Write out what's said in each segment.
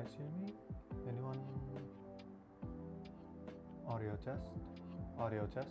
guys hear me? Anyone? Audio test? Audio test?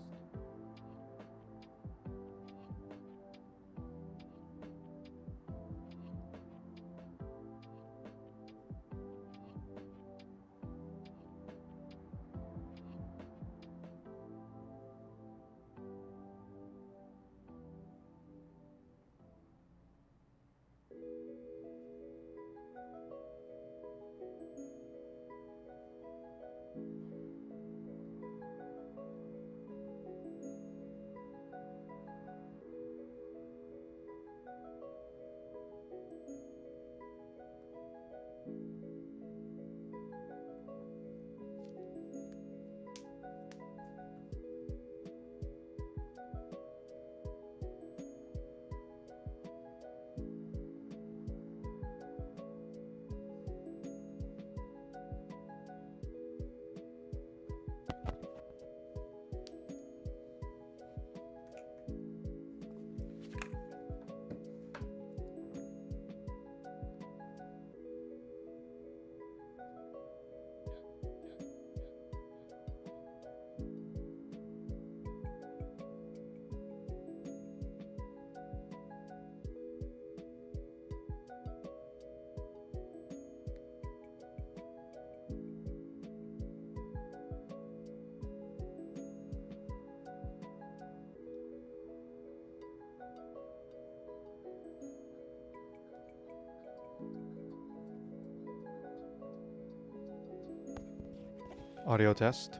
Audio test.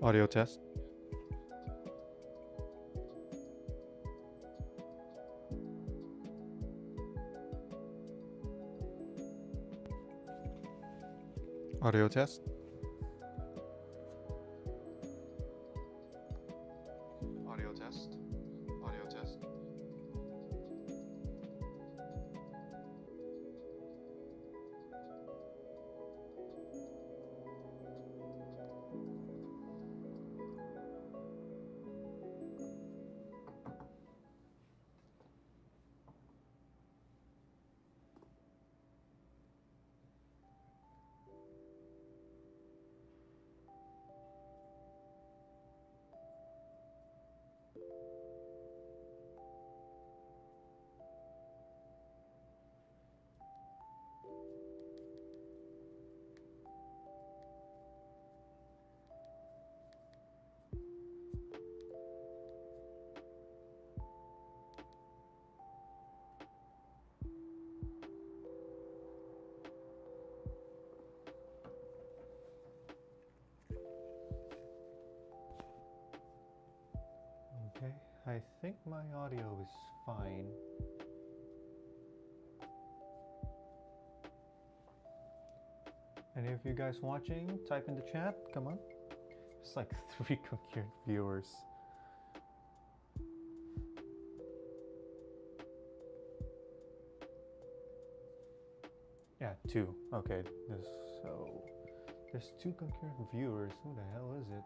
Audio test. Audio test. Audio test. Audio test. Okay, I think my audio is fine. Any of you guys watching, type in the chat, come on. It's like 3 concurrent viewers. Yeah, 2. Okay, there's 2 concurrent viewers. Who the hell is it?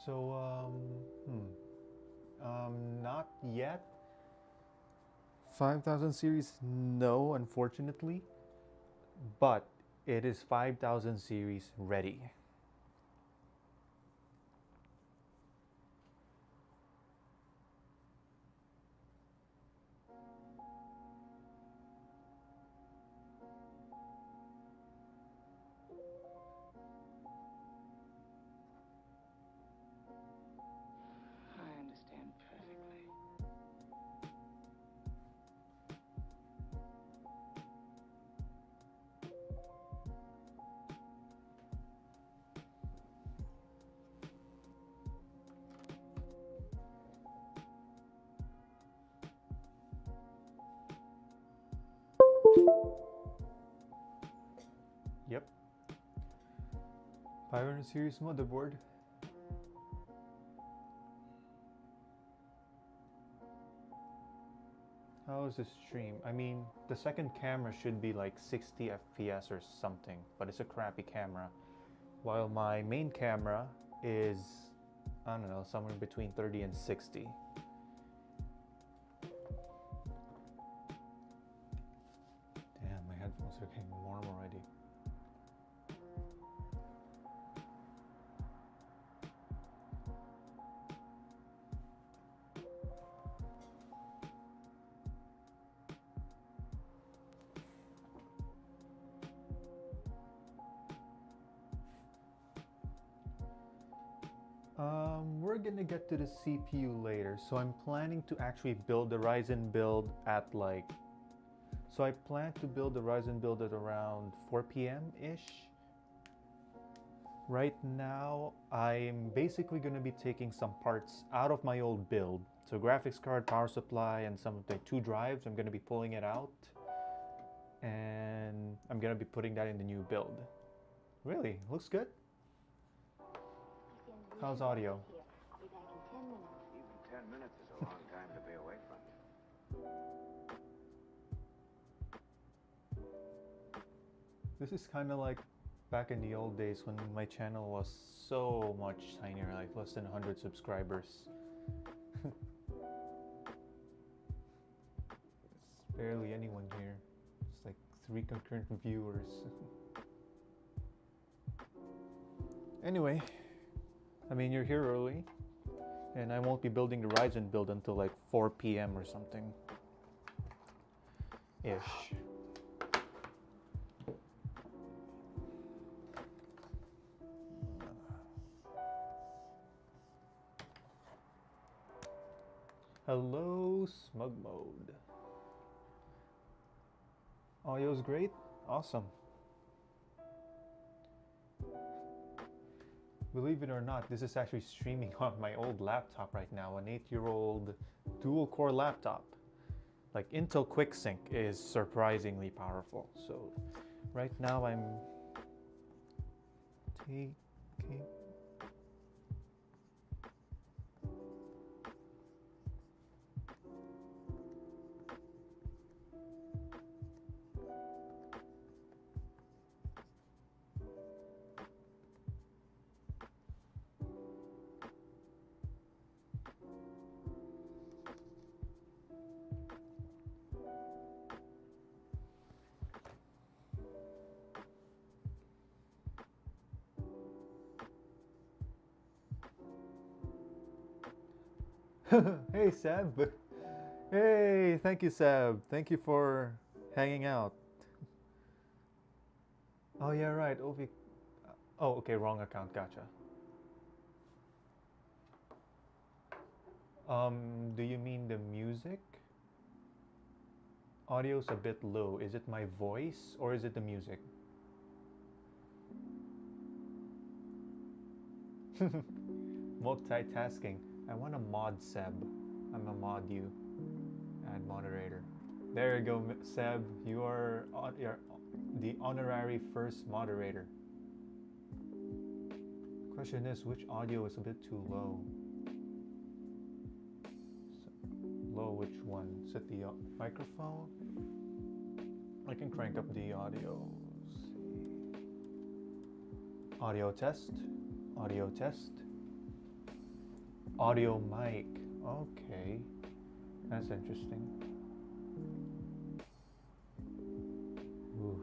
So, not yet. 5000 series, no, unfortunately. But it is 5000 series ready. Pioneer Series motherboard. How is the stream? I mean, the second camera should be like 60 FPS or something, but it's a crappy camera. While my main camera is, I don't know, somewhere between 30 and 60. Damn, my headphones are getting warm already. We're gonna get to the CPU later, so I'm planning to actually build the Ryzen build at like, so I plan to build the Ryzen build at around 4 p.m.-ish. Right now, I'm basically gonna be taking some parts out of my old build. So graphics card, power supply, and some of the 2 drives, I'm gonna be pulling it out. And I'm gonna be putting that in the new build. Really, looks good. How's audio? Even 10 minutes is a long time to be away from you. This is kind of like back in the old days when my channel was so much tinier, like less than 100 subscribers. There's barely anyone here. It's like 3 concurrent viewers. Anyway, I mean, you're here early, and I won't be building the Ryzen build until like 4 p.m. or something. Ish. Hello, Smug Mode. Audio's great? Awesome. Believe it or not, this is actually streaming on my old laptop right now, an 8-year-old dual-core laptop. Like Intel QuickSync is surprisingly powerful. So right now I'm taking Hey Seb. Hey, thank you Seb. Thank you for hanging out. Oh yeah, right. Oh, okay, wrong account. Gotcha. Do you mean the music? Audio's a bit low. Is it my voice or is it the music? Multitasking. I want to mod Seb. I'm gonna mod you. Add moderator. There you go, Seb. You are you're the honorary first moderator. Question is, which audio is a bit too low? Low, which one? Is it the microphone? I can crank up the audio. Let's see. Audio test. Audio test. Audio mic. Okay. That's interesting. Ooh.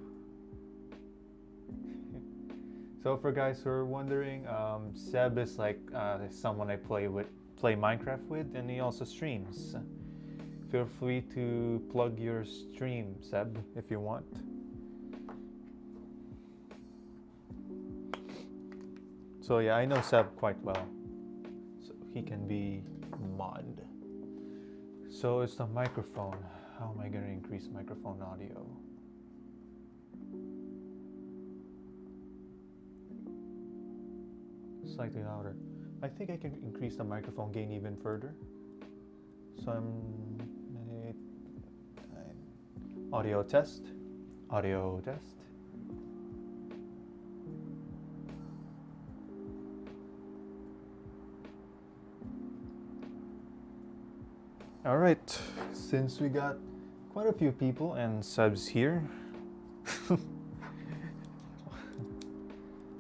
So for guys who are wondering, Seb is like someone I play Minecraft with, and he also streams. Feel free to plug your stream, Seb, if you want. So yeah, I know Seb quite well. So he can be mod. So it's the microphone. How am I going to increase microphone audio? Slightly louder. I think I can increase the microphone gain even further. So audio test. Audio test. All right, since we got quite a few people and subs here,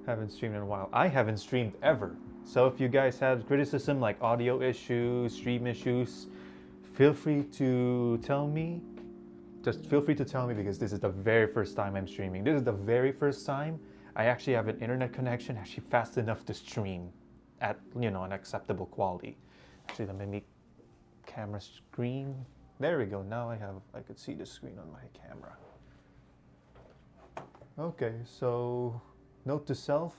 haven't streamed in a while. I haven't streamed ever. So if you guys have criticism like audio issues, stream issues, feel free to tell me. Just feel free to tell me, because this is the very first time I'm streaming. This is the very first time I actually have an internet connection actually fast enough to stream at, you know, an acceptable quality. Actually, let me make camera screen. There we go. Now I could see the screen on my camera. Okay, so note to self,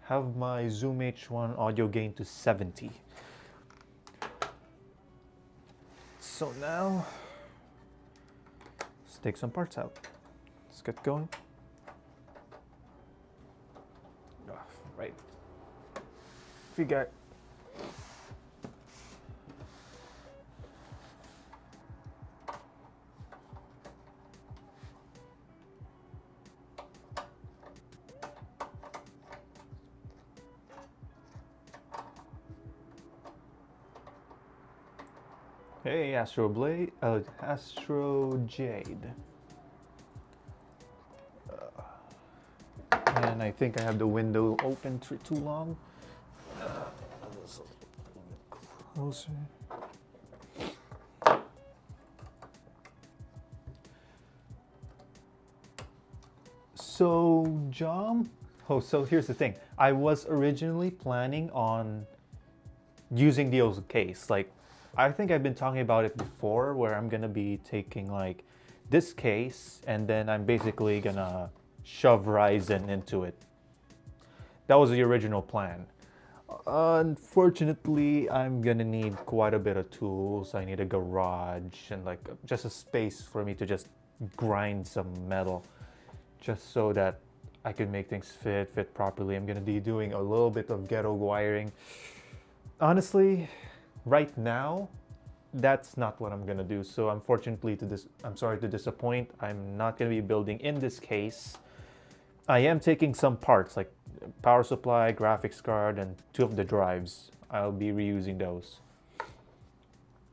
have my Zoom H1 audio gain to 70. So now, let's take some parts out. Let's get going. Right. If you got Hey, Astro Jade. And I think I have the window open for too long. Closer. So, John. Oh, so here's the thing. I was originally planning on using the old case. Like, I think I've been talking about it before, where I'm gonna be taking like this case and then I'm basically gonna shove Ryzen into it. That was the original plan. Unfortunately, I'm gonna need quite a bit of tools. I need a garage and like just a space for me to just grind some metal, just so that I can make things fit properly. I'm gonna be doing a little bit of ghetto wiring. Honestly, right now, that's not what I'm gonna do. So unfortunately, I'm sorry to disappoint. I'm not gonna be building in this case. I am taking some parts like power supply, graphics card, and 2 of the drives. I'll be reusing those.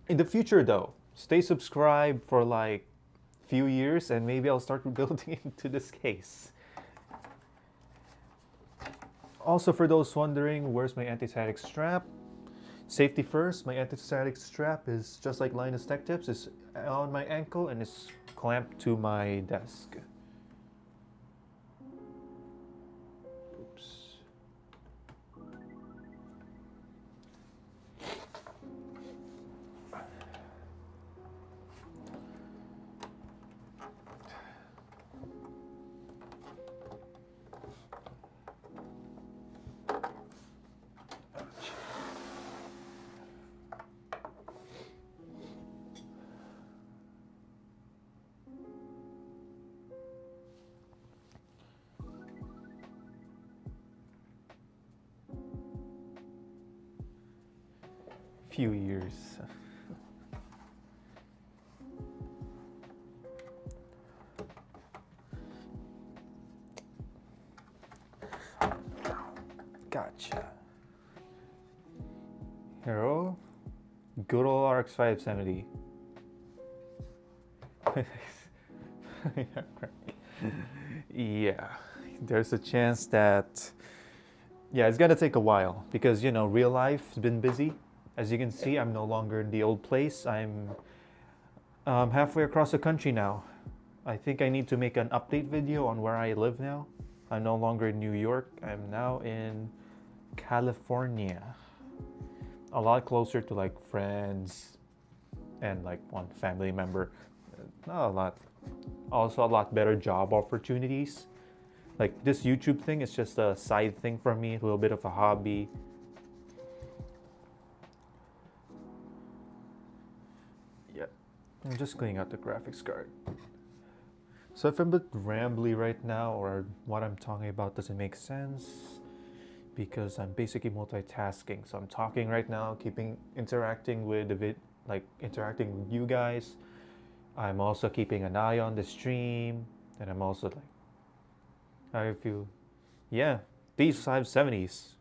In the future though, stay subscribed for like few years and maybe I'll start building into this case. Also, for those wondering, where's my anti-static strap? Safety first, my anti-static strap is just like Linus Tech Tips, is on my ankle and is clamped to my desk. Oops. Few years. Gotcha. Hero, good old RX 570. Yeah, there's a chance that, yeah, it's gonna take a while because, you know, real life's been busy. As you can see, I'm no longer in the old place. I'm halfway across the country now. I think I need to make an update video on where I live now. I'm no longer in New York. I'm now in California. A lot closer to like friends and like one family member. Not a lot. Also a lot better job opportunities. Like this YouTube thing is just a side thing for me, a little bit of a hobby. I'm just cleaning out the graphics card. So if I'm a bit rambly right now or what I'm talking about doesn't make sense, because I'm basically multitasking. So I'm talking right now, interacting with interacting with you guys. I'm also keeping an eye on the stream, and I'm also like, how do you feel? Yeah, these 570s.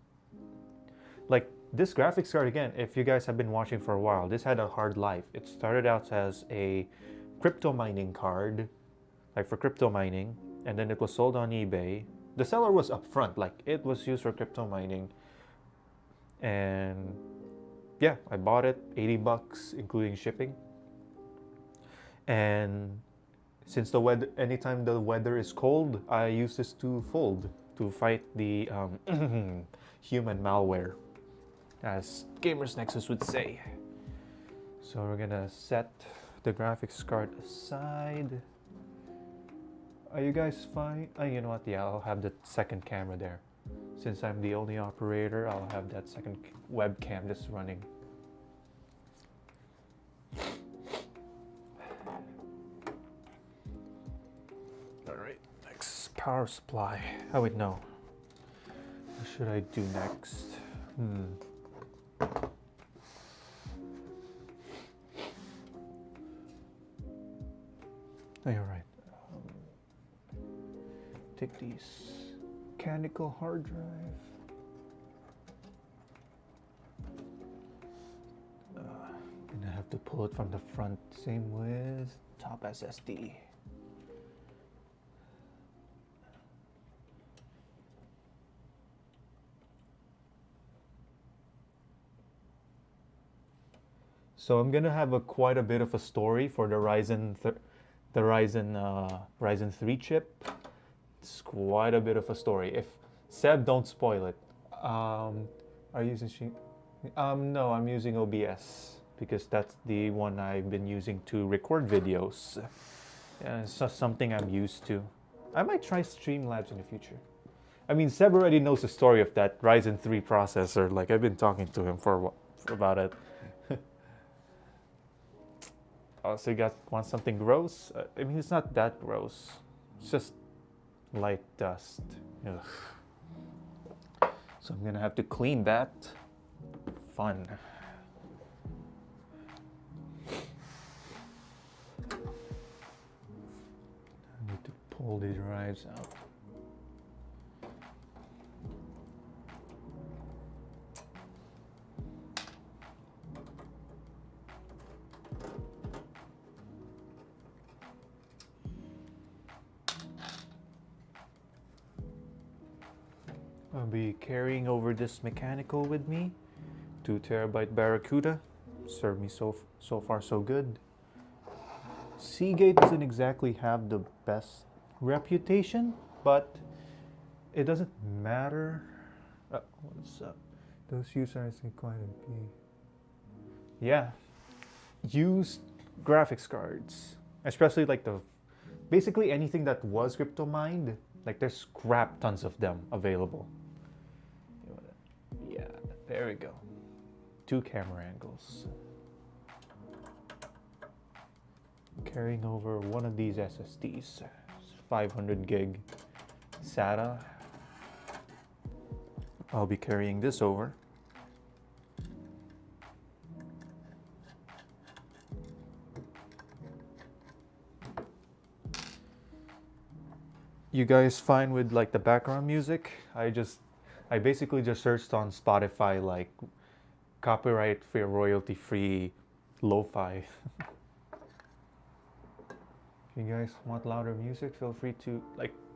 Like this graphics card, again, if you guys have been watching for a while, this had a hard life. It started out as a crypto mining card, like for crypto mining, and then it was sold on eBay. The seller was upfront, like it was used for crypto mining. And yeah, I bought it, 80 bucks, including shipping. And since the weather, anytime the weather is cold, I use this to fold, to fight the human malware, as Gamers Nexus would say. So we're gonna set the graphics card aside. Are you guys fine? You know what? Yeah, I'll have the second camera there. Since I'm the only operator, I'll have that second webcam just running. Alright, next power supply. Oh wait, no. What should I do next? Oh, you're right. Take these mechanical hard drive. Gonna have to pull it from the front. Same with top SSD. So I'm gonna have quite a bit of a story for the Ryzen 3 chip. It's quite a bit of a story. If Seb, don't spoil it. Are you using no, I'm using OBS because that's the one I've been using to record videos. And it's just something I'm used to. I might try Streamlabs in the future. I mean, Seb already knows the story of that Ryzen 3 processor. Like, I've been talking to him for about it. Also, you want something gross? I mean, it's not that gross. It's just light dust. Ugh. So I'm gonna have to clean that. Fun. I need to pull these drives out. I'll be carrying over this mechanical with me. 2 terabyte Barracuda. Served me so far so good. Seagate doesn't exactly have the best reputation, but it doesn't matter. What's up? Those users are quite a bit. Yeah. Used graphics cards. Especially like basically anything that was crypto mined. Like there's crap tons of them available. Yeah, there we go. 2 camera angles. Carrying over one of these SSDs. 500 gig SATA. I'll be carrying this over. You guys fine with like the background music? I basically just searched on Spotify like copyright free, royalty free lo-fi. If you guys want louder music, feel free to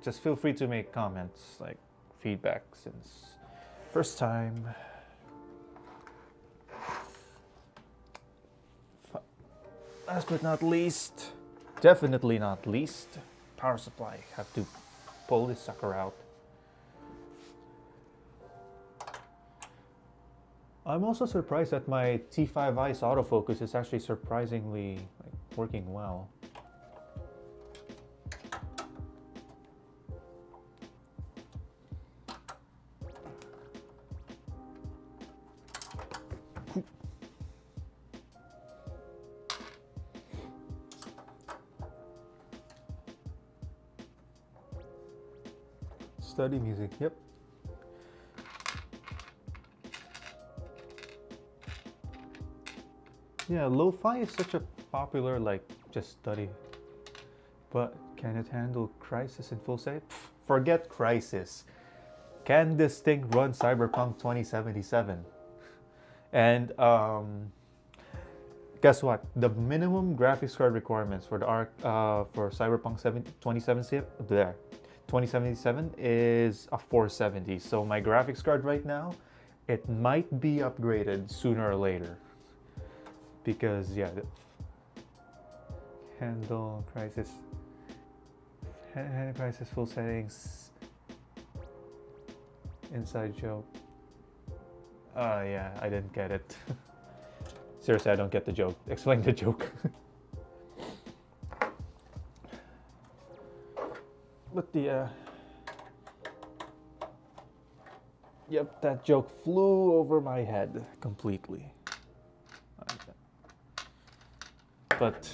just feel free to make comments, like feedback, since first time. Last but not least, definitely not least, power supply. Have to pull this sucker out. I'm also surprised that my T5i's autofocus is actually surprisingly working well. Study music, yep. Yeah, lo-fi is such a popular, just study. But can it handle Crysis in full setting? Forget Crysis. Can this thing run Cyberpunk 2077? And guess what? The minimum graphics card requirements for the for Cyberpunk 2077 is a 470. So my graphics card right now, it might be upgraded sooner or later. Because yeah, handle crisis full settings. Inside joke. Yeah, I didn't get it. Seriously, I don't get the joke. Explain the joke. But the yep, that joke flew over my head completely. But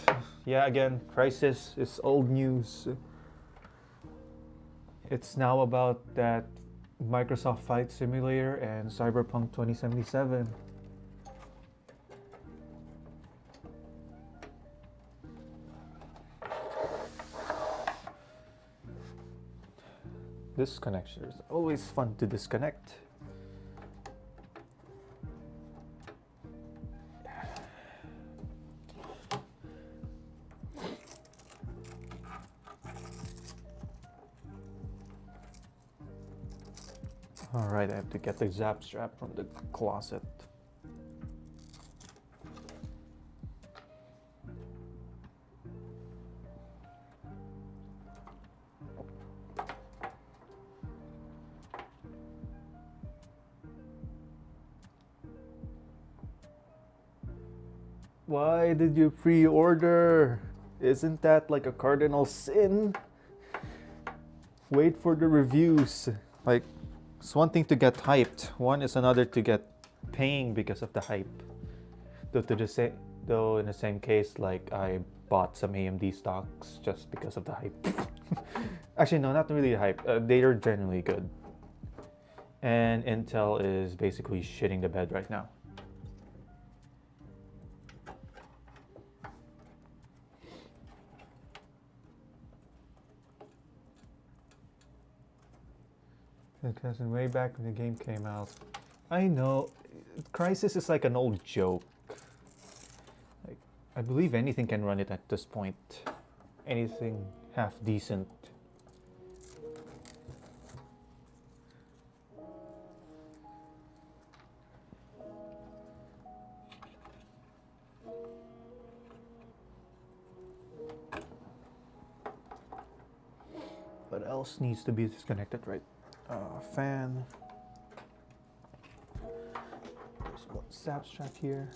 yeah, again, Crisis is old news. It's now about that Microsoft Flight Simulator and Cyberpunk 2077. This connection is always fun to disconnect. Alright, I have to get the zap strap from the closet. Why did you pre-order? Isn't that like a cardinal sin? Wait for the reviews. Like, it's one thing to get hyped. One is another to get paying because of the hype. Though in the same case, like I bought some AMD stocks just because of the hype. Actually, no, not really hype. They are generally good. And Intel is basically shitting the bed right now. Because way back when the game came out, I know, Crysis is like an old joke. Like, I believe anything can run it at this point. Anything half decent. What else needs to be disconnected, right? Fan. There's one zap strap here.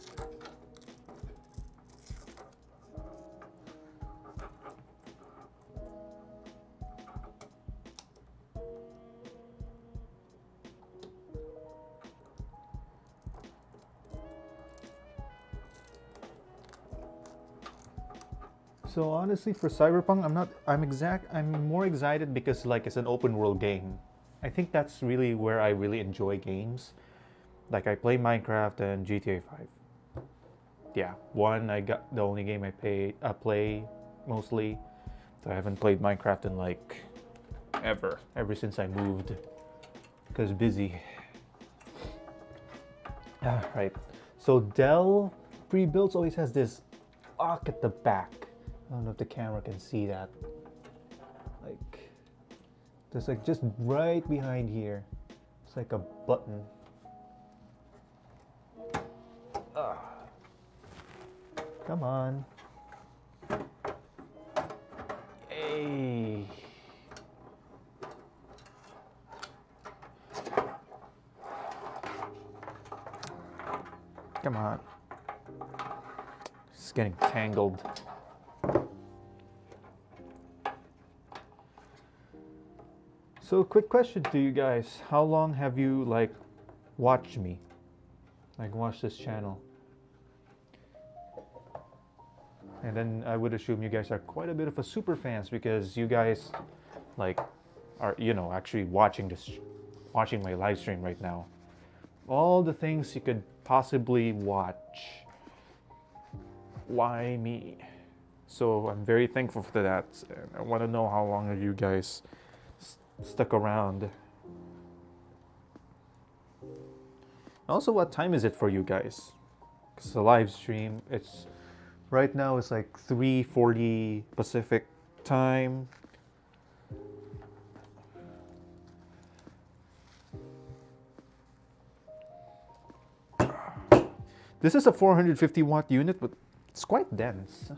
So honestly, for Cyberpunk, I'm more excited because like it's an open world game. I think that's really where I really enjoy games. Like I play Minecraft and GTA 5. Yeah, I got the only game I play mostly. So I haven't played Minecraft in like ever since I moved. Because busy. Right. So Dell pre-builds always has this lock at the back. I don't know if the camera can see that. Like, there's like just right behind here. It's like a button. Come on. Hey. Come on. It's getting tangled. So quick question to you guys. How long have you like watched me? Like watched this channel? And then I would assume you guys are quite a bit of a super fans because you guys like are, you know, actually watching my live stream right now. All the things you could possibly watch. Why me? So I'm very thankful for that. And I want to know how long are you guys stuck around. Also, what time is it for you guys? It's a live stream. It's right now it's like 3:40 Pacific time. This is a 450 watt unit, but it's quite dense.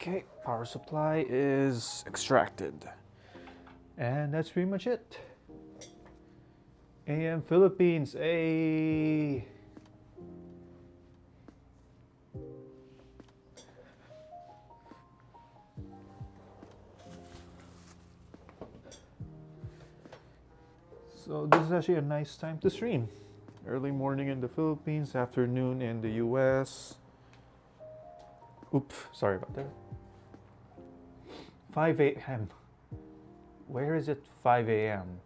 Okay, power supply is extracted. And that's pretty much it. AM Philippines, a. So this is actually a nice time to stream. Early morning in the Philippines, afternoon in the US. Oops, sorry about that. 5 a.m. Where is it 5 a.m.?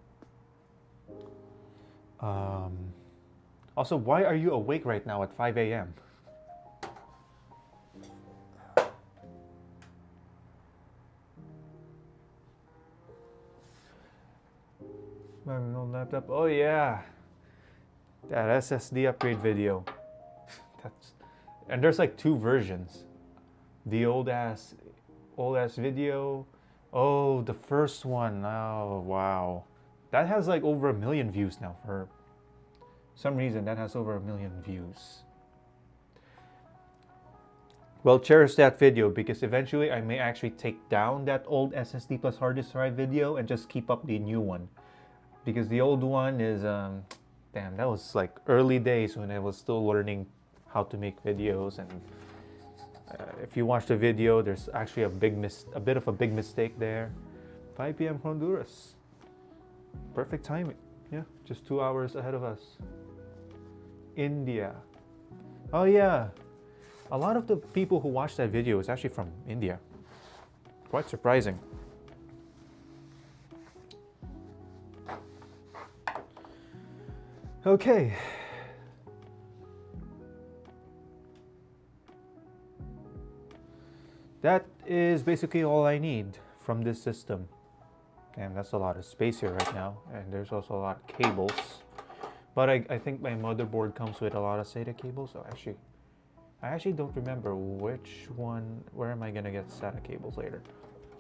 Also, why are you awake right now at 5 a.m.? My old laptop. Oh yeah, that SSD upgrade video. And there's like two versions. The old ass video. Oh, the first one. Oh wow, that has like over 1 million views now. For some reason, that has over 1 million views. Well, cherish that video because eventually I may actually take down that old SSD plus hard disk drive video and just keep up the new one. Because the old one is, damn, that was like early days when I was still learning how to make videos. And if you watch the video, there's actually a bit of a big mistake there. 5 p.m. Honduras. Perfect timing. Yeah, just 2 hours ahead of us. India. Oh yeah, a lot of the people who watched that video is actually from India. Quite surprising. Okay. That is basically all I need from this system. And that's a lot of space here right now. And there's also a lot of cables. But I think my motherboard comes with a lot of SATA cables. So I actually don't remember which one. Where am I gonna get SATA cables later?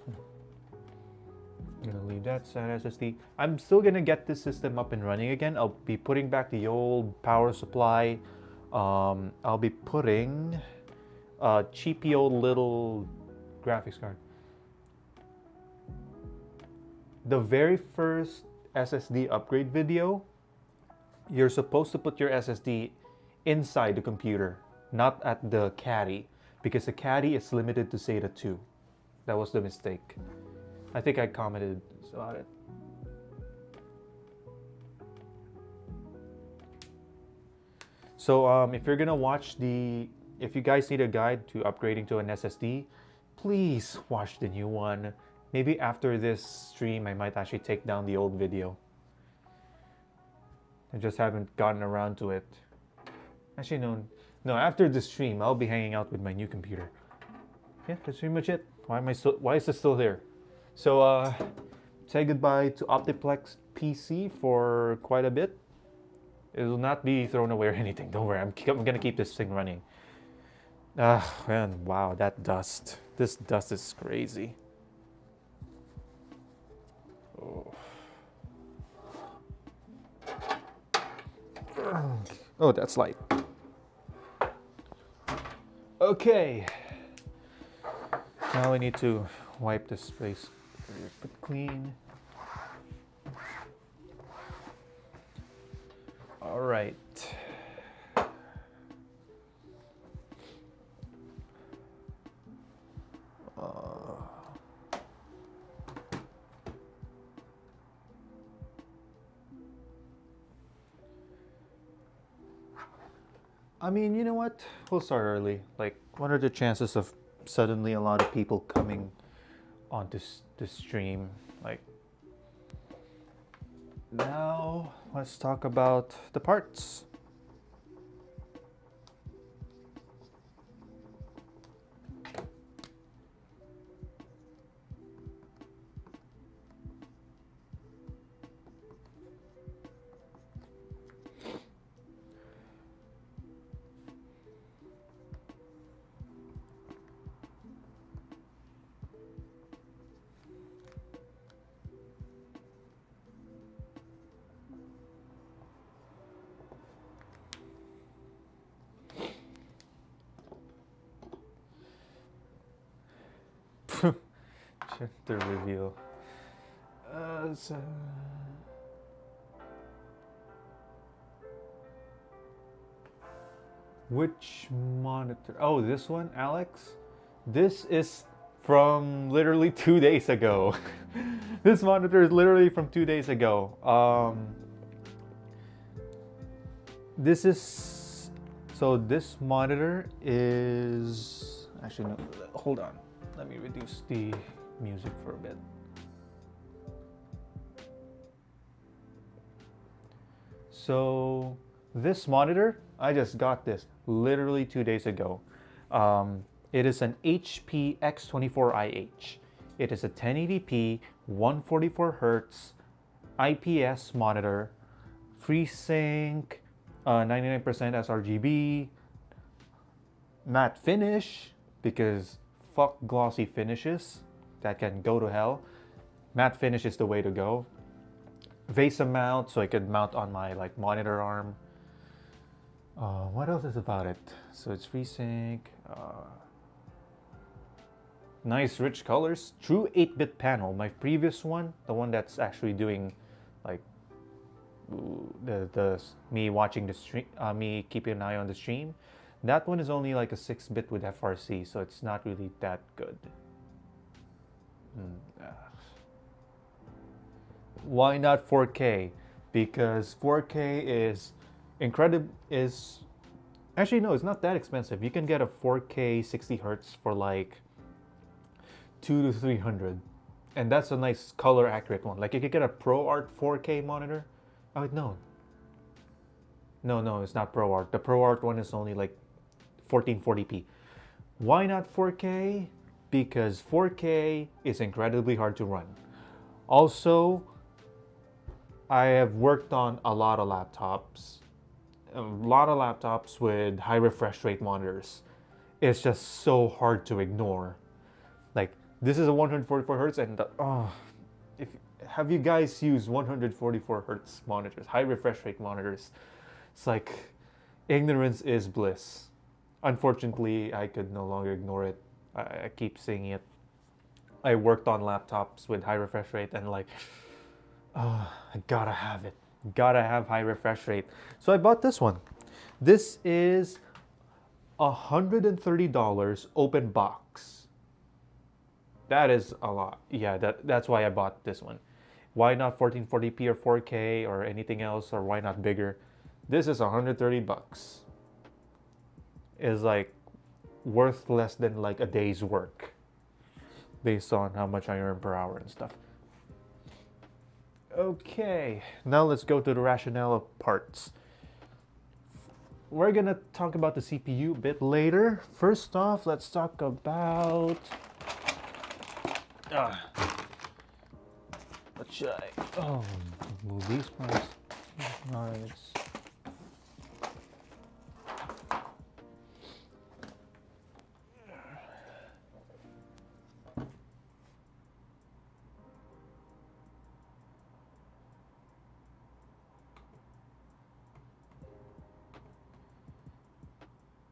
I'm gonna leave that SATA SSD. I'm still gonna get this system up and running again. I'll be putting back the old power supply. I'll be putting a cheapy old little graphics card. The very first SSD upgrade video, you're supposed to put your SSD inside the computer, not at the caddy, because the caddy is limited to SATA 2. That was the mistake. I think I commented about it. So if you're gonna watch if you guys need a guide to upgrading to an SSD, please watch the new one. Maybe after this stream, I might actually take down the old video. I just haven't gotten around to it. Actually, no. After the stream, I'll be hanging out with my new computer. Yeah, that's pretty much it. Why is it still there? So, say goodbye to Optiplex PC for quite a bit. It will not be thrown away or anything. Don't worry. I'm gonna keep this thing running. Man, wow, that dust. This dust is crazy. Oh, that's light. Okay. Now I need to wipe this place clean. All right. I mean, you know what? We'll start early. Like, what are the chances of suddenly a lot of people coming on this stream? Like, Now let's talk about the parts. The reveal. Which monitor? Oh, this one, Alex? This is from literally 2 days ago. This monitor is literally from 2 days ago. This monitor is actually no. Hold on. Let me reduce the music for a bit. So this monitor, I just got this literally 2 days ago. It is an HP X24IH. It is a 1080p, 144 Hz IPS monitor, FreeSync, 99% sRGB, matte finish, because fuck glossy finishes, that can go to hell. Matte finish is the way to go. VESA mount, so I could mount on my like monitor arm. What else is about it? So it's FreeSync. Nice rich colors. True 8-bit panel. My previous one, the one that's actually doing like me watching the stream, me keeping an eye on the stream. That one is only like a 6-bit with FRC, so it's not really that good. Why not 4K? Because 4K is incredible. Actually no, it's not that expensive. You can get a 4K 60 Hz for like 200 to 300, and that's a nice color accurate one. Like you could get a ProArt 4K monitor. Oh no, it's not ProArt. The ProArt one is only like 1440p. Why not 4K? Because 4K is incredibly hard to run. Also, I have worked on a lot of laptops with high refresh rate monitors. It's just so hard to ignore. Like this is a 144 Hz, and have you guys used 144 Hz monitors, high refresh rate monitors? It's like ignorance is bliss. Unfortunately, I could no longer ignore it. I keep seeing it. I worked on laptops with high refresh rate, and like, I gotta have it. Gotta have high refresh rate. So I bought this one. This is $130 open box. That is a lot. Yeah, that's why I bought this one. Why not 1440p or 4K or anything else, or why not bigger? This is 130 bucks. Is like worth less than like a day's work based on how much I earn per hour and stuff. Okay, now let's go to the rationale of parts. We're gonna talk about the CPU a bit later. First off, let's talk about what should I move these parts. Nice.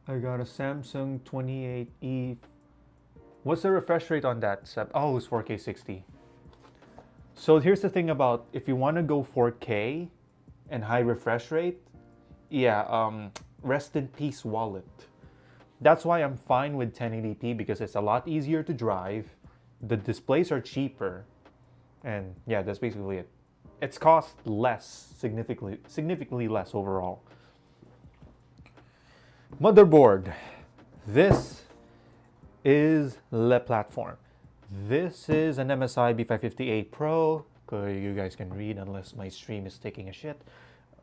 I got a Samsung 28E. What's the refresh rate on that, Seb? Oh, it's 4K 60. So here's the thing about if you want to go 4K and high refresh rate, yeah, rest in peace wallet. That's why I'm fine with 1080p, because it's a lot easier to drive. The displays are cheaper, and yeah, that's basically it. It's cost less, significantly less overall. Motherboard. This is the platform. This is an MSI B550A Pro. You guys can read unless my stream is taking a shit.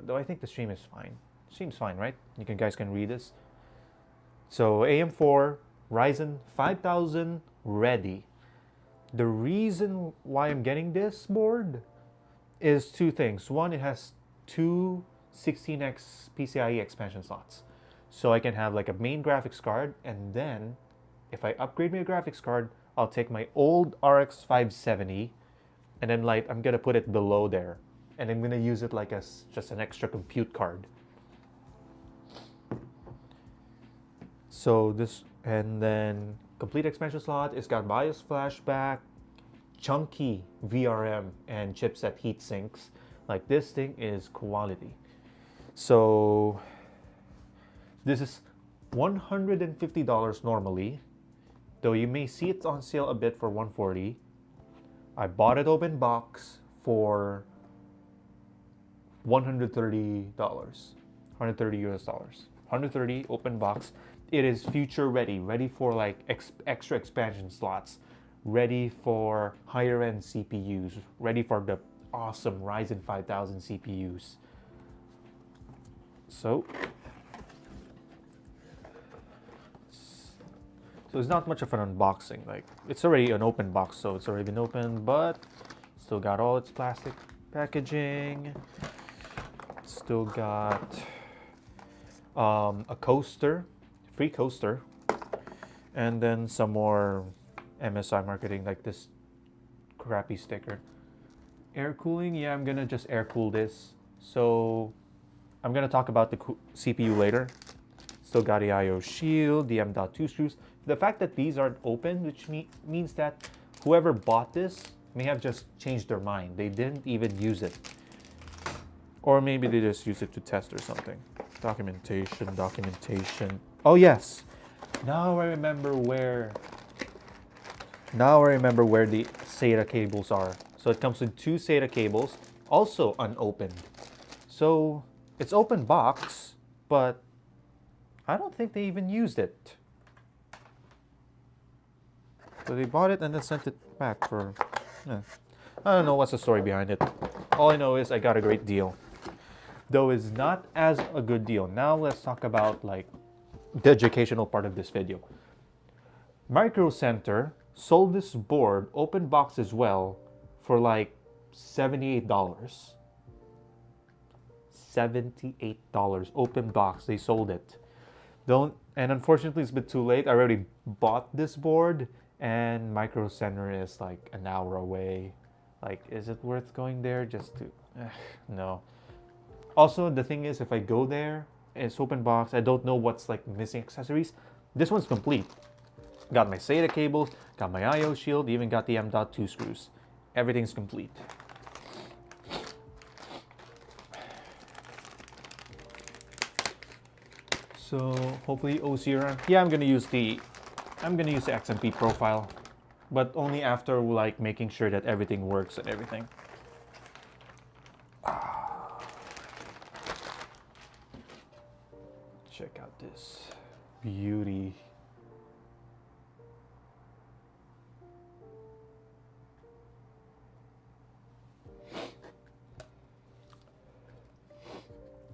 Though I think the stream is fine. Stream's fine, right? Guys can read this. So AM4 Ryzen 5000 ready. The reason why I'm getting this board is two things. One, it has two 16x PCIe expansion slots. So I can have like a main graphics card, and then if I upgrade my graphics card, I'll take my old RX 570 and then like I'm gonna put it below there. And I'm gonna use it like as just an extra compute card. So this, and then complete expansion slot, it's got BIOS flashback, chunky VRM and chipset heat sinks. Like this thing is quality. So this is $150 normally, though you may see it on sale a bit for $140. I bought it open box for $130, 130 US dollars, 130 open box. It is future ready, ready for like extra expansion slots, ready for higher end CPUs, ready for the awesome Ryzen 5000 CPUs. So it's not much of an unboxing. Like, it's already an open box, so it's already been opened, but still got all its plastic packaging. Still got a coaster, free coaster, and then some more MSI marketing, like this crappy sticker. Air cooling, yeah, I'm gonna just air cool this. So I'm gonna talk about the CPU later. Still got the IO shield, the M.2 screws. The fact that these aren't open, which means that whoever bought this may have just changed their mind. They didn't even use it. Or maybe they just use it to test or something. Documentation. Oh yes! Now I remember where the SATA cables are. So it comes with two SATA cables, also unopened. So it's open box, but I don't think they even used it. So they bought it and then sent it back for, I don't know what's the story behind it. All I know is I got a great deal. Though it's not as a good deal. Now let's talk about like the educational part of this video. Micro Center sold this board, open box as well, for like $78. $78 open box, they sold it. And unfortunately it's a bit too late. I already bought this board and Micro Center is like an hour away. Like, is it worth going there just to, no. Also, the thing is, if I go there, it's open box, I don't know what's like missing accessories. This one's complete. Got my SATA cables, got my IO shield, even got the M.2 screws. Everything's complete. So hopefully OCR. Yeah, I'm gonna use the XMP profile, but only after like making sure that everything works and everything. Check out this beauty.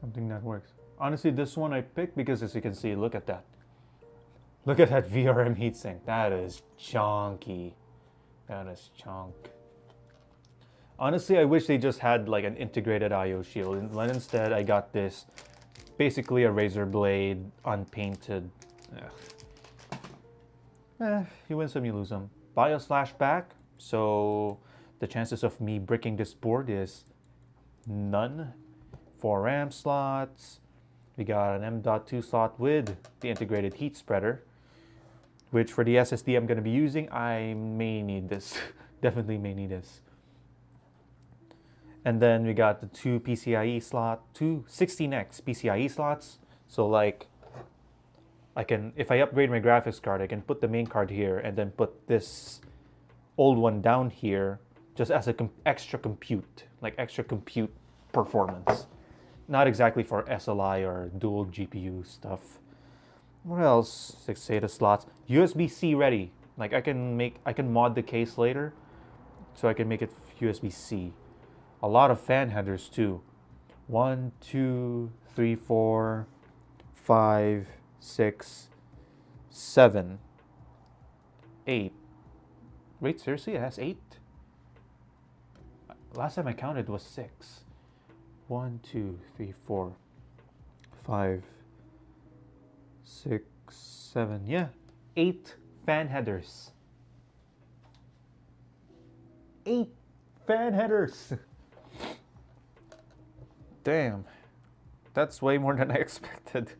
Something that works. Honestly, this one I picked because, as you can see, look at that. Look at that VRM heatsink. That is chunky. That is chunk. Honestly, I wish they just had like an integrated IO shield. And instead, I got this, basically a razor blade, unpainted. You win some, you lose some. BIOS flashback. So the chances of me bricking this board is none. 4 RAM slots. We got an M.2 slot with the integrated heat spreader, which for the SSD I'm going to be using, I may need this. Definitely may need this. And then we got the two 16x PCIe slots. So like, I can, if I upgrade my graphics card, I can put the main card here and then put this old one down here just as an extra compute, like extra compute performance. Not exactly for SLI or dual GPU stuff. What else? 6 SATA slots. USB-C ready. Like I can mod the case later, so I can make it USB-C. A lot of fan headers too. 1, 2, 3, 4, 5, 6, 7, 8. Wait, seriously? It has 8? Last time I counted was 6. 1, 2, 3, 4, 5, 6, 7. Yeah, 8 fan headers. 8 fan headers. Damn, that's way more than I expected.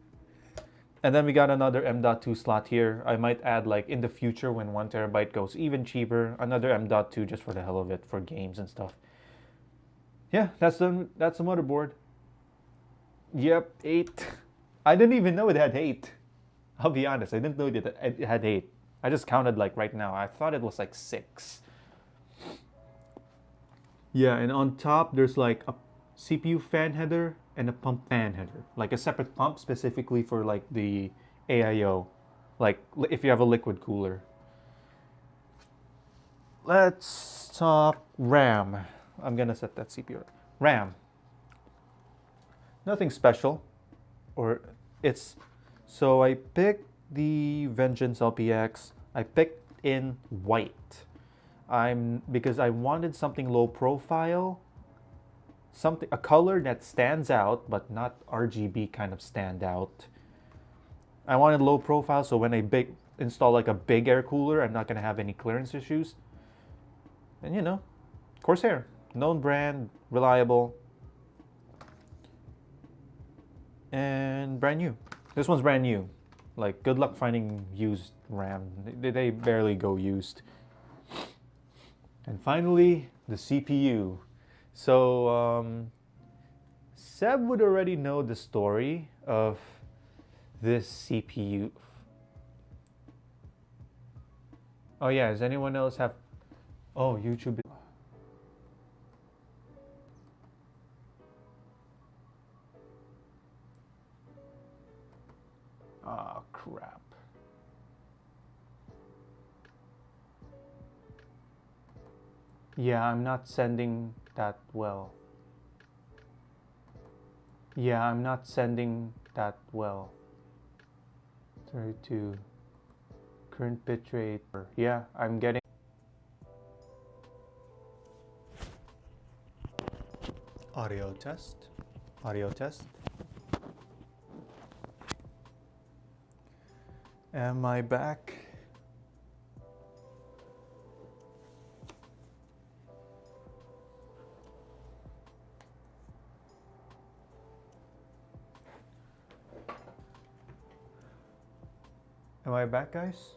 And then we got another M.2 slot here. I might add, like, in the future when 1 terabyte goes even cheaper, another M.2 just for the hell of it, for games and stuff. Yeah, that's the motherboard. Yep, 8. I didn't even know it had 8. I'll be honest, I didn't know it had 8. I just counted, like, right now. I thought it was like 6. Yeah, and on top there's like a CPU fan header and a pump fan header, like a separate pump specifically for like the AIO, like if you have a liquid cooler. Let's talk RAM. I'm gonna set that CPU. RAM. Nothing special, or it's, so I picked the Vengeance LPX. I picked in white. Because I wanted something low profile, a color that stands out but not RGB kind of stand out. I wanted low profile, so when I install like a big air cooler, I'm not gonna have any clearance issues. And you know, Corsair, known brand, reliable, and brand new. This one's brand new. Like, good luck finding used RAM. They barely go used. And finally, the CPU. So, Seb would already know the story of this CPU. Oh yeah, does anyone else have... Oh, YouTube. Ah, crap. Yeah, I'm not sending that well. Yeah, I'm not sending that well. 32. Current bitrate. Yeah, I'm getting... Audio test. Audio test. Am I back? Am I back, guys?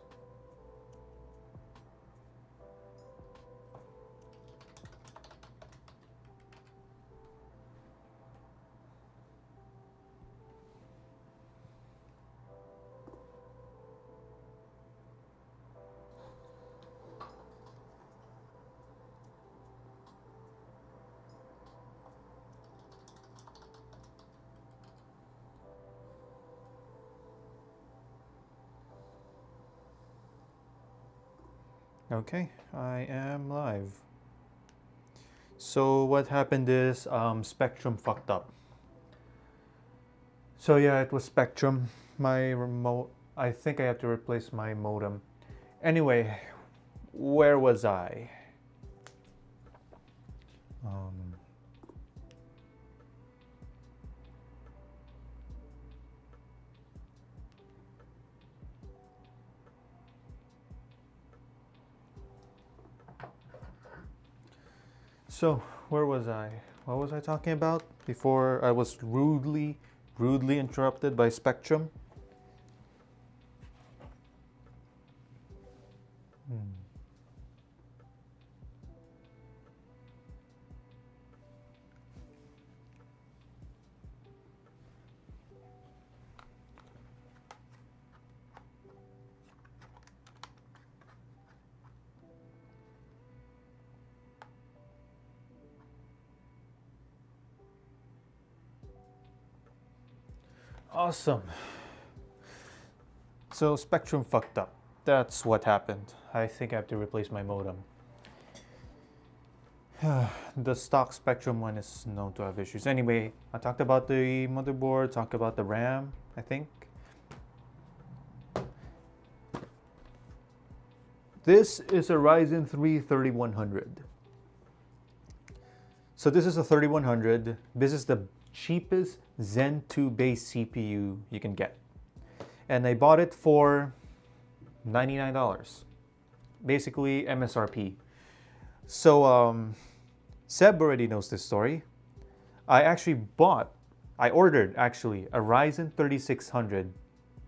Okay, I am live. So what happened is Spectrum fucked up. So yeah, it was Spectrum. My remote, I think I have to replace my modem. Anyway, where was I? So, where was I? What was I talking about before I was rudely interrupted by Spectrum? Awesome. So Spectrum fucked up. That's what happened. I think I have to replace my modem. The stock Spectrum one is known to have issues. Anyway, I talked about the motherboard, talked about the RAM, I think. This is a Ryzen 3 3100. So this is a 3100. This is the cheapest Zen 2 based CPU you can get. And I bought it for $99. Basically MSRP. So Seb already knows this story. I ordered actually a Ryzen 3600.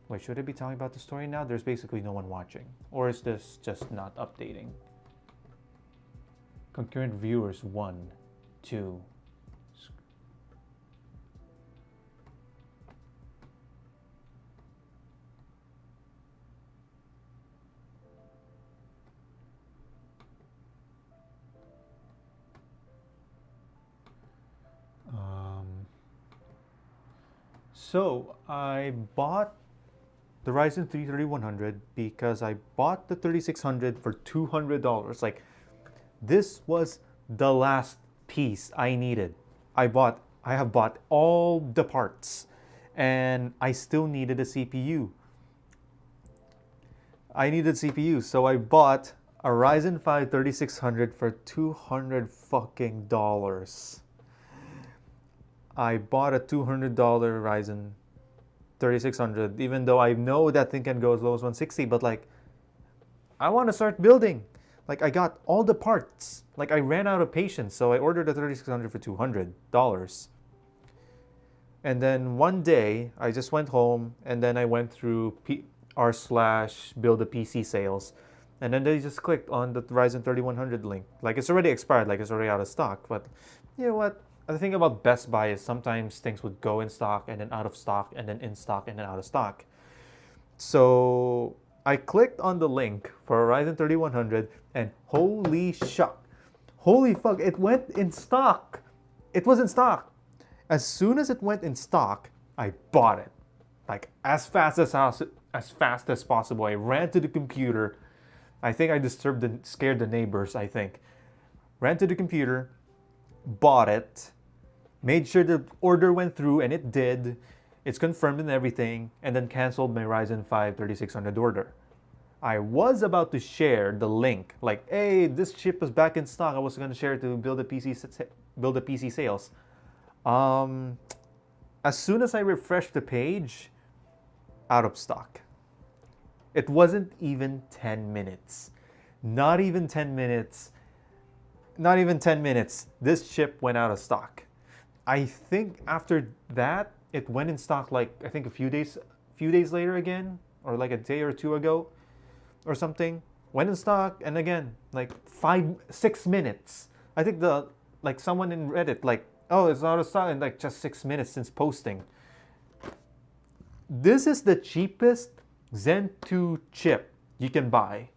Wait, should I be talking about the story now? There's basically no one watching. Or is this just not updating? Concurrent viewers 1, 2. So I bought the Ryzen 3 3100 because I bought the 3600 for $200. Like, this was the last piece I needed. I have bought all the parts and I still needed a CPU. So I bought a Ryzen 5 3600 for $200 fucking dollars. I bought a $200 Ryzen 3600, even though I know that thing can go as low as 160, but like, I want to start building. Like, I got all the parts. Like, I ran out of patience, so I ordered a 3600 for $200. And then one day, I just went home, and then I went through r/build a PC sales, and then they just clicked on the Ryzen 3100 link. Like, it's already expired, like it's already out of stock, but you know what? The thing about Best Buy is sometimes things would go in stock and then out of stock and then in stock and then out of stock. So I clicked on the link for a Ryzen 3100 and holy fuck, it went in stock. It was in stock. As soon as it went in stock, I bought it. Like, as fast as possible. I ran to the computer. I think I scared the neighbors, I think. Ran to the computer, bought it, made sure the order went through, and it did. It's confirmed and everything, and then canceled my Ryzen 5 3600 order. I was about to share the link, like, hey, this chip is back in stock. I was going to share it to build a PC sales. As soon as I refreshed the page, out of stock. It wasn't even 10 minutes. Not even 10 minutes. Not even 10 minutes. This chip went out of stock. I think after that, it went in stock like, I think a few days later again, or like a day or two ago or something. Went in stock, and again, like 6 minutes. I think someone in Reddit, like, oh, it's out of stock in like just 6 minutes since posting. This is the cheapest Zen 2 chip you can buy,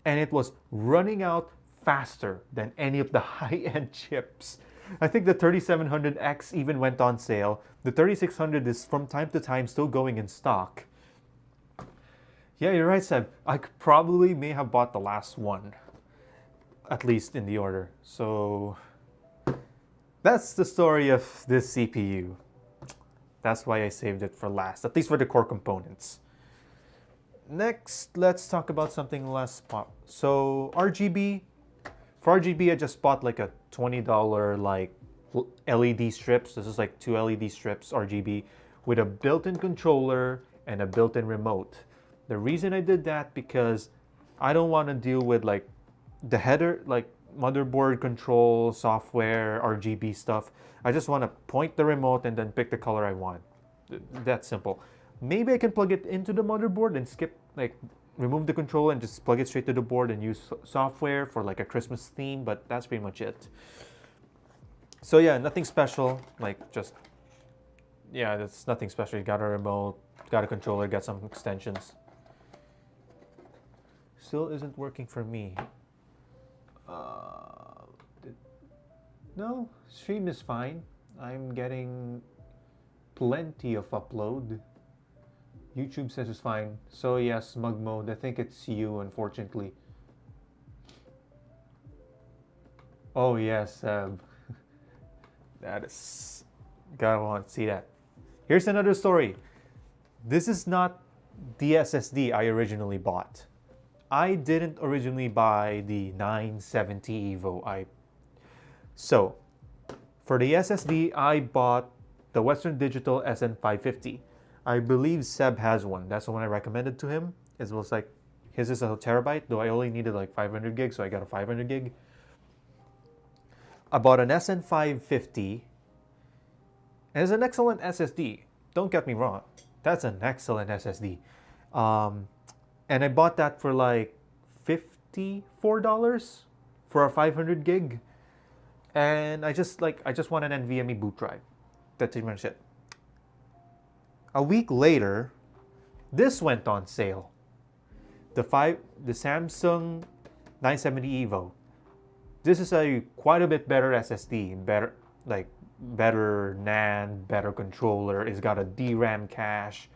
and it was running out faster than any of the high-end chips. I think the 3700X even went on sale. The 3600 is from time to time still going in stock. Yeah, you're right, Seb. I probably may have bought the last one, at least in the order. So that's the story of this CPU. That's why I saved it for last, at least for the core components. Next, let's talk about something less pop. So RGB. For RGB, I just bought like a $20 like LED strips. This is like 2 LED strips RGB with a built-in controller and a built-in remote. The reason I did that because I don't want to deal with like the header, like motherboard control, software, RGB stuff. I just want to point the remote and then pick the color I want. That's simple. Maybe I can plug it into the motherboard and skip, like, remove the controller and just plug it straight to the board and use software for like a Christmas theme, but that's pretty much it. So yeah, nothing special, like just, yeah, that's nothing special. You got a remote, got a controller, got some extensions. Still isn't working for me. No, stream is fine. I'm getting plenty of upload. YouTube says it's fine. So yes, smug mode. I think it's you, unfortunately. Oh yes, that is, gotta want to see that. Here's another story. This is not the SSD I originally bought. I didn't originally buy the 970 Evo. So for the SSD, I bought the Western Digital SN550. I believe Seb has one. That's the one I recommended to him. It was like, his is a terabyte, though I only needed like 500 gigs, so I got a 500 gig. I bought an SN550. And it's an excellent SSD. Don't get me wrong. That's an excellent SSD. And I bought that for like $54 for a 500 gig. And I just want an NVMe boot drive. That's pretty much it. A week later, this went on sale. The Samsung 970 Evo. This is a quite a bit better SSD, better NAND, better controller. It's got a DRAM cache.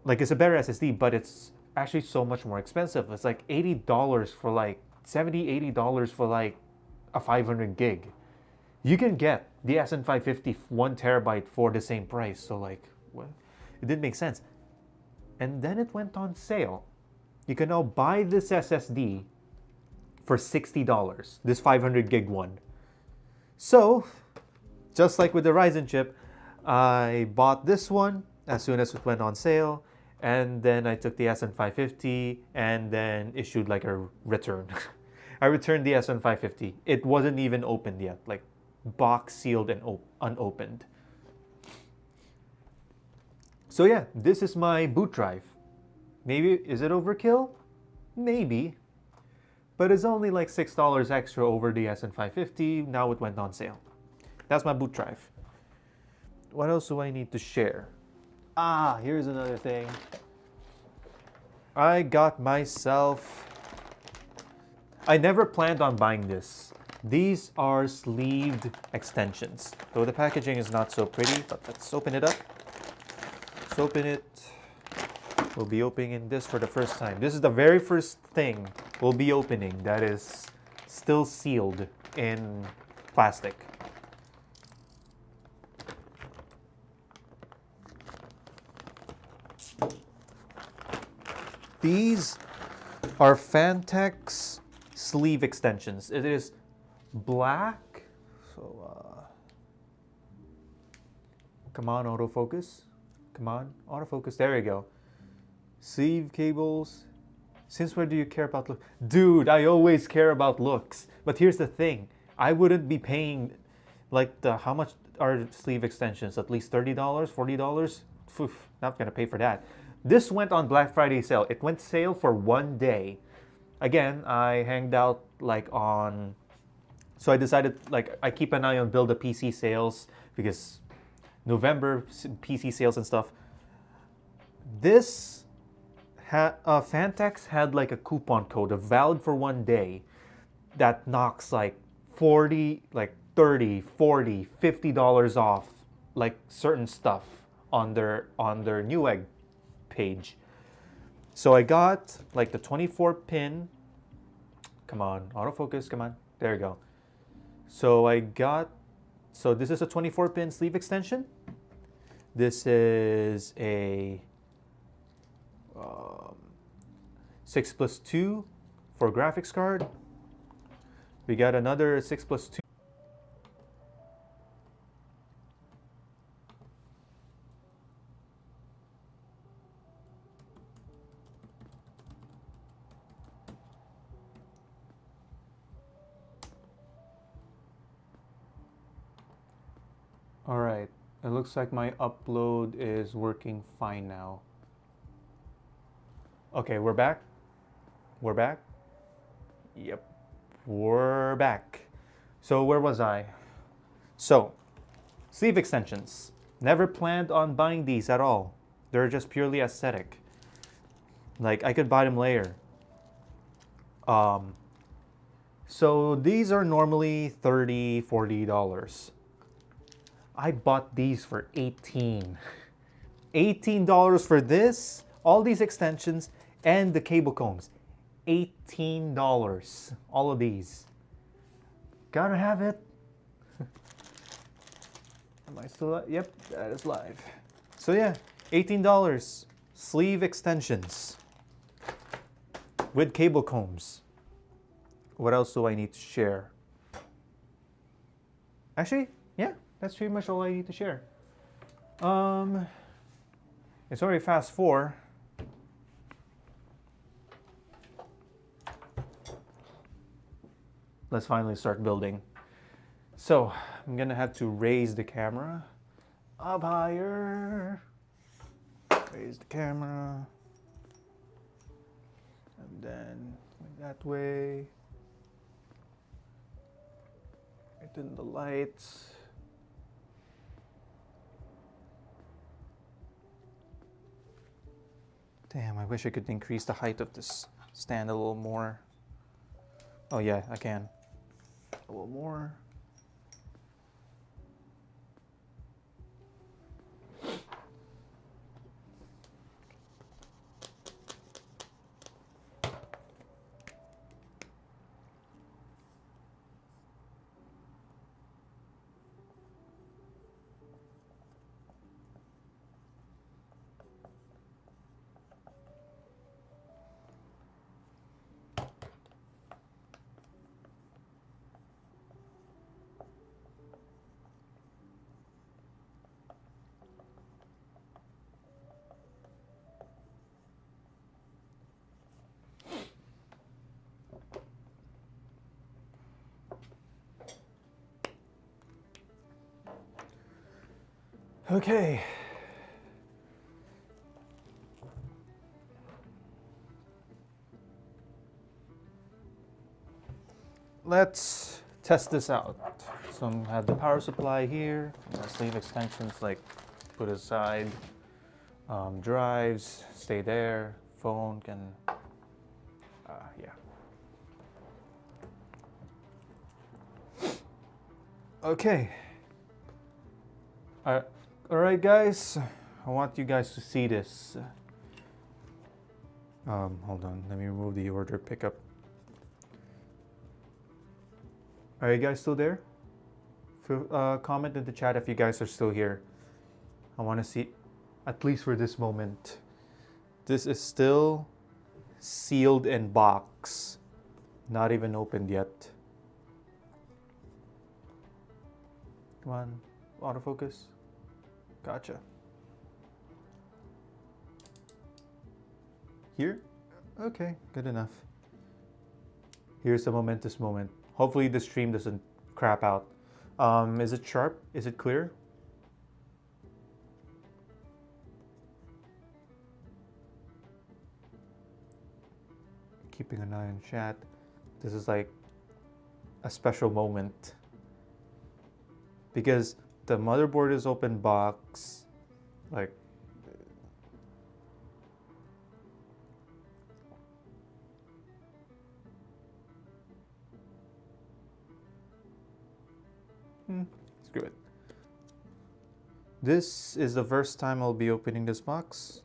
Like, it's a better SSD, but it's actually so much more expensive. It's like $80 for like $70, $80 for like a 500 gig. You can get the SN550 1 terabyte for the same price. So like, what? It didn't make sense. And then it went on sale. You can now buy this SSD for $60, this 500 gig one. So, just like with the Ryzen chip, I bought this one as soon as it went on sale, and then I took the SN550 and then issued like a return. I returned the SN550. It wasn't even opened yet, like box sealed and unopened. So yeah, this is my boot drive. Maybe, is it overkill? Maybe. But it's only like $6 extra over the SN550. Now it went on sale. That's my boot drive. What else do I need to share? Ah, here's another thing. I got myself... I never planned on buying this. These are sleeved extensions. Though the packaging is not so pretty, but let's open it up. Let's open it. We'll be opening this for the first time. This is the very first thing we'll be opening that is still sealed in plastic. These are Fantex sleeve extensions. It is black. So, come on, autofocus. Come on, autofocus. There you go. Sleeve cables. Since when do you care about looks? Dude, I always care about looks. But here's the thing. I wouldn't be paying like how much are sleeve extensions? At least $30, $40? Oof, not gonna pay for that. This went on Black Friday sale. It went sale for 1 day. Again, I hanged out like on... So I decided, like, I keep an eye on Build a PC sales because November PC sales and stuff. This Fantex had like a coupon code, valid for 1 day, that knocks like 40, like 30, 40, $50 off like certain stuff on their Newegg page. So I got like the 24-pin. Come on, autofocus, come on. There you go. So this is a 24-pin sleeve extension. This is a 6+2 for graphics card. We got another 6+2. All right, it looks like my upload is working fine now. Okay, we're back. We're back. Yep, we're back. So where was I? So, sleeve extensions. Never planned on buying these at all. They're just purely aesthetic. Like, I could buy them later. So these are normally $30, $40. I bought these for $18. $18 for this, all these extensions, and the cable combs. $18. All of these. Gotta have it. Am I still live? Yep, that is live. So yeah, $18. Sleeve extensions with cable combs. What else do I need to share? Actually, yeah, that's pretty much all I need to share. It's already fast 4. Let's finally start building. So I'm gonna have to raise the camera up higher. Raise the camera. And then that way. Turn the lights. Damn, I wish I could increase the height of this stand a little more. Oh yeah, I can. A little more. Okay. Let's test this out. So I have the power supply here, sleeve extensions like put aside, drives stay there, phone can, yeah. Okay. Alright guys, I want you guys to see this. Hold on, let me remove the order pickup. Are you guys still there? Comment in the chat if you guys are still here. I want to see, at least for this moment. This is still sealed in box. Not even opened yet. Come on, autofocus. Gotcha. Here? Okay, good enough. Here's a momentous moment. Hopefully the stream doesn't crap out. Is it sharp? Is it clear? Keeping an eye on chat. This is like a special moment. Because the motherboard is open box, like screw it. This is the first time I'll be opening this box.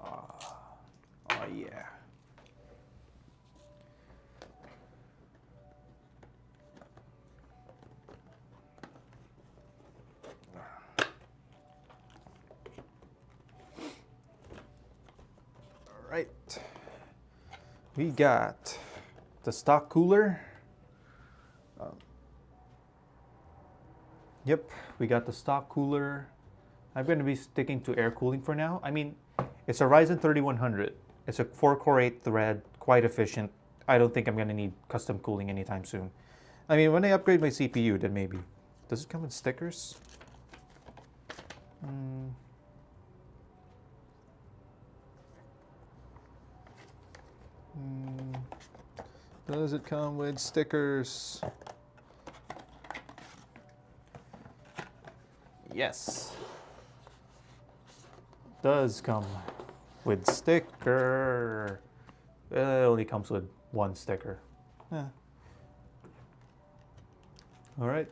Oh yeah. Right, we got the stock cooler. Yep, we got the stock cooler. I'm going to be sticking to air cooling for now. I mean, it's a Ryzen 3100. It's a 4-core 8-thread, quite efficient. I don't think I'm going to need custom cooling anytime soon. I mean, when I upgrade my CPU, then maybe. Does it come with stickers? Does it come with stickers? Yes. Does come with sticker. It only comes with one sticker. Yeah. All right.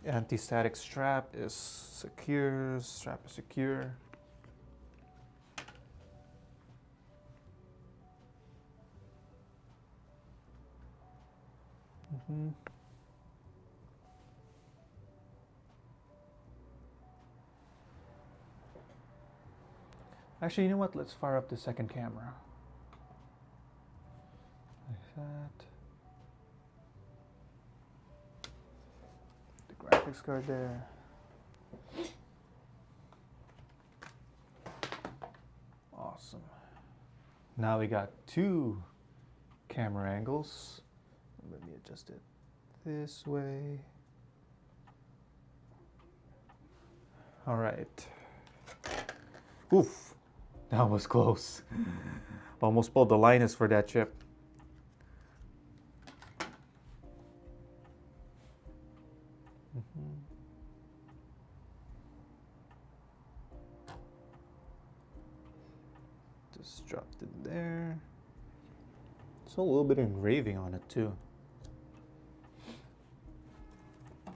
Anti-static strap is secure. Strap is secure. Actually, you know what? Let's fire up the second camera. Like that. The graphics card there. Awesome. Now we got two camera angles. Let me adjust it this way. All right. Oof, that was close. Almost pulled the Linus for that chip. Just dropped it there. It's a little bit of engraving on it too. I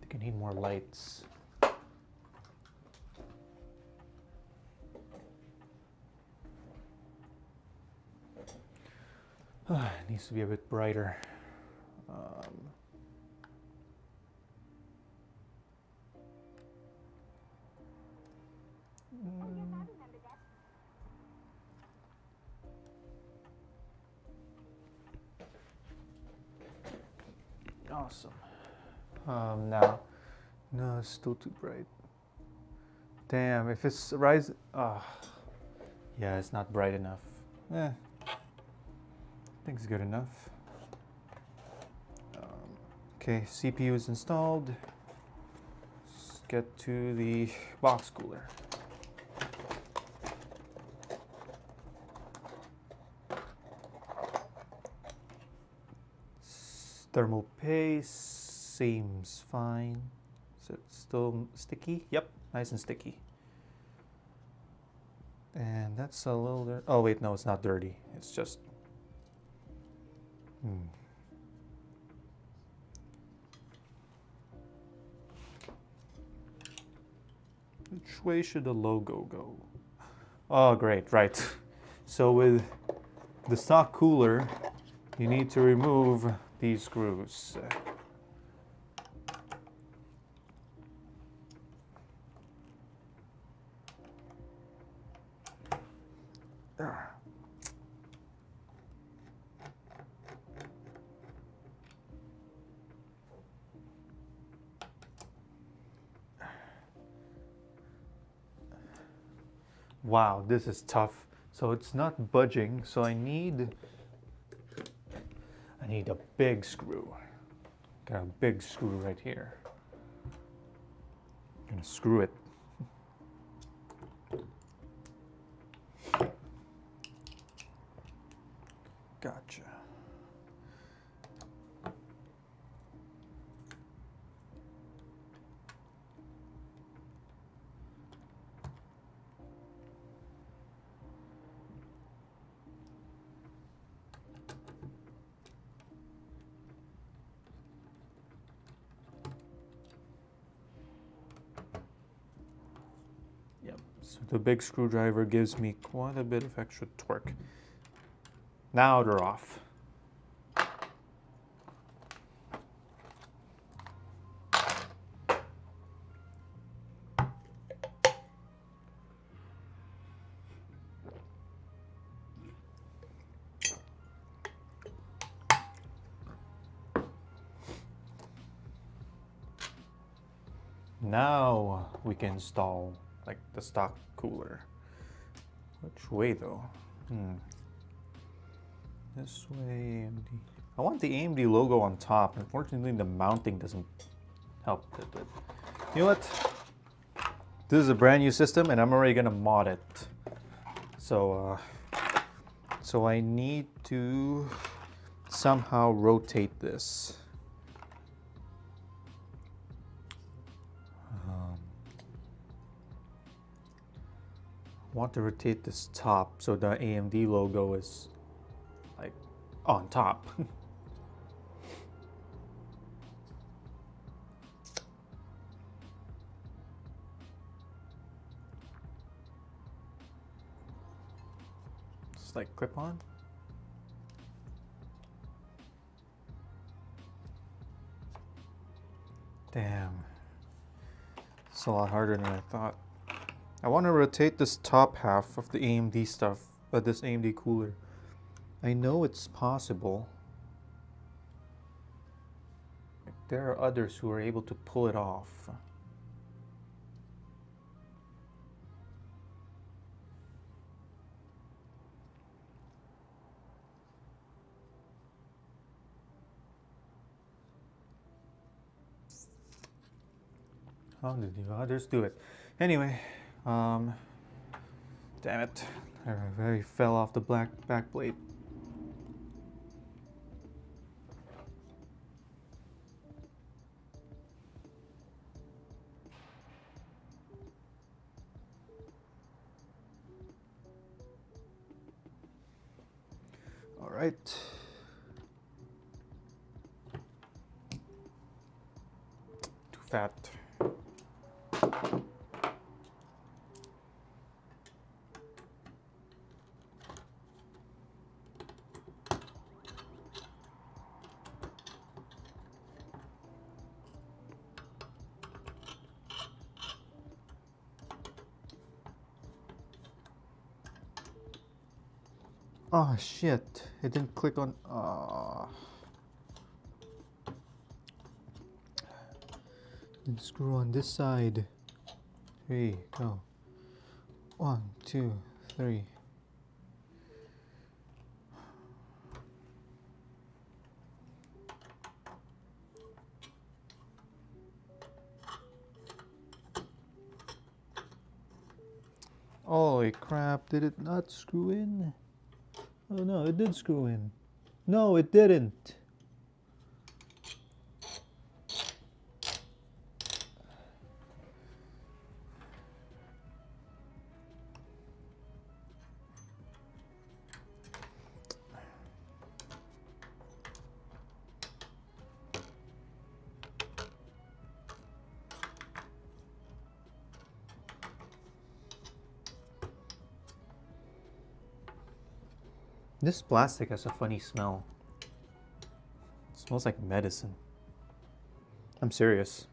think I need more lights. It needs to be a bit brighter. Awesome. Now, no, it's still too bright. Damn, if it's Ryzen, yeah, it's not bright enough. I think it's good enough. Okay, CPU is installed. Let's get to the box cooler. Thermal paste seems fine. Is it still sticky? Yep, nice and sticky. And that's a little dirty. Oh wait, no, it's not dirty. It's just Which way should the logo go? Oh, great, right. So with the stock cooler, you need to remove these screws. Wow, this is tough. So it's not budging, so I need a big screw. Got a big screw right here. I'm gonna screw it. Gotcha. So the big screwdriver gives me quite a bit of extra torque. Now they're off. Now we can install like the stock cooler. Which way though? This way, AMD. I want the AMD logo on top. Unfortunately, the mounting doesn't help with it. You know what? This is a brand new system and I'm already gonna mod it. So, so I need to somehow rotate this. I want to rotate this top so the AMD logo is like on top. Just like clip on. Damn. It's a lot harder than I thought. I want to rotate this top half of the AMD stuff, this AMD cooler. I know it's possible. There are others who are able to pull it off. How did the others do it? Anyway, damn it. I very fell off the black backplate. All right. Too fat. Oh shit, it didn't click on, and screw on this side. Here you go. 1, 2, 3. Holy crap, did it not screw in? Oh no, it did screw in. No, it didn't. This plastic has a funny smell. It smells like medicine. I'm serious.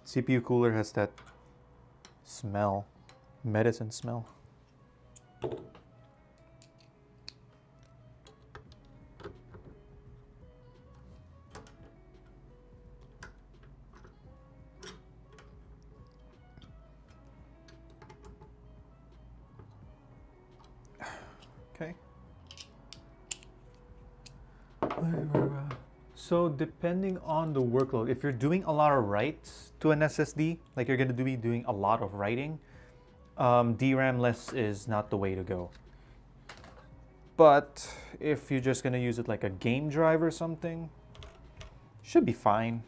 CPU cooler has that smell, medicine smell. Okay. So depending on the workload, if you're doing a lot of writes to an SSD, like you're going to be doing a lot of writing, DRAM-less is not the way to go. But if you're just going to use it like a game drive or something, should be fine.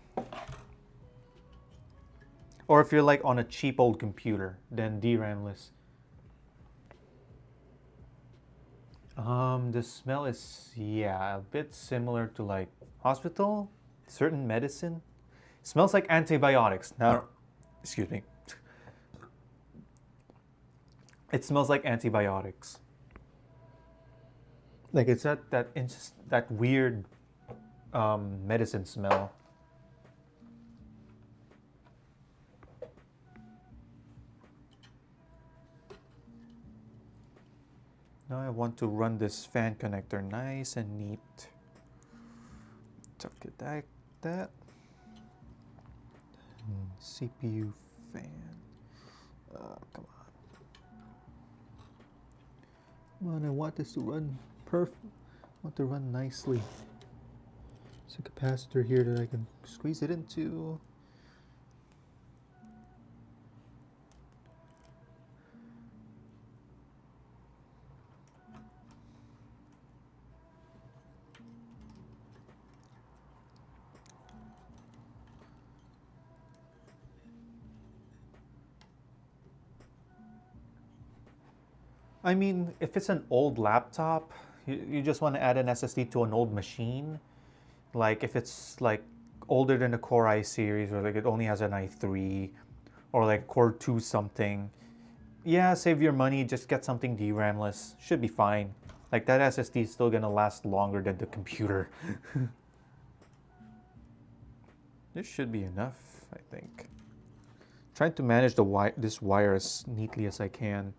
Or if you're like on a cheap old computer, then DRAM-less. The smell is, yeah, a bit similar to like hospital, certain medicine. Smells like antibiotics. Now, excuse me. It smells like antibiotics. Like it's that weird medicine smell. Now I want to run this fan connector nice and neat. Tuck it like that. And CPU fan. Come on. Come on, I want this to run perfect. I want to run nicely. There's a capacitor here that I can squeeze it into. I mean, if it's an old laptop, you just want to add an SSD to an old machine. Like if it's like older than the Core i series, or like it only has an i3, or like Core 2 something. yeah, save your money, just get something DRAM-less. Should be fine. Like, that SSD is still gonna last longer than the computer. This should be enough, I think. Trying to manage this wire as neatly as I can.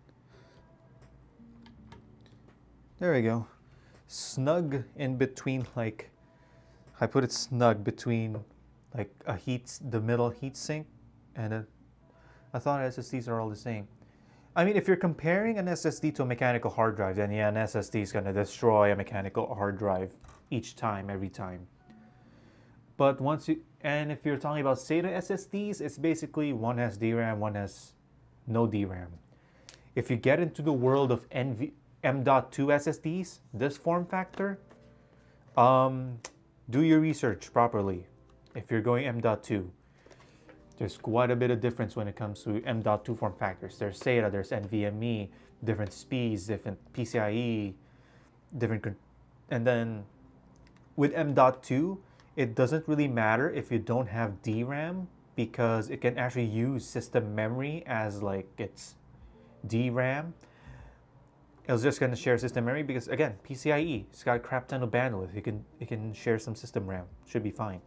There we go. Snug in between, like, I put it snug between like the middle heat sink and I thought SSDs are all the same. I mean, if you're comparing an SSD to a mechanical hard drive, then yeah, an SSD is gonna destroy a mechanical hard drive each time, every time. But and if you're talking about SATA SSDs, it's basically one has DRAM, one has no DRAM. If you get into the world of M.2 SSDs, this form factor, do your research properly. If you're going M.2, there's quite a bit of difference when it comes to M.2 form factors. There's SATA, there's NVMe, different speeds, different PCIe, and then with M.2, it doesn't really matter if you don't have DRAM because it can actually use system memory as like its DRAM. It's just going to share system memory because, again, PCIe, it's got a crap ton of bandwidth. It can share some system RAM. Should be fine.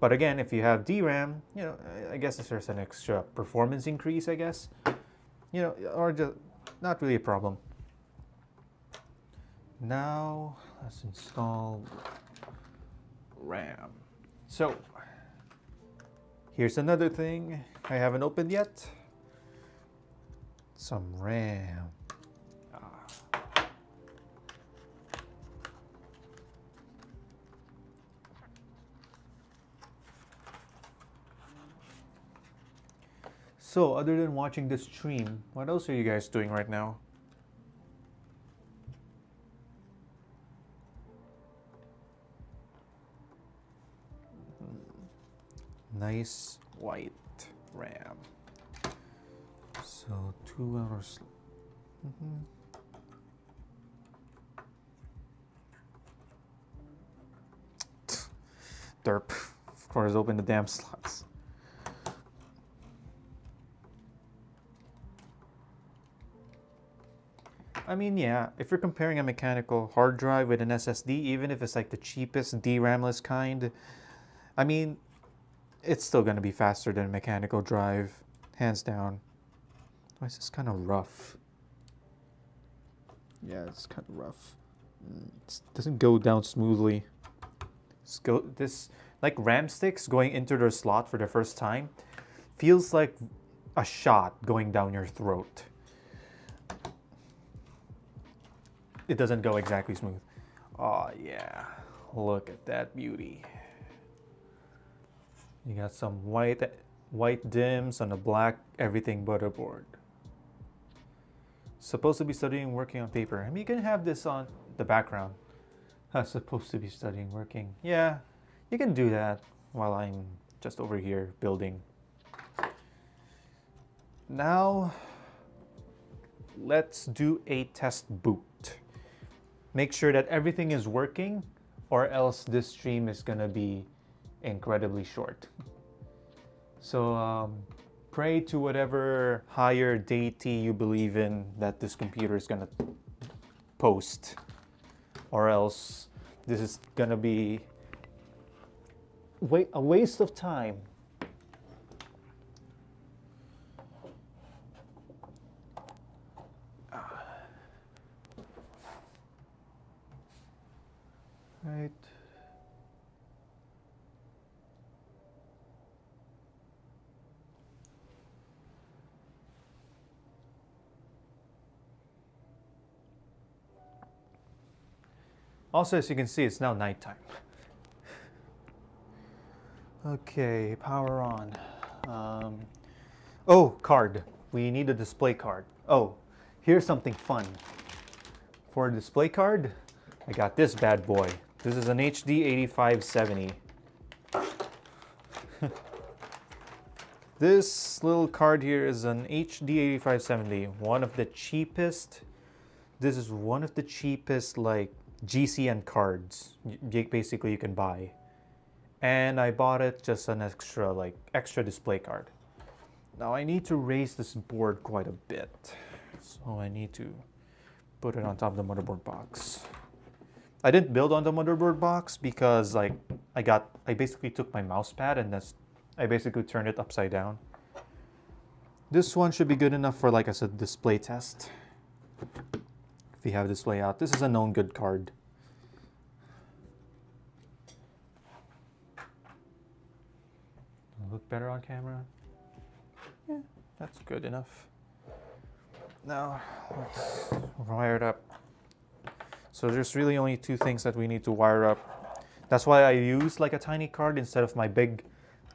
But again, if you have DRAM, you know, I guess there's an extra performance increase, I guess. You know, or just not really a problem. Now, let's install RAM. So, here's another thing I haven't opened yet. Some RAM. So, other than watching this stream, what else are you guys doing right now? Nice white RAM. So 2 hours. Derp. Of course, open the damn slots. I mean, yeah, if you're comparing a mechanical hard drive with an SSD, even if it's like the cheapest DRAM-less kind, I mean, it's still going to be faster than a mechanical drive, hands down. Why is this kind of rough? Yeah, it's kind of rough. It doesn't go down smoothly. This, like RAM sticks going into their slot for the first time, feels like a shot going down your throat. It doesn't go exactly smooth. Oh yeah, look at that beauty. You got some white dims on a black everything motherboard. Supposed to be studying working on paper. I mean, you can have this on the background. I'm supposed to be studying working. Yeah, you can do that while I'm just over here building. Now, let's do a test boot. Make sure that everything is working, or else this stream is gonna be incredibly short. So pray to whatever higher deity you believe in that this computer is gonna post, or else this is gonna be a waste of time. Right. Also, as you can see, it's now nighttime. Okay, power on. Oh, card. We need a display card. Oh, here's something fun. For a display card, I got this bad boy. This is an HD 8570. This little card here is an HD 8570, one of the cheapest. This is one of the cheapest like GCN cards basically you can buy. And I bought it just an extra display card. Now I need to raise this board quite a bit. So I need to put it on top of the motherboard box. I didn't build on the motherboard box because like I basically took my mouse pad and I basically turned it upside down. This one should be good enough for, like I said, display test. If you have display out, this is a known good card. Look better on camera? Yeah, that's good enough. Now, let's wire it up. So there's really only two things that we need to wire up. That's why I use like a tiny card instead of my big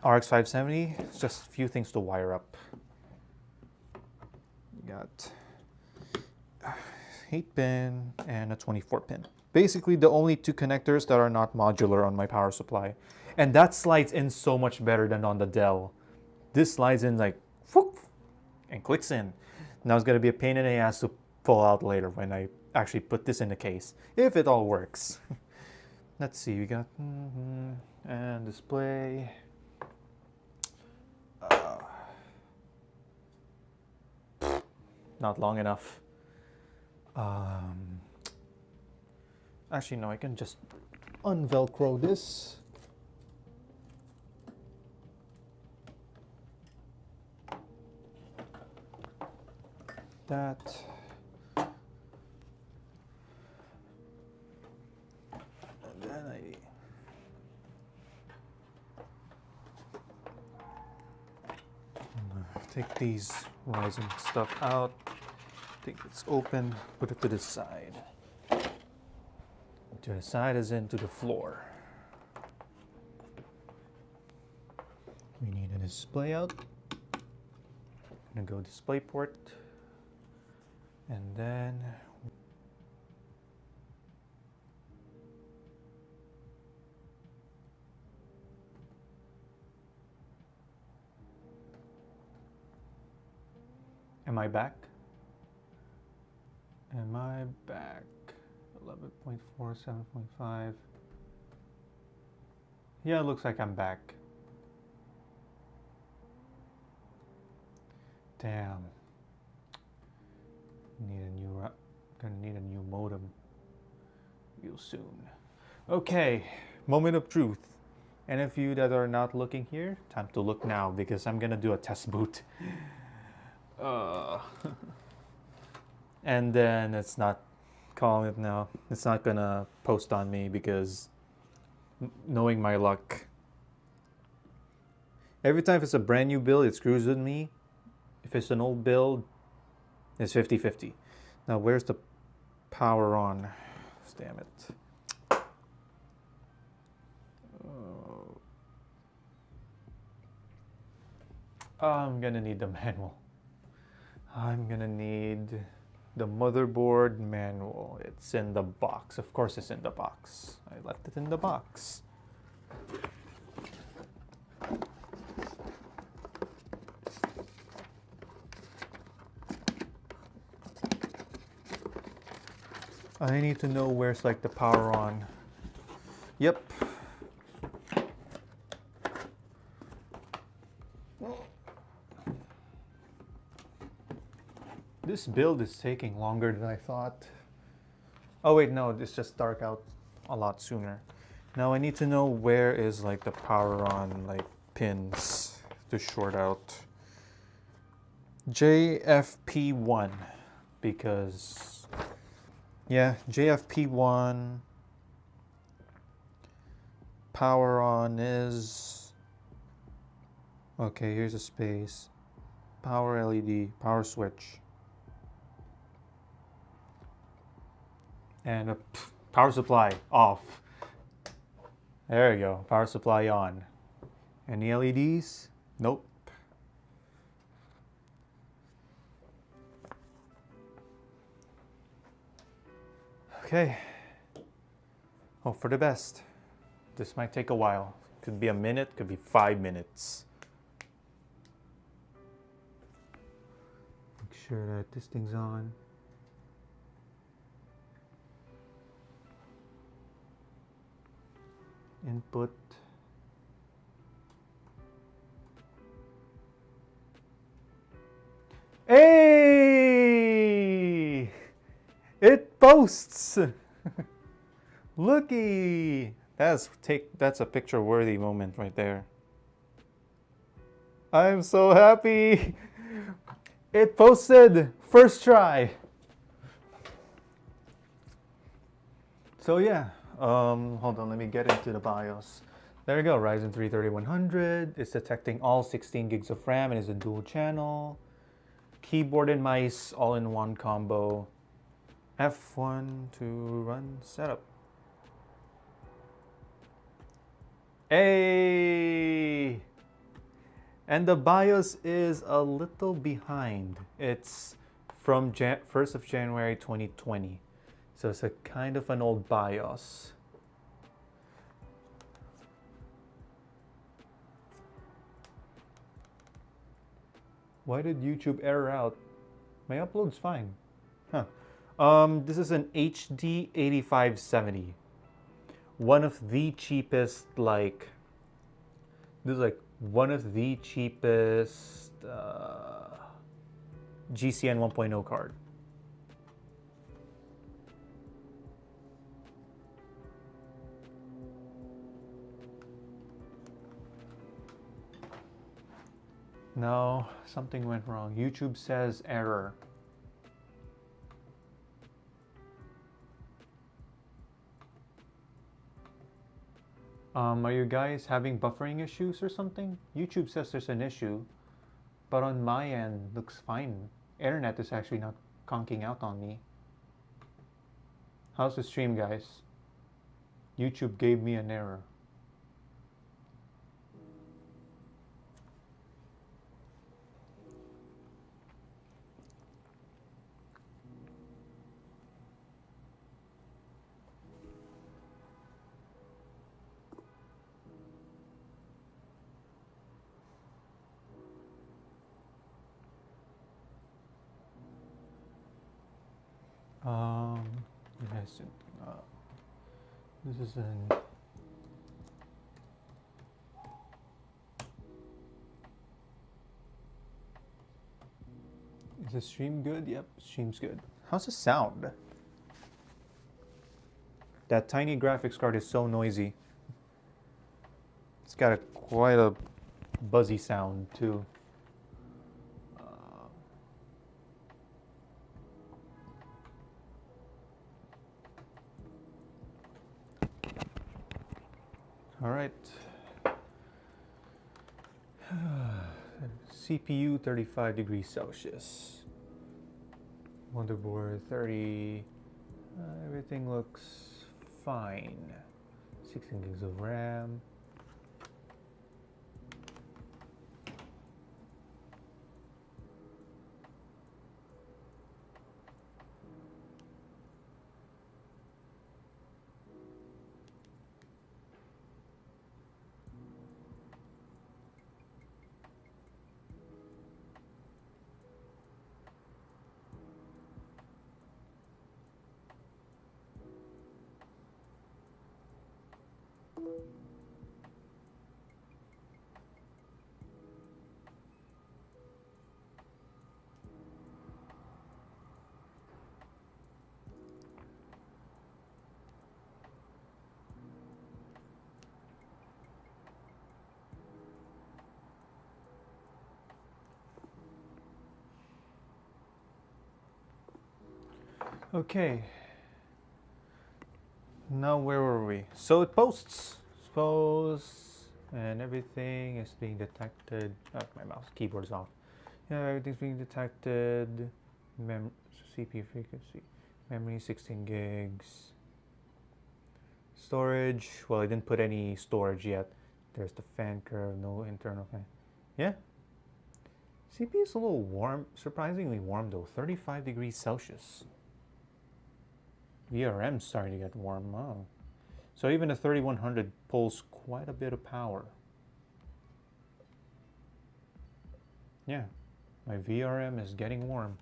RX 570. It's just a few things to wire up. We got 8-pin and a 24-pin. Basically the only two connectors that are not modular on my power supply. And that slides in so much better than on the Dell. This slides in like, whoop, and clicks in. Now it's gonna be a pain in the ass to pull out later when I actually put this in the case, if it all works. Let's see, we got, and display. Not long enough. Actually, no, I can just unvelcro this. That. And then I take these Ryzen stuff out. I think it's open, put it to the side. To the side as in to the floor. We need a display out. I'm gonna go display port. And then am I back? Am I back? 11.4, 7.5. Yeah, it looks like I'm back. Damn. Gonna need a new modem real soon. Okay, moment of truth. Any of you that are not looking here, time to look now because I'm gonna do a test boot. And then it's not calling it now. It's not gonna post on me because knowing my luck. Every time it's a brand new build, it screws with me. If it's an old build, it's 50-50. Now where's the power on? Damn it. I'm gonna need the manual. I'm gonna need the motherboard manual. It's in the box. Of course it's in the box. I left it in the box. I need to know where's like the power on. Yep. This build is taking longer than I thought. Oh wait, no, it's just dark out a lot sooner. Now I need to know where is like the power on like pins to short out. JFP1 because yeah, JFP1 power on is okay, here's a space. Power LED, power switch. And a power supply off. There you go, power supply on. Any LEDs? Nope. Okay, hope for the best. This might take a while. Could be a minute, could be 5 minutes. Make sure that this thing's on. Input. Hey! It posts! Looky! That's a picture-worthy moment right there. I'm so happy! It posted! First try! So yeah, hold on, let me get into the BIOS. There you go, Ryzen 3 3100. It's detecting all 16 gigs of RAM and is a dual channel. Keyboard and mice all in one combo. F1 to run setup. Hey! And the BIOS is a little behind. It's from 1st of January 2020. So it's a kind of an old BIOS. Why did YouTube error out? My upload's fine. Huh. This is an HD 8570. One of the cheapest, like, this is like one of the cheapest GCN 1.0 card. No, something went wrong. YouTube says error. Are you guys having buffering issues or something? YouTube says there's an issue, but on my end, looks fine. Internet is actually not conking out on me. How's the stream, guys? YouTube gave me an error. Yes, this is an... Is the stream good? Yep, stream's good. How's the sound? That tiny graphics card is so noisy. It's got quite a buzzy sound too. All right. CPU 35 degrees Celsius. Motherboard 30. Everything looks fine. 16 gigs of RAM. Okay. Now where were we? So it posts. Suppose and everything is being detected. Oh, my mouse keyboard is off. Yeah, everything's being detected. CPU frequency. Memory 16 gigs. Storage. Well, I didn't put any storage yet. There's the fan curve, no internal fan. Yeah. CPU is a little warm, surprisingly warm though. 35 degrees Celsius. VRM's starting to get warm. Oh. So even a 3100 pulls quite a bit of power. Yeah, my VRM is getting warm.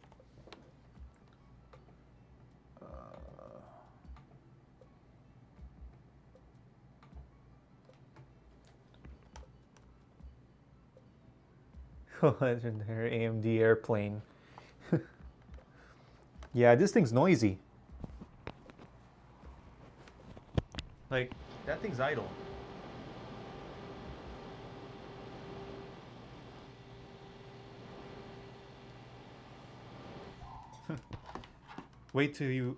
Legendary AMD airplane. Yeah, this thing's noisy. Like, that thing's idle. Wait till you...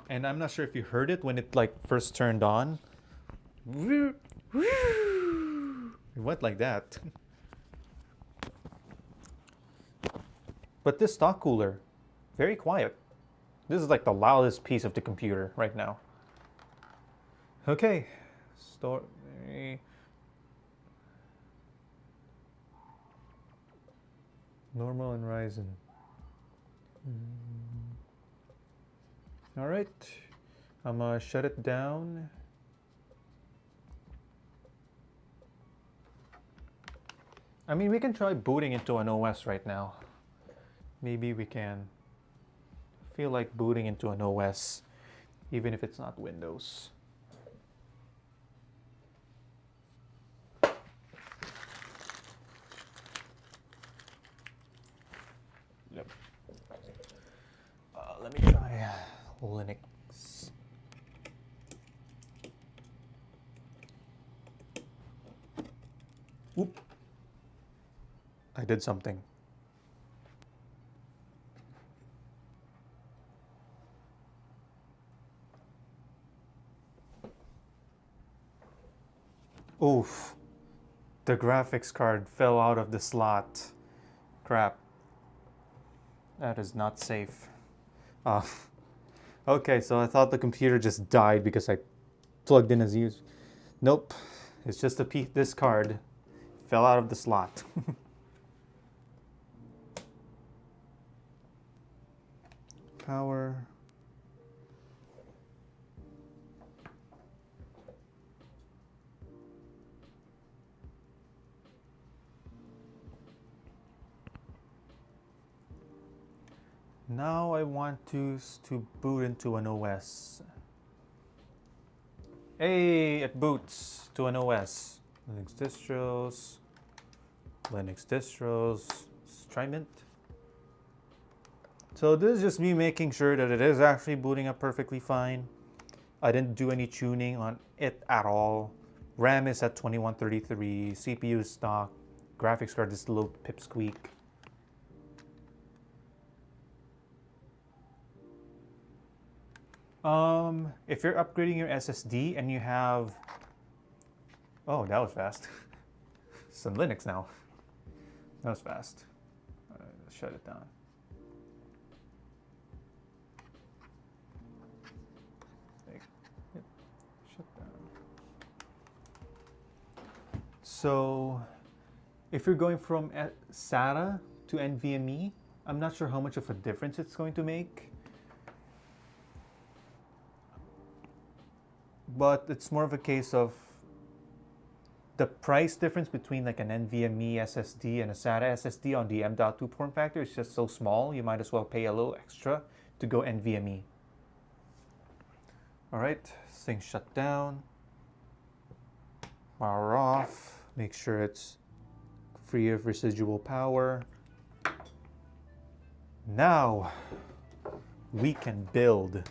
And I'm not sure if you heard it when it like first turned on. It went like that. But this stock cooler, very quiet. This is like the loudest piece of the computer right now. Okay, story. Normal and Ryzen. All right, I'm gonna shut it down. I mean, we can try booting into an OS right now. Maybe we can feel like booting into an OS, even if it's not Windows. Yep. Let me try Linux. Whoop. I did something. Oof. The graphics card fell out of the slot. Crap. That is not safe. Okay, so I thought the computer just died because I plugged in as used. Nope. It's just a piece. This card fell out of the slot. Power. Now I want to boot into an OS. Hey, it boots to an OS. Linux distros. Let's try Mint. So this is just me making sure that it is actually booting up perfectly fine. I didn't do any tuning on it at all. RAM is at 2133, CPU is stock, graphics card is a little pipsqueak. If you're upgrading your SSD and you have... Oh, that was fast. Some Linux now. That was fast. Shut it down. Shut down. So, if you're going from SATA to NVMe, I'm not sure how much of a difference it's going to make. But it's more of a case of the price difference between like an NVMe SSD and a SATA SSD on the M.2 form factor is just so small, you might as well pay a little extra to go NVMe. All right, this thing's shut down. Power off. Make sure it's free of residual power. Now we can build.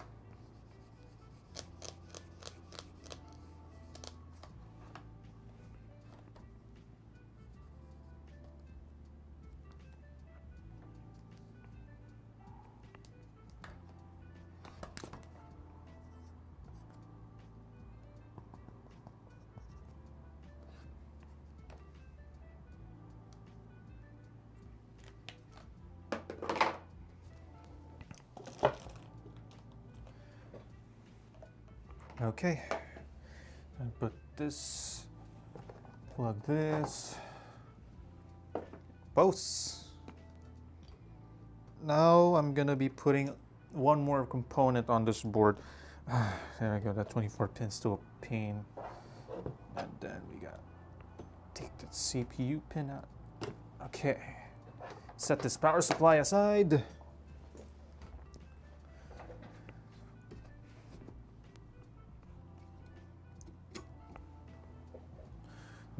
Okay, and put this, plug this, posts. Now I'm gonna be putting one more component on this board. There we go, that 24 pin's still a pain. And then we got, take the CPU pin out. Okay, set this power supply aside.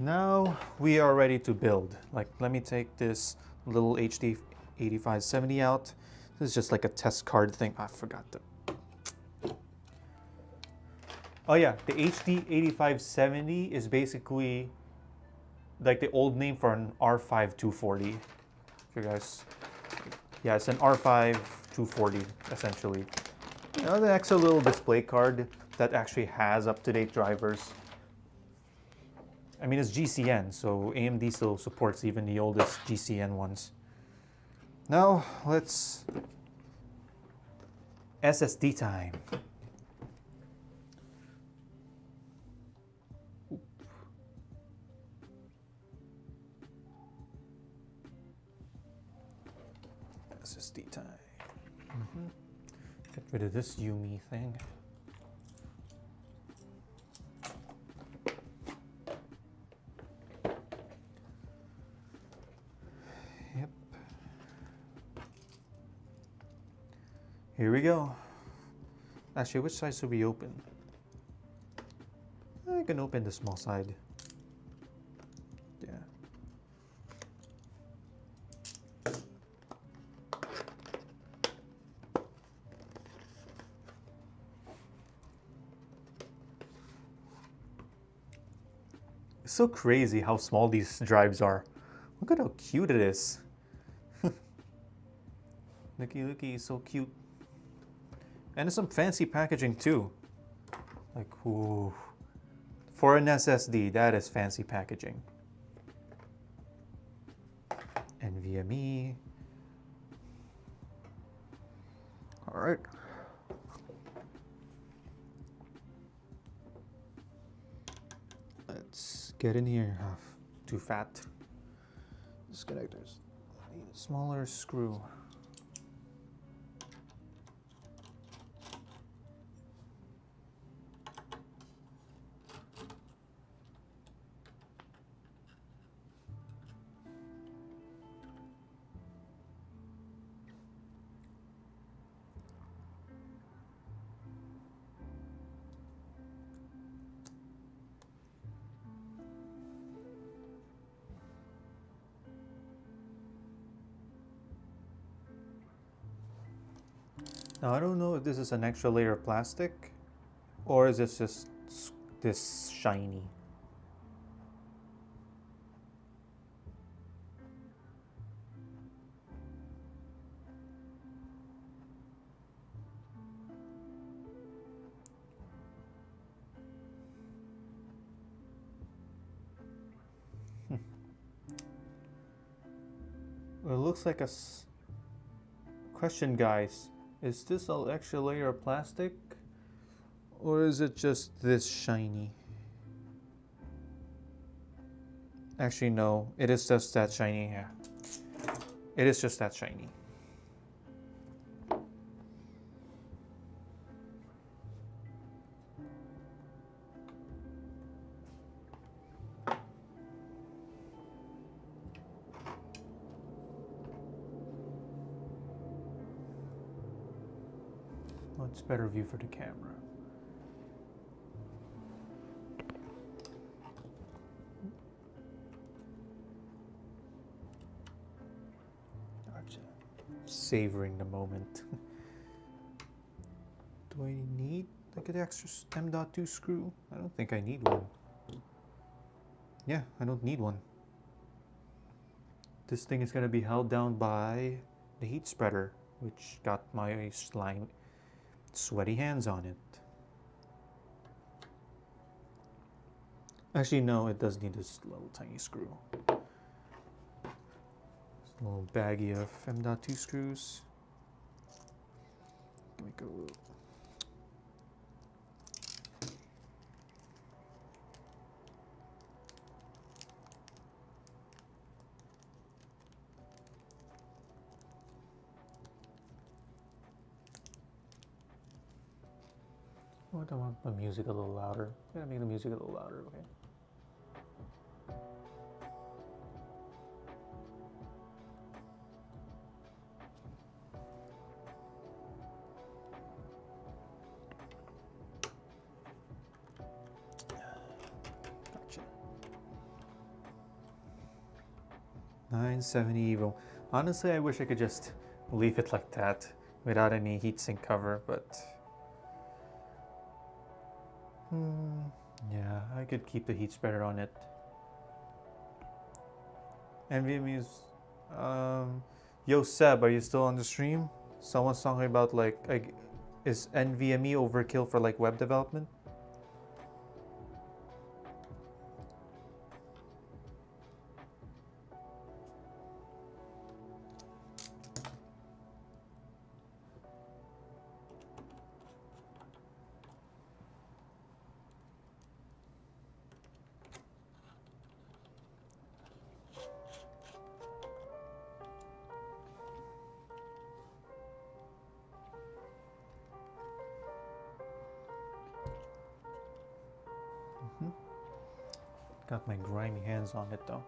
Now we are ready to build. Like, let me take this little HD 8570 out. This is just like a test card thing. I forgot to. Oh yeah, the HD 8570 is basically like the old name for an R5 240. If you guys, yeah, it's an R5 240 essentially. You know, the extra little display card that actually has up-to-date drivers. I mean, it's GCN, so AMD still supports even the oldest GCN ones. Now, let's... SSD time. SSD time. Get rid of this Yumi thing. Yep. Here we go. Actually, which side should we open? I can open the small side. Yeah. It's so crazy how small these drives are. Look at how cute it is. Looky, so cute. And it's some fancy packaging too. Like, ooh. For an SSD, that is fancy packaging. NVMe. All right. Let's get in here. Too fat. Disconnectors. I need a smaller screw. Now, I don't know if this is an extra layer of plastic or is this just this shiny. Well, it looks like a question, guys. Is this an extra layer of plastic? Or is it just this shiny? Actually, no. It is just that shiny, yeah. It is just that shiny. Much better view for the camera. Gotcha. Savoring the moment. Do I need like an extra M.2 screw? I don't think I need one. Yeah, I don't need one. This thing is going to be held down by the heat spreader, which got my sweaty hands on it. Actually, no, it does need this little tiny screw. This little baggie of M.2 screws. Let me go. Oh, I want the music a little louder. Gotta make the music a little louder, okay? Gotcha. 970 Evo. Honestly, I wish I could just leave it like that without any heatsink cover, but yeah, I could keep the heat spreader on it. NVMe is yo Seb, are you still on the stream? Someone's talking about like is NVMe overkill for like web development? Got my grimy hands on it though.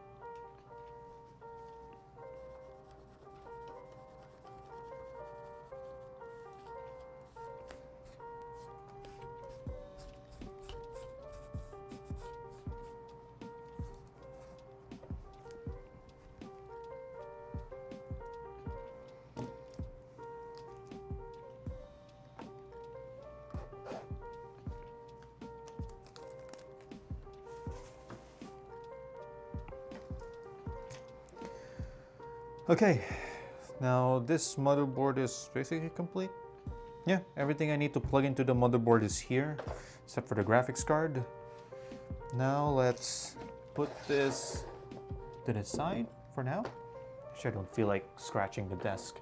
Okay, now this motherboard is basically complete. Yeah, everything I need to plug into the motherboard is here, except for the graphics card. Now let's put this to the side for now. Actually, I don't feel like scratching the desk.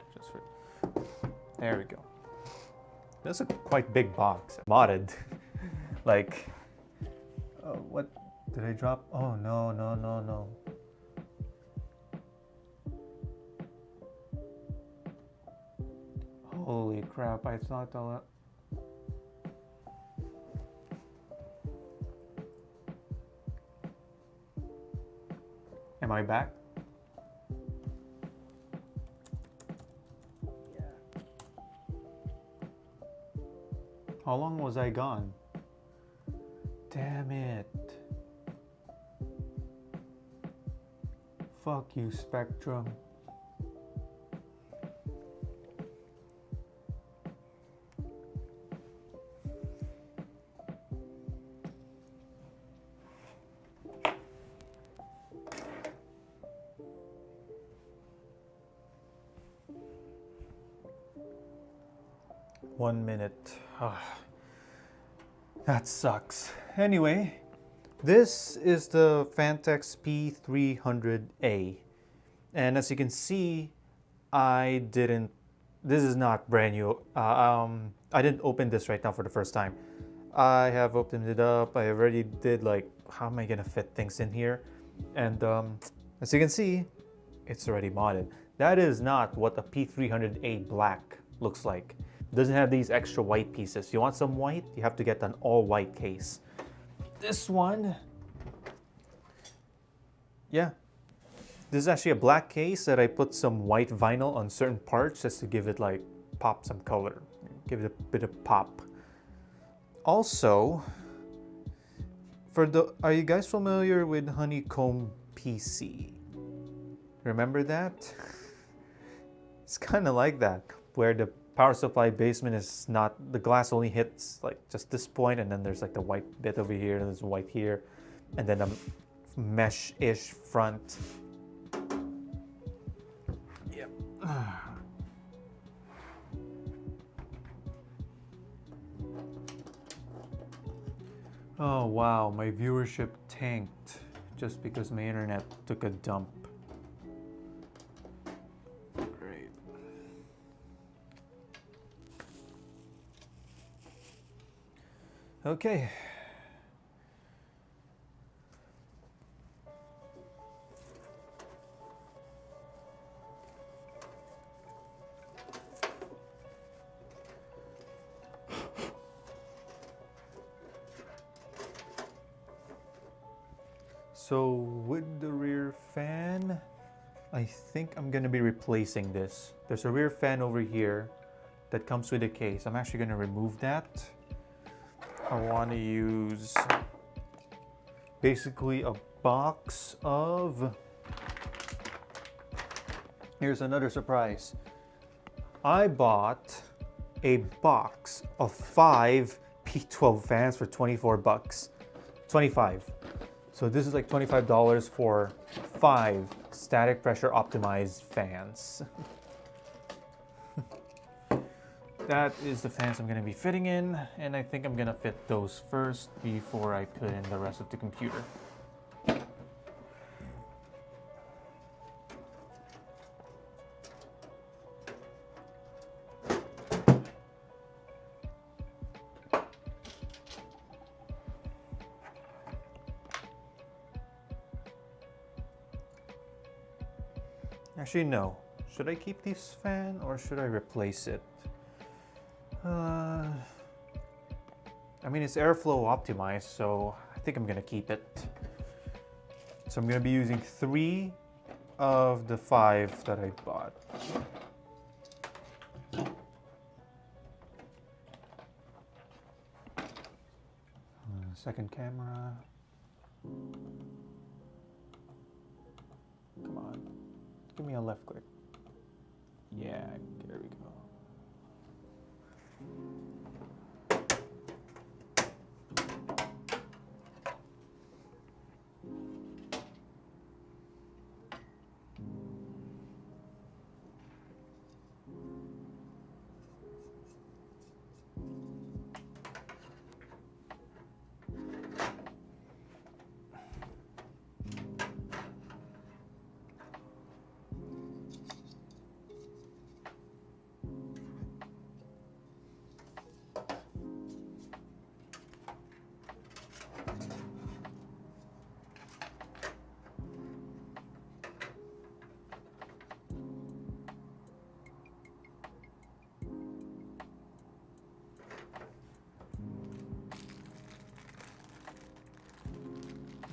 There we go. That's a quite big box. Modded. Like, what did I drop? Oh no, no, no, no. Holy crap, I thought that. Am I back? Yeah. How long was I gone? Damn it. Fuck you, Spectrum. One minute. That sucks. Anyway, this is the Fantex P300A. And as you can see, this is not brand new. I didn't open this right now for the first time. I have opened it up. I already did like, how am I gonna fit things in here? And as you can see, it's already modded. That is not what a P300A black looks like. It doesn't have these extra white pieces. You want some white, you have to get an all white case. This one, yeah. This is actually a black case that I put some white vinyl on certain parts just to give it like pop some color, give it a bit of pop. Also, are you guys familiar with Honeycomb PC? Remember that? It's kind of like that, where the power supply basement is not, the glass only hits like just this point, and then there's like the white bit over here, and there's white here, and then a mesh-ish front. Yep. Oh wow, my viewership tanked just because my internet took a dump. Great. Okay. So with the rear fan, I think I'm gonna be replacing this. There's a rear fan over here that comes with a case. I'm actually gonna remove that. I wanna use basically a box of, here's another surprise. I bought a box of 5 P12 fans for 24 bucks. 25. So this is like $25 for 5 static pressure optimized fans. That is the fans I'm going to be fitting in, and I think I'm going to fit those first before I put in the rest of the computer. Actually, no. Should I keep this fan or should I replace it? I mean, it's airflow optimized, so I think I'm gonna keep it. So I'm gonna be using 3 of the 5 that I bought. Second camera. Come on. Give me a left click. Yeah, there we go.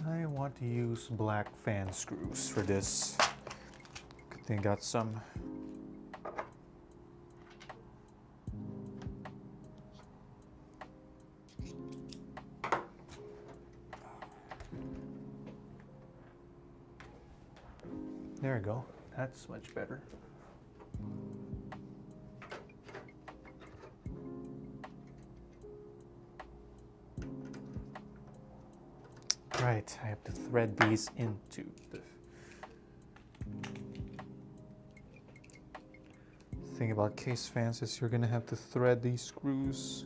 I want to use black fan screws for this. Good thing I got some. There we go. That's much better. Right, I have to thread these into the thing about case fans is you're gonna have to thread these screws.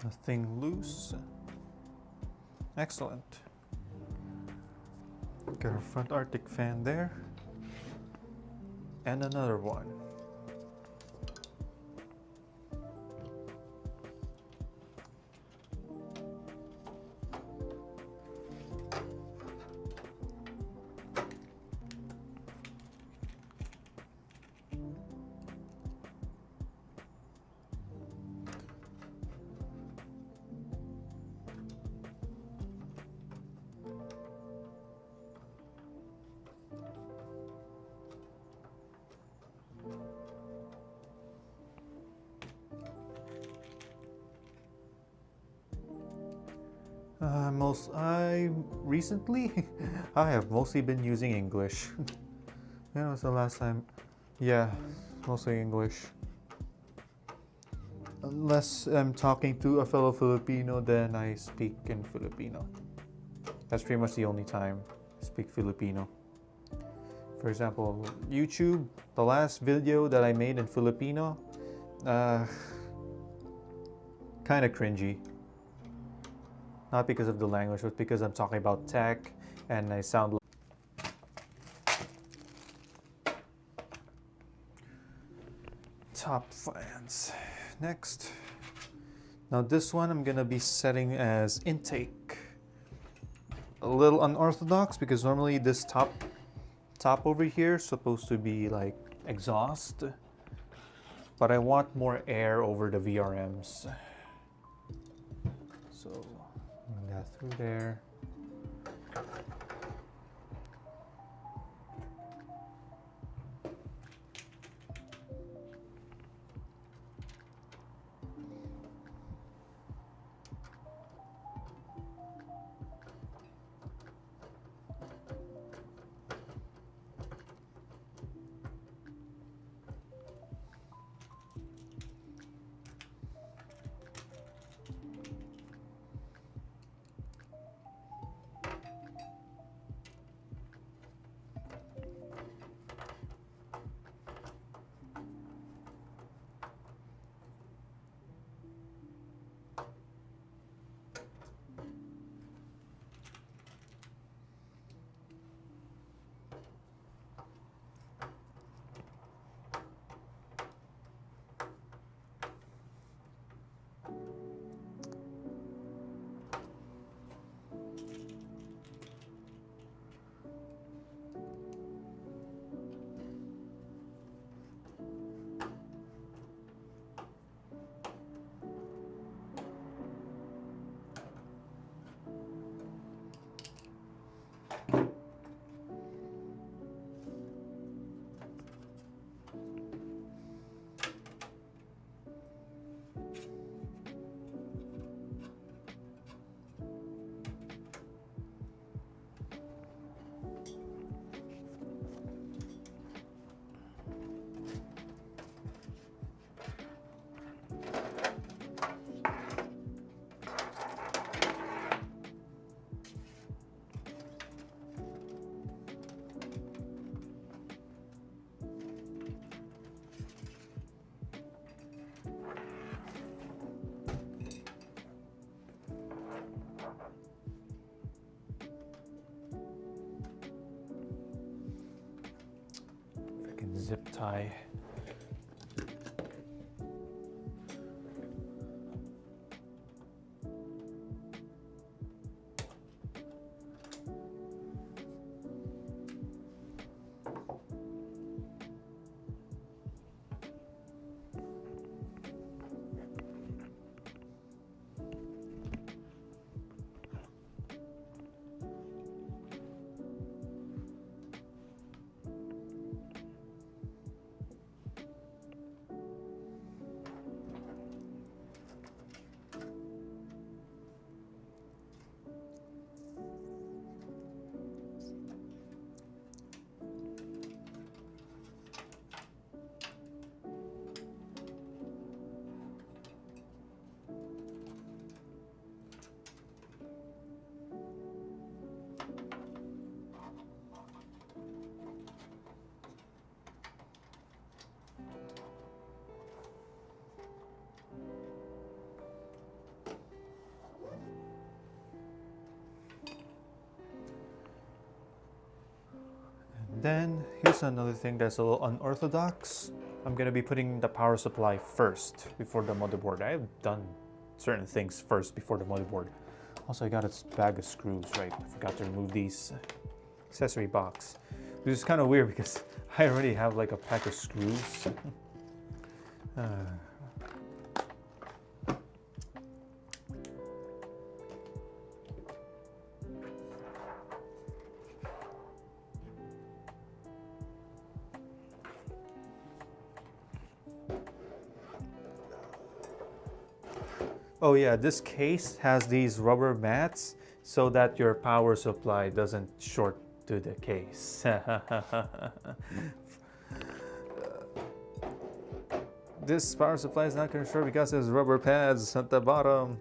Nothing loose. Excellent. Got our front Arctic fan there. And another one. I have mostly been using English. When was the last time? Yeah, mostly English. Unless I'm talking to a fellow Filipino, then I speak in Filipino. That's pretty much the only time I speak Filipino. For example, YouTube, the last video that I made in Filipino, kind of cringy. Not because of the language, but because I'm talking about tech and I sound like top fans. Next. Now this one I'm gonna be setting as intake. A little unorthodox because normally this top over here is supposed to be like exhaust, but I want more air over the VRMs. So run that through there. Zip tie. Then here's another thing that's a little unorthodox. I'm gonna be putting the power supply first before the motherboard. I've done certain things first before the motherboard. Also, I got a bag of screws, right? I forgot to remove these accessory box. Which is kind of weird because I already have like a pack of screws. Oh yeah, this case has these rubber mats so that your power supply doesn't short to the case. This power supply is not going to short because there's rubber pads at the bottom.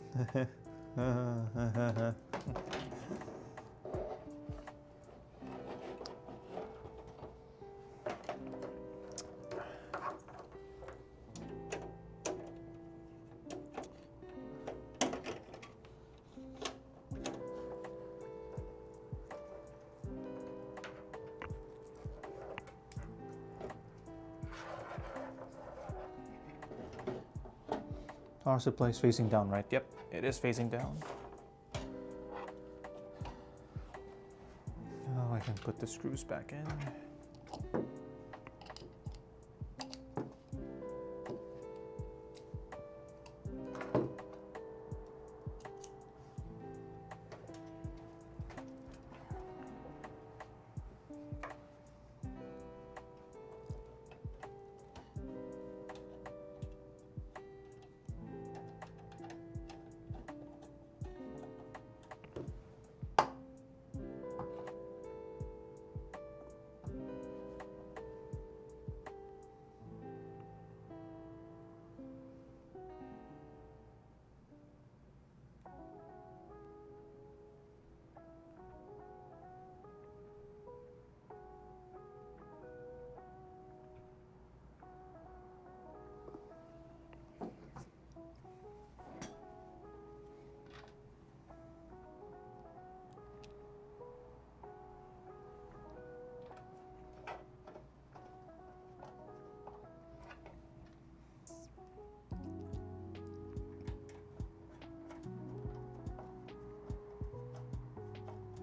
Power supply is facing down, right? Yep, it is facing down. Now I can put the screws back in.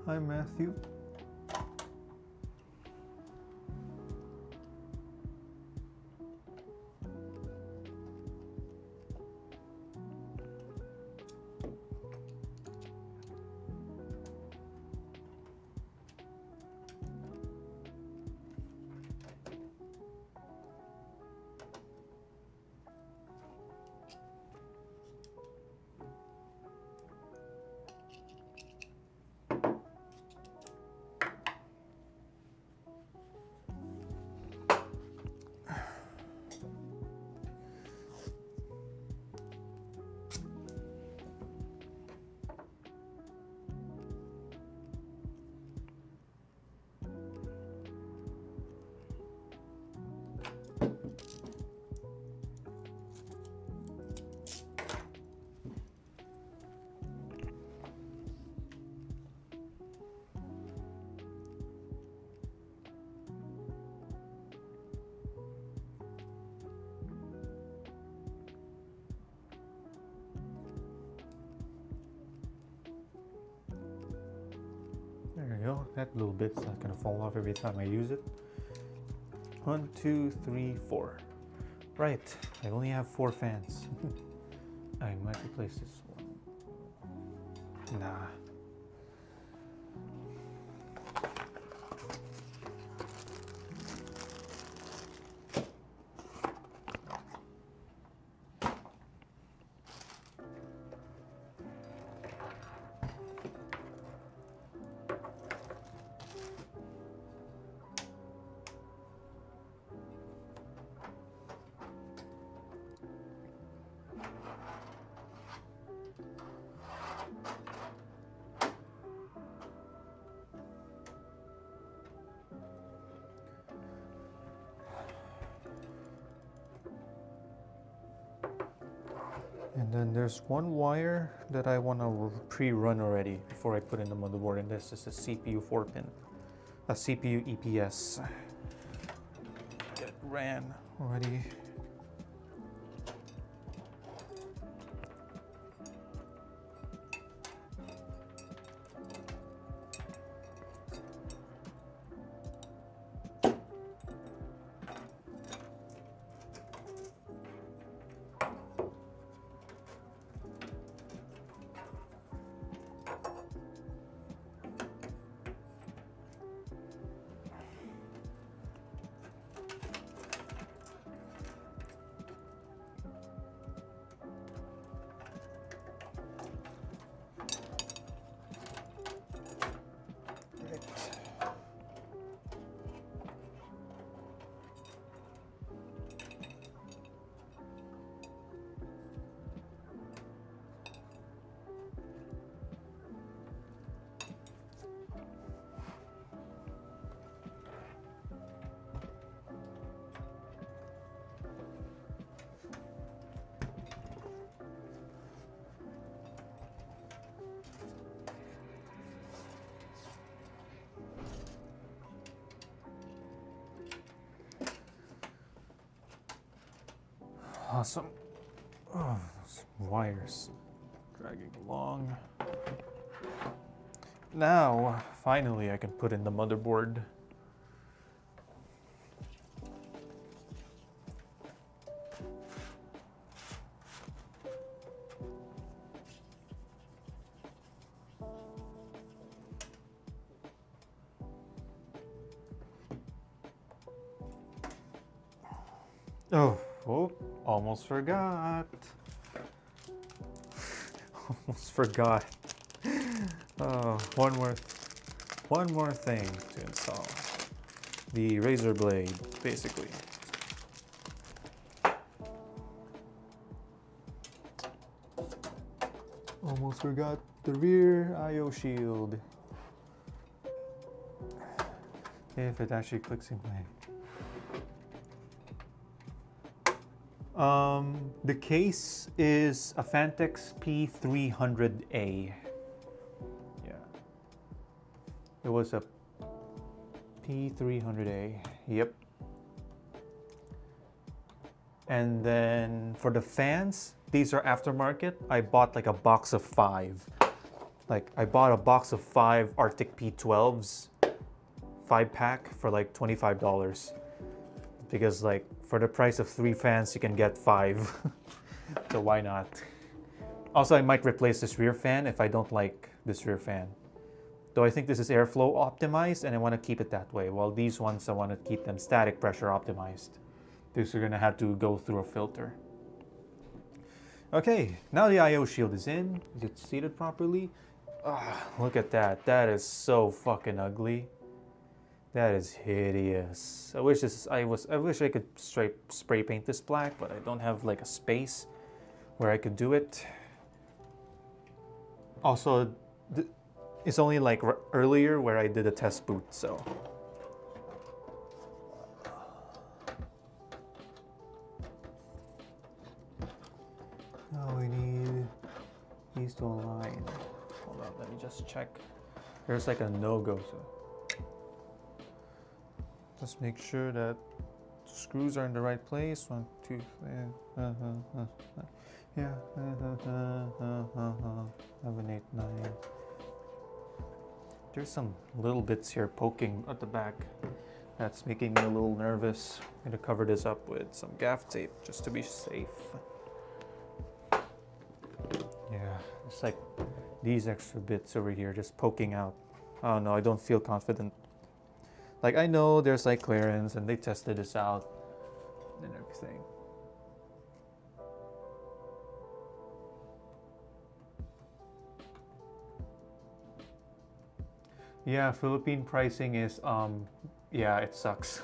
Hi, Matthew. There we go. That little bit's not gonna fall off every time I use it. 1, 2, 3, 4. Right, I only have 4 fans. I might replace this one. Nah. And then there's one wire that I want to pre-run already before I put in the motherboard, and this is a CPU 4-pin, a CPU EPS. Get it ran already. Awesome. Oh, Wires dragging along. Now, finally, I can put in the motherboard. Oh, almost forgot. Almost forgot. Oh, one more thing to install. The razor blade, basically. Almost forgot the rear I/O shield. If it actually clicks in play. The case is a Fantex P300A. Yeah. It was a P300A. Yep. And then for the fans, these are aftermarket. I bought like a box of 5. Like I bought a box of 5 Arctic P12s, 5-pack for like $25. Because like for the price of 3 fans, you can get 5. So why not? Also, I might replace this rear fan if I don't like this rear fan. Though I think this is airflow optimized and I want to keep it that way. While these ones, I want to keep them static pressure optimized. These are going to have to go through a filter. Okay, now the I/O shield is in. Is it seated properly? Look at that. That is so fucking ugly. That is hideous. I wish I could spray paint this black, but I don't have like a space where I could do it. Also, it's only like earlier where I did a test boot, so. Now we need these to align. Hold on, let me just check. There's like a no-go, so. Just make sure that screws are in the right place. 1, 2, 3. Yeah. 7, 8, 9. There's some little bits here poking at the back. That's making me a little nervous. I'm gonna cover this up with some gaff tape just to be safe. Yeah, it's like these extra bits over here just poking out. Oh no, I don't feel confident. Like I know there's like clearance and they tested this out and everything. Yeah, Philippine pricing is yeah, it sucks.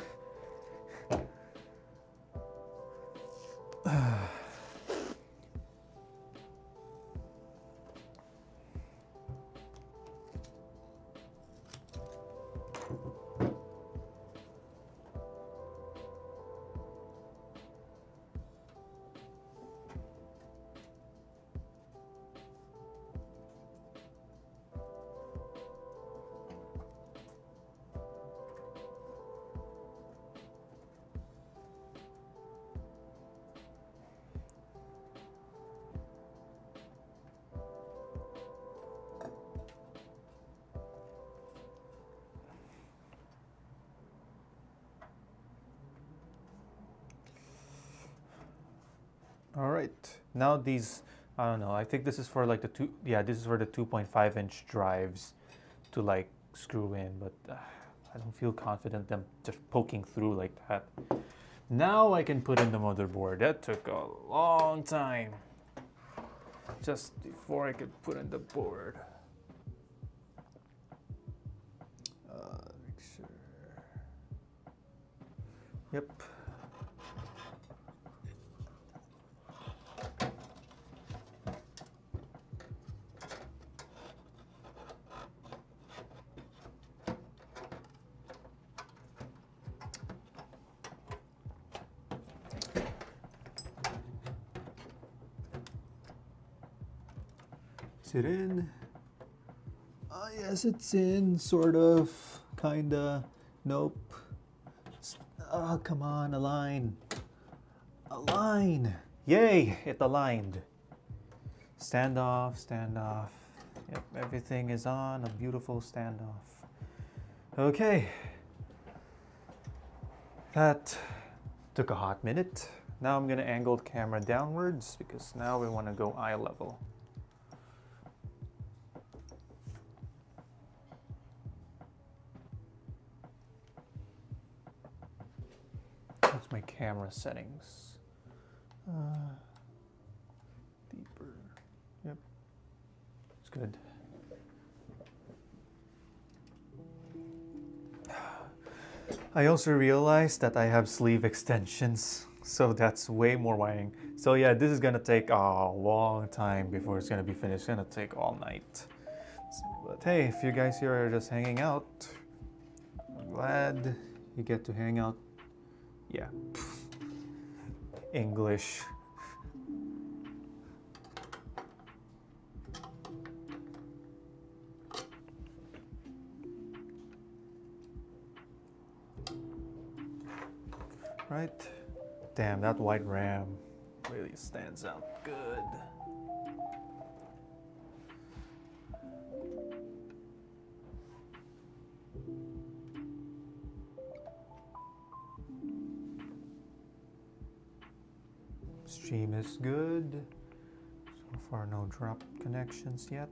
All right, now these, I don't know, I think this is for like this is for the 2.5-inch drives to like screw in, but I don't feel confident them just poking through like that. Now I can put in the motherboard. That took a long time just before I could put in the board. Make sure. Yep. Is it in? Yes, it's in, sort of, kinda, nope. Oh, come on, align. Align! Yay, it aligned. Standoff, standoff. Yep, everything is on, a beautiful standoff. Okay. That took a hot minute. Now I'm gonna angle the camera downwards because now we wanna go eye level. That's my camera settings. Deeper. Yep. It's good. I also realized that I have sleeve extensions, so that's way more wiring. So yeah, this is gonna take a long time before it's gonna be finished. It's gonna take all night. But hey, if you guys here are just hanging out, I'm glad you get to hang out. Yeah. English. Right? Damn, that white RAM really stands out good. Stream is good. So far, no drop connections yet.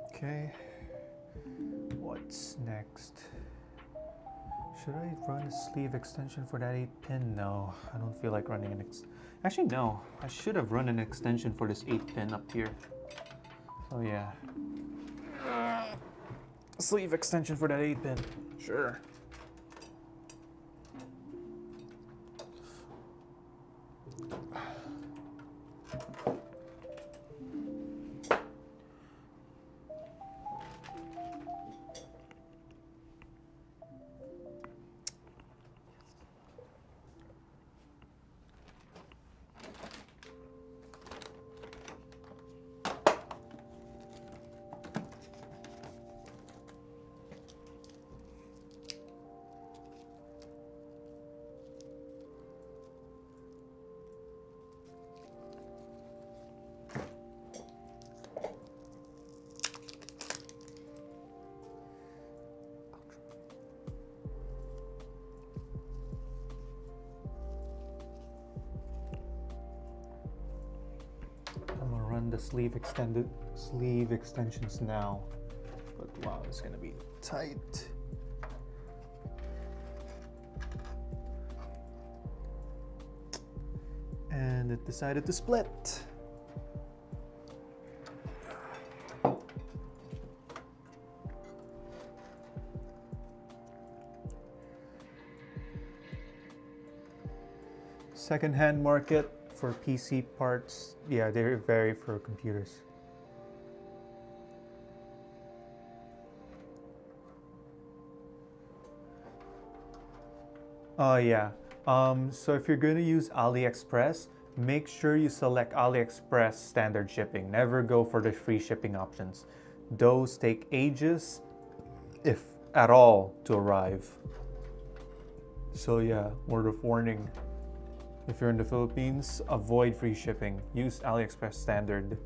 Okay. What's next? Should I run a sleeve extension for that 8-pin? No, I don't feel like running an actually, no. I should have run an extension for this 8-pin up here. So yeah. Sleeve extension for that 8-pin. Sure. The sleeve extensions now, but wow, it's gonna be tight. And it decided to split. Second-hand market for PC parts, yeah, they vary for computers. Yeah. So if you're going to use AliExpress, make sure you select AliExpress standard shipping. Never go for the free shipping options. Those take ages, if at all, to arrive. So yeah, word of warning. If you're in the Philippines, avoid free shipping. Use AliExpress standard.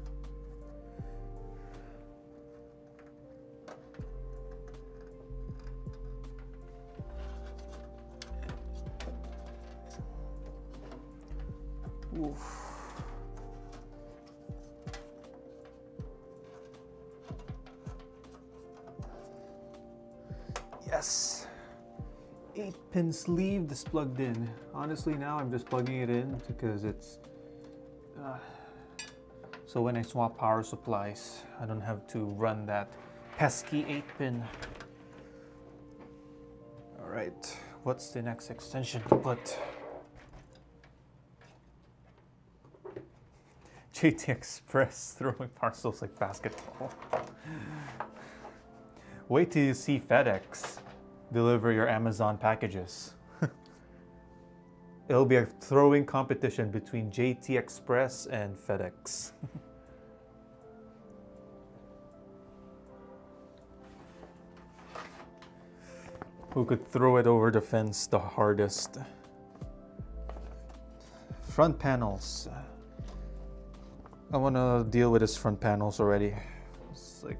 Oof. Yes. 8-pin sleeve is plugged in. Honestly, now I'm just plugging it in because it's so when I swap power supplies, I don't have to run that pesky 8-pin. All right, what's the next extension to put? JT Express throwing parcels like basketball. Wait till you see FedEx deliver your Amazon packages. It'll be a throwing competition between JT Express and FedEx. Who could throw it over the fence the hardest? Front panels. I want to deal with this front panels already. It's like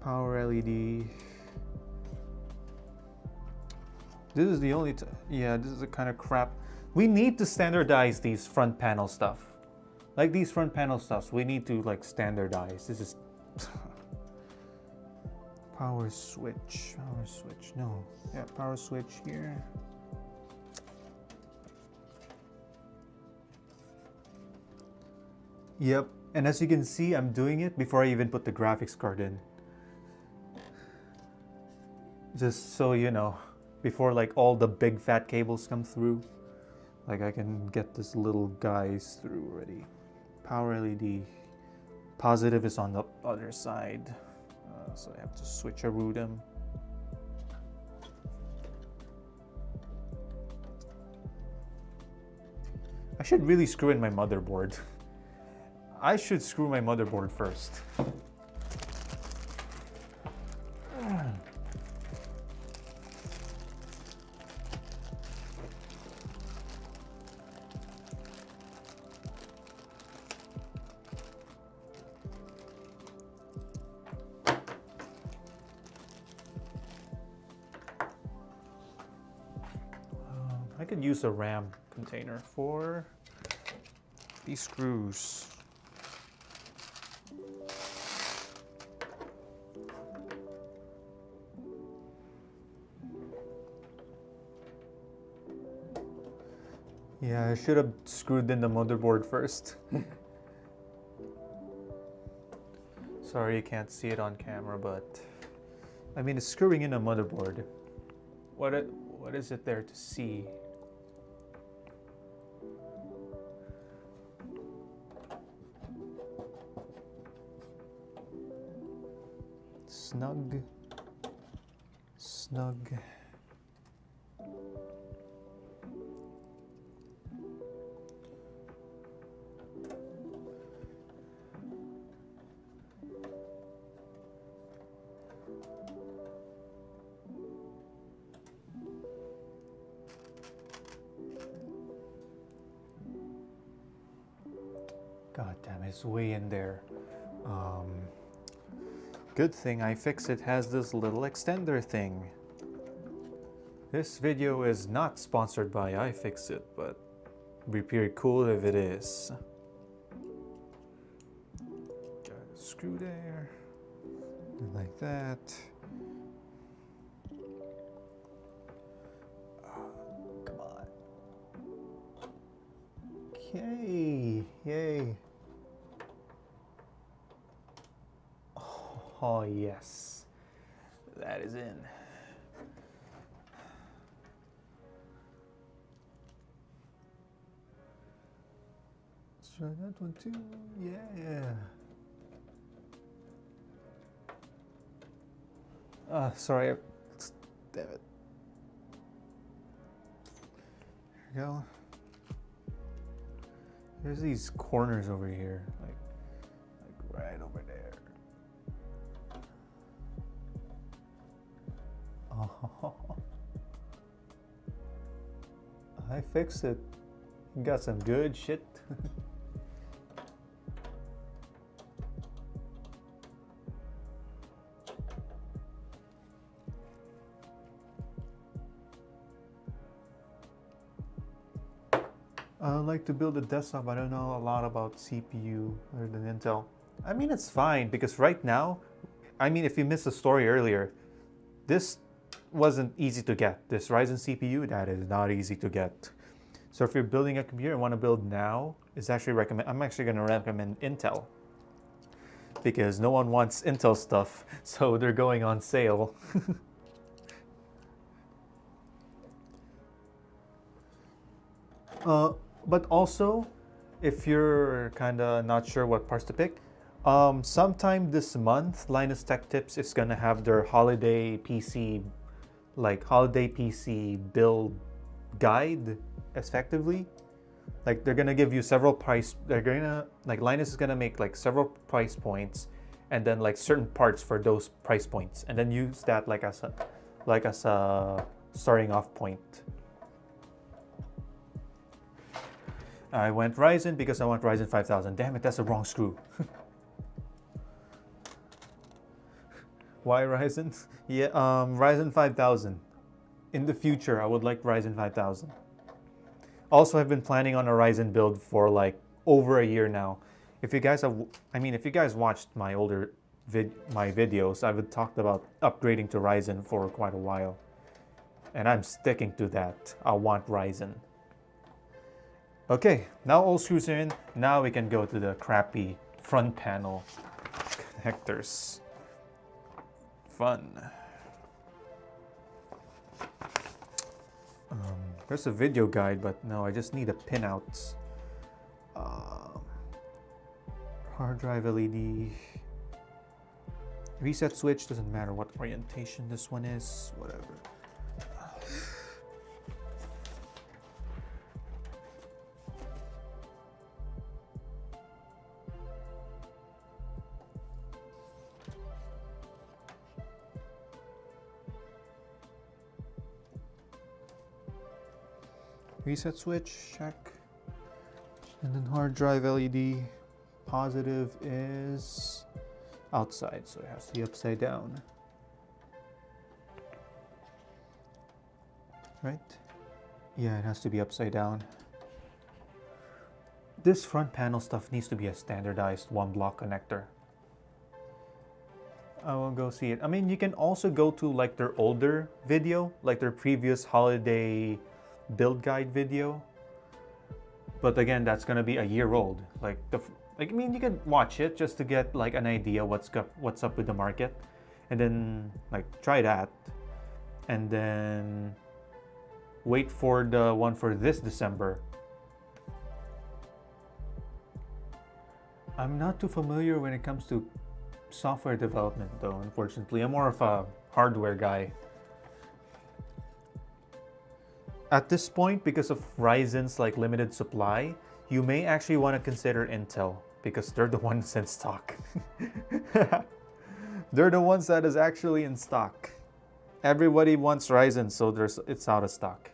power LED. This is the only yeah, this is the kind of crap. We need to standardize these front panel stuff. Like these front panel stuffs, we need to like standardize. This is power switch, no. Yeah, power switch here. Yep, and as you can see, I'm doing it before I even put the graphics card in. Just so you know, before like all the big fat cables come through, like I can get this little guys through already. Power LED. Positive is on the other side. So I have to switcheroo them. I should really screw in my motherboard. I should screw my motherboard first. I could use a RAM container for these screws. Yeah, I should have screwed in the motherboard first. Sorry you can't see it on camera, but I mean, it's screwing in a motherboard. What is it there to see? Snug. God damn, it's way in there. Good thing iFixit has this little extender thing. This video is not sponsored by iFixit, but it'd be pretty cool if it is. Got a screw there, like that. Come on. Okay, yay. Oh yes, that is in. Let's try that one too, yeah. Sorry, damn it. There we go. There's these corners over here, like right over there. Oh, I fixed it. Got some good shit. I like to build a desktop. I don't know a lot about CPU other than Intel. I mean, it's fine because right now, I mean, if you missed the story earlier, this wasn't easy to get. This Ryzen CPU, that is not easy to get. So if you're building a computer and want to build now, I'm actually going to recommend Intel because no one wants Intel stuff, so they're going on sale. But also, if you're kind of not sure what parts to pick, sometime this month, Linus Tech Tips is going to have their holiday PC build guide, effectively. Like they're gonna give you several Linus is gonna make like several price points, and then like certain parts for those price points, and then use that like as a starting off point. I went Ryzen because I want Ryzen 5000. Damn it, that's the wrong screw. Why Ryzen? Yeah, Ryzen 5000. In the future, I would like Ryzen 5000. Also, I've been planning on a Ryzen build for like over a year now. If you guys watched my older videos, I've talked about upgrading to Ryzen for quite a while. And I'm sticking to that. I want Ryzen. Okay, now all screws are in. Now we can go to the crappy front panel connectors. Fun. There's a video guide, but no, I just need a pinouts. Hard drive LED. Reset switch, doesn't matter what orientation this one is, whatever. Reset switch, check. And then hard drive LED, positive is outside, so it has to be upside down. Right? Yeah, it has to be upside down. This front panel stuff needs to be a standardized one block connector. I will go see it. I mean, you can also go to like their older video, like their previous holiday build guide video, but again, that's gonna be a year old. I mean, you can watch it just to get like an idea what's up with the market, and then like try that, and then wait for the one for this December. I'm not too familiar when it comes to software development though, unfortunately. I'm more of a hardware guy. At this point, because of Ryzen's like limited supply, you may actually want to consider Intel because they're the ones in stock. They're the ones that is actually in stock. Everybody wants Ryzen, so it's out of stock.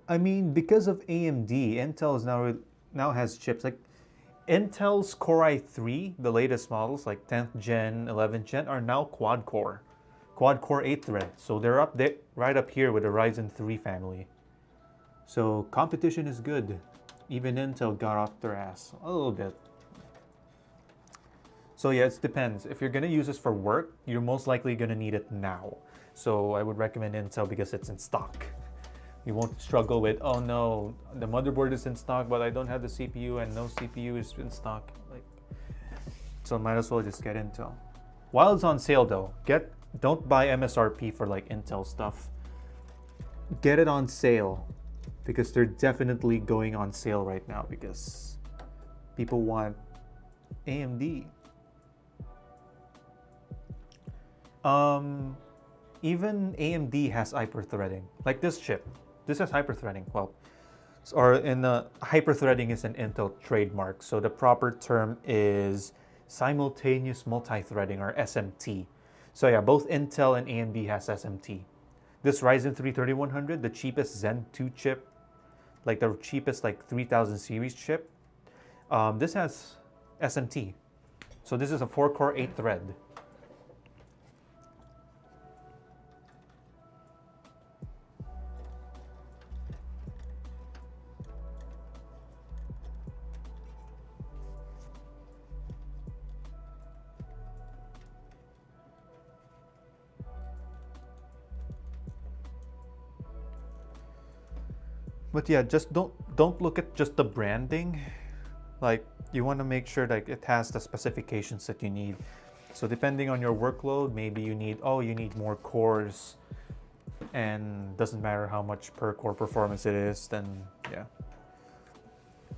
I mean, because of AMD, Intel is now has chips like Intel's Core i3, the latest models like 10th gen, 11th gen are now quad core 8 thread. So they're right up here with the Ryzen 3 family. So competition is good. Even Intel got off their ass a little bit. So yeah, it depends. If you're gonna use this for work, you're most likely gonna need it now. So I would recommend Intel because it's in stock. You won't struggle with, oh no, the motherboard is in stock, but I don't have the CPU and no CPU is in stock. So might as well just get Intel. While it's on sale though, don't buy MSRP for like Intel stuff. Get it on sale because they're definitely going on sale right now because people want AMD. Even AMD has hyperthreading, like this chip. This has hyperthreading. Well, hyperthreading is an Intel trademark. So the proper term is simultaneous multi-threading, or SMT. So yeah, both Intel and AMD has SMT. This Ryzen 3 3100, the cheapest Zen 2 chip, like the cheapest like 3000 series chip, this has SMT. So this is a 4-core 8-thread. But yeah, just don't look at just the branding. Like, you want to make sure that it has the specifications that you need. So depending on your workload, maybe you need more cores, and doesn't matter how much per core performance it is, then yeah.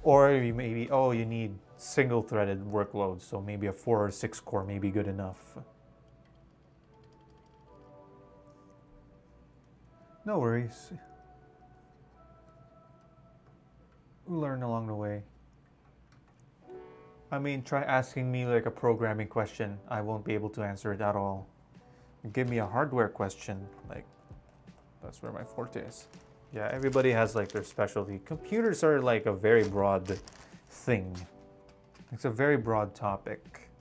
Or you need single threaded workloads, so maybe a 4 or 6 core may be good enough. No worries. learn along the way. I mean, try asking me like a programming question. I won't be able to answer it at all. Give me a hardware question, like that's where my forte is. Yeah, everybody has like their specialty. Computers are like a very broad thing. It's a very broad topic.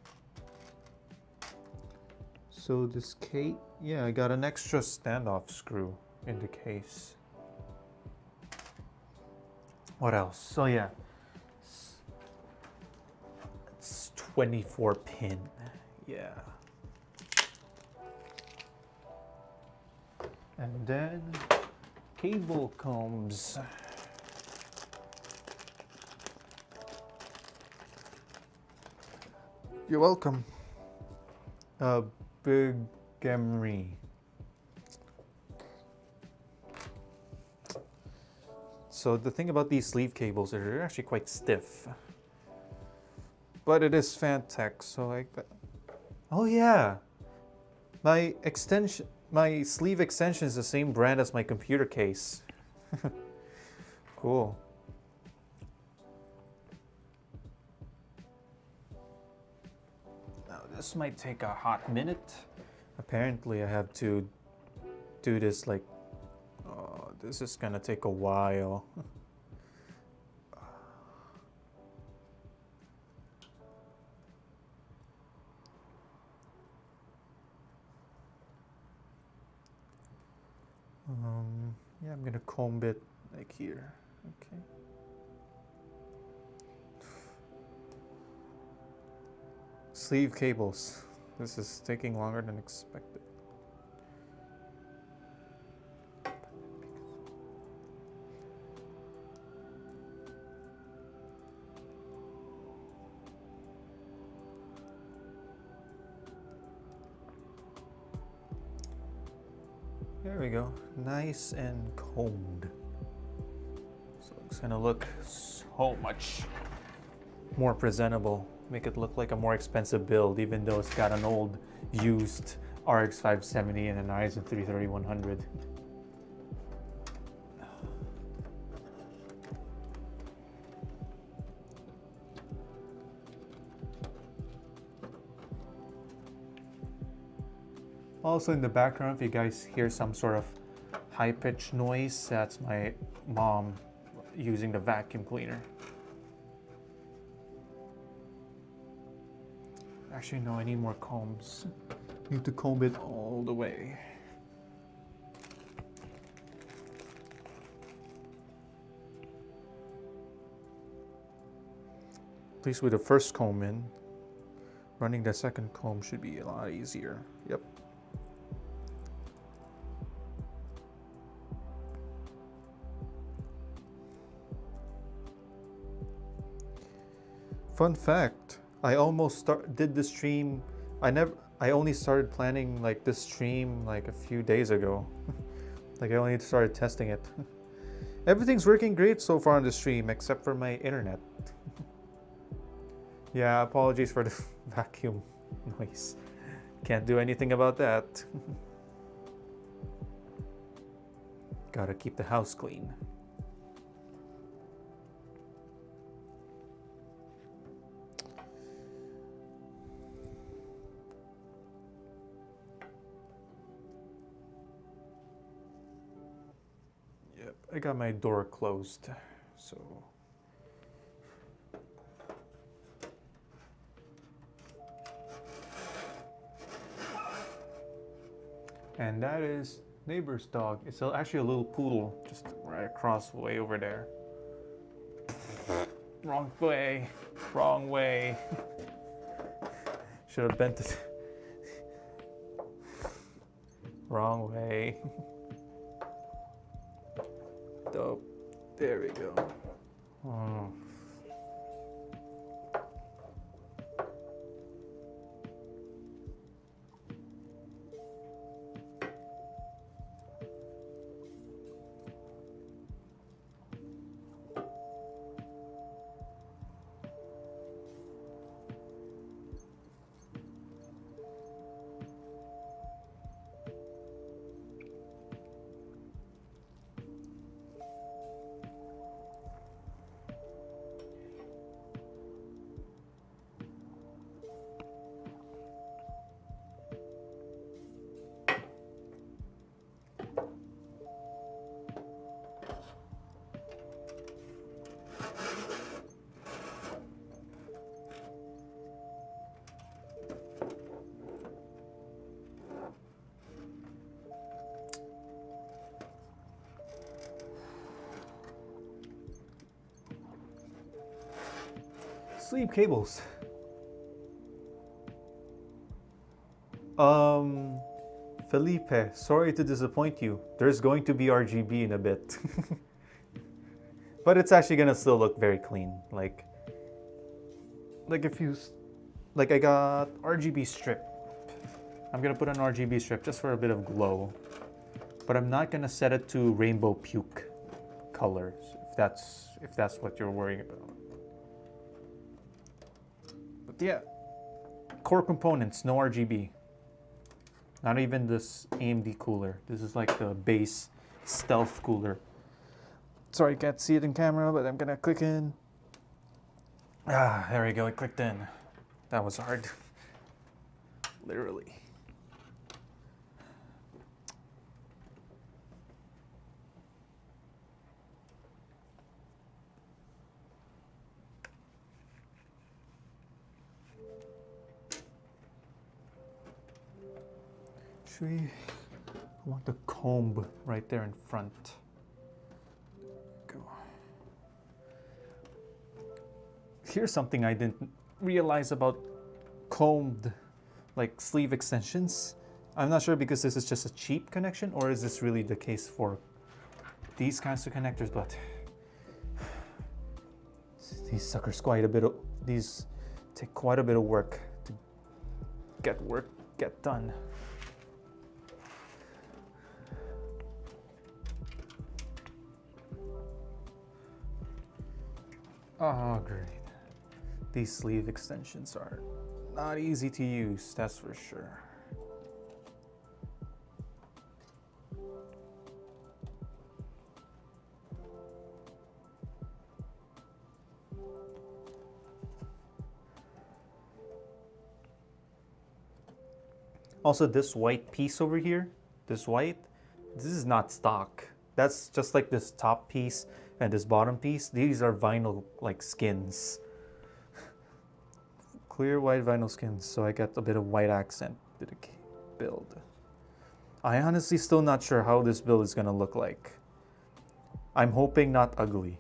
So this case, yeah, I got an extra standoff screw in the case. What else? So yeah, it's 24 pin. Yeah. And then cable combs. You're welcome. Big Emery. So the thing about these sleeve cables is they're actually quite stiff. But it is Fantech, so like, oh yeah, my sleeve extension is the same brand as my computer case. Cool. Now this might take a hot minute. Apparently I have to do this like, oh, this is gonna take a while. Yeah, I'm gonna comb it like here. Okay. Sleeve cables. This is taking longer than expected. There we go, nice and combed. So it's gonna look so much more presentable. Make it look like a more expensive build, even though it's got an old used RX 570 and an Ryzen 330-100. Also in the background, if you guys hear some sort of high-pitched noise, that's my mom using the vacuum cleaner. Actually, no, I need more combs. I need to comb it all the way. At least with the first comb in, running the second comb should be a lot easier. Yep. Fun fact, I almost did the stream. I only started planning like this stream like a few days ago. Like I only started testing it. Everything's working great so far on the stream except for my internet. Yeah, apologies for the vacuum noise. Can't do anything about that. Gotta keep the house clean. Yep, I got my door closed, so. And that is neighbor's dog. It's actually a little poodle, just right across way over there. Wrong way, wrong way. Should have bent it. Wrong way. Dope. There we go. Oh. sleeve cables. Felipe, sorry to disappoint you. There's going to be RGB in a bit. But it's actually gonna still look very clean. Like if you, like I got RGB strip. I'm gonna put an RGB strip just for a bit of glow. But I'm not gonna set it to rainbow puke colors, if that's what you're worrying about. But yeah, core components, no RGB. Not even this AMD cooler. This is like the base stealth cooler. Sorry, you can't see it in camera, but I'm gonna click in. Ah, there we go, it clicked in. That was hard. Literally. I want the comb right there in front. Go. Here's something I didn't realize about combed like sleeve extensions. I'm not sure because this is just a cheap connection, or is this really the case for these kinds of connectors, but these suckers these take quite a bit of work to get done. Oh, great. These sleeve extensions are not easy to use, that's for sure. Also, this white piece over here, this is not stock. That's just like this top piece and this bottom piece. These are vinyl like skins. Clear white vinyl skins, so I got a bit of white accent to the build. I honestly still not sure how this build is gonna look like. I'm hoping not ugly.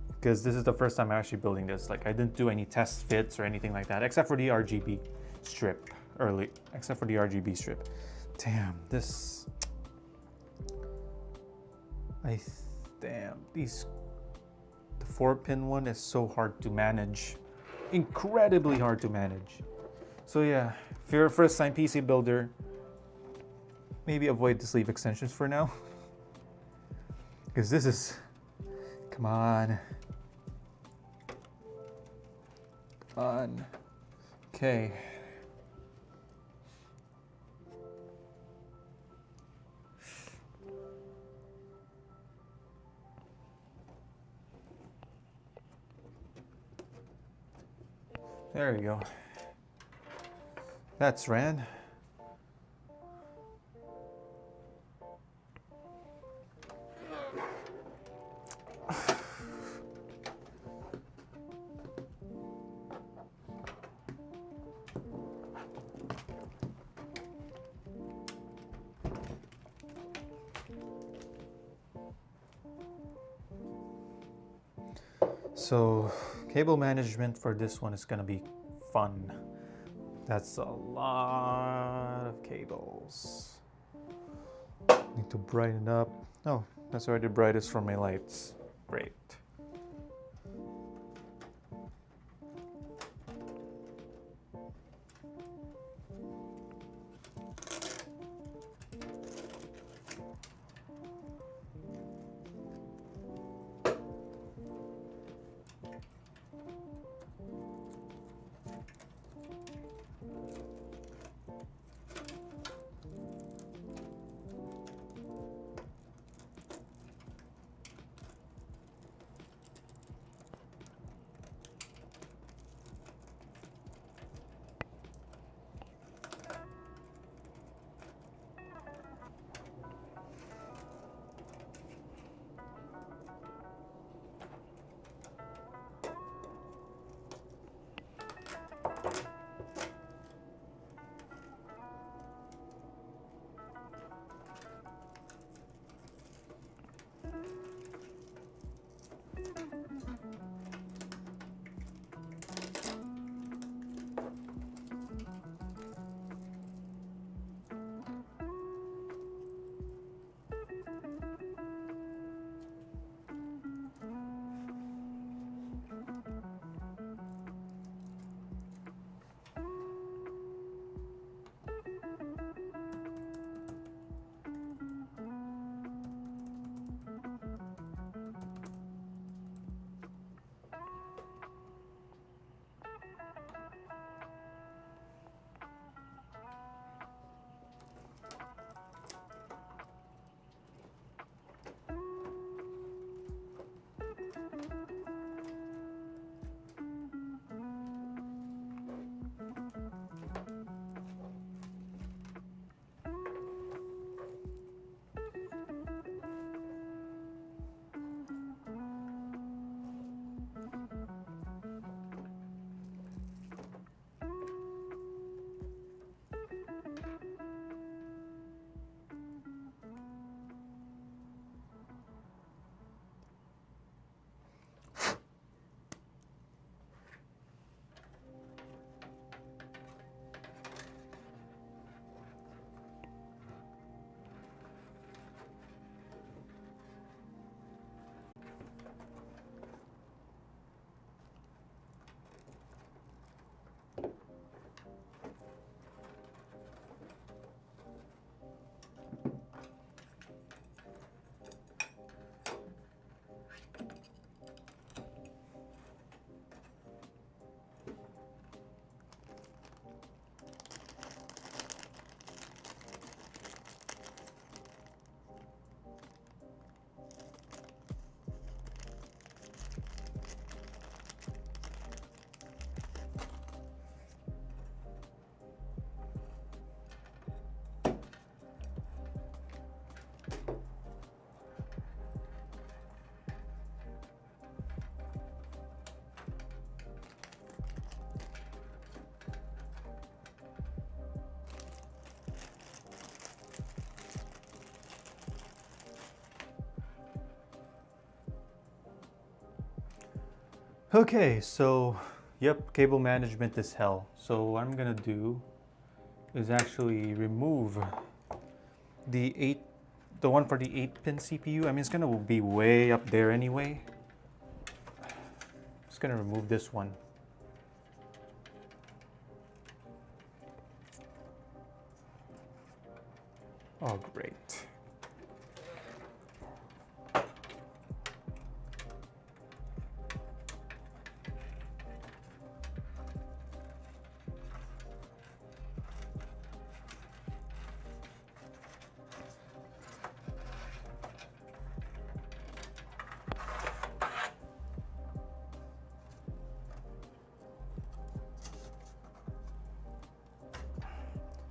Because this is the first time I'm actually building this. Like, I didn't do any test fits or anything like that, except for the RGB strip Damn, this... Damn, these... The 4-pin one is so hard to manage. Incredibly hard to manage. So yeah, if you're a first-time PC builder, maybe avoid the sleeve extensions for now. Because this is... Come on. Come on. Okay. There we go. That's ran. So, cable management for this one is gonna be fun. That's a lot of cables. Need to brighten up. Oh, that's already the brightest from my lights. Great. Okay, so yep, cable management is hell. So what I'm gonna do is actually remove the one for the 8-pin CPU. I mean, it's gonna be way up there anyway. Just gonna remove this one. Oh, great.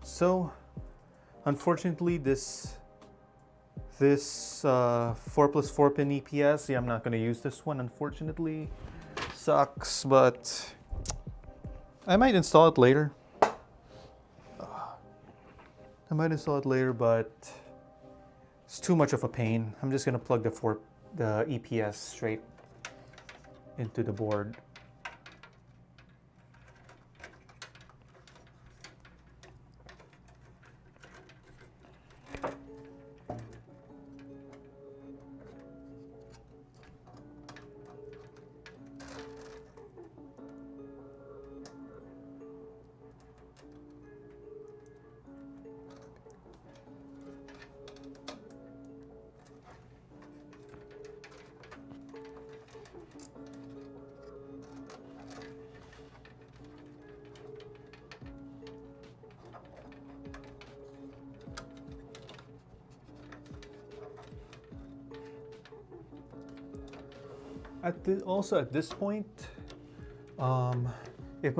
So, unfortunately, this 4+4 pin EPS, yeah, I'm not going to use this one, unfortunately. Sucks, but I might install it later. But it's too much of a pain. I'm just going to plug the EPS straight into the board. Also at this point, if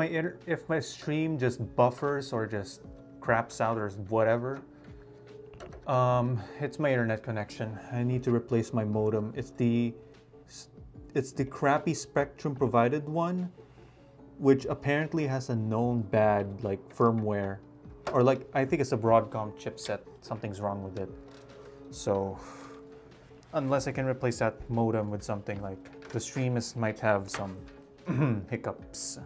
my stream just buffers or just craps out or whatever, it's my internet connection. I need to replace my modem. It's the crappy Spectrum provided one, which apparently has a known bad like firmware, or like I think it's a Broadcom chipset. Something's wrong with it. So unless I can replace that modem with something, like the stream might have some hiccups.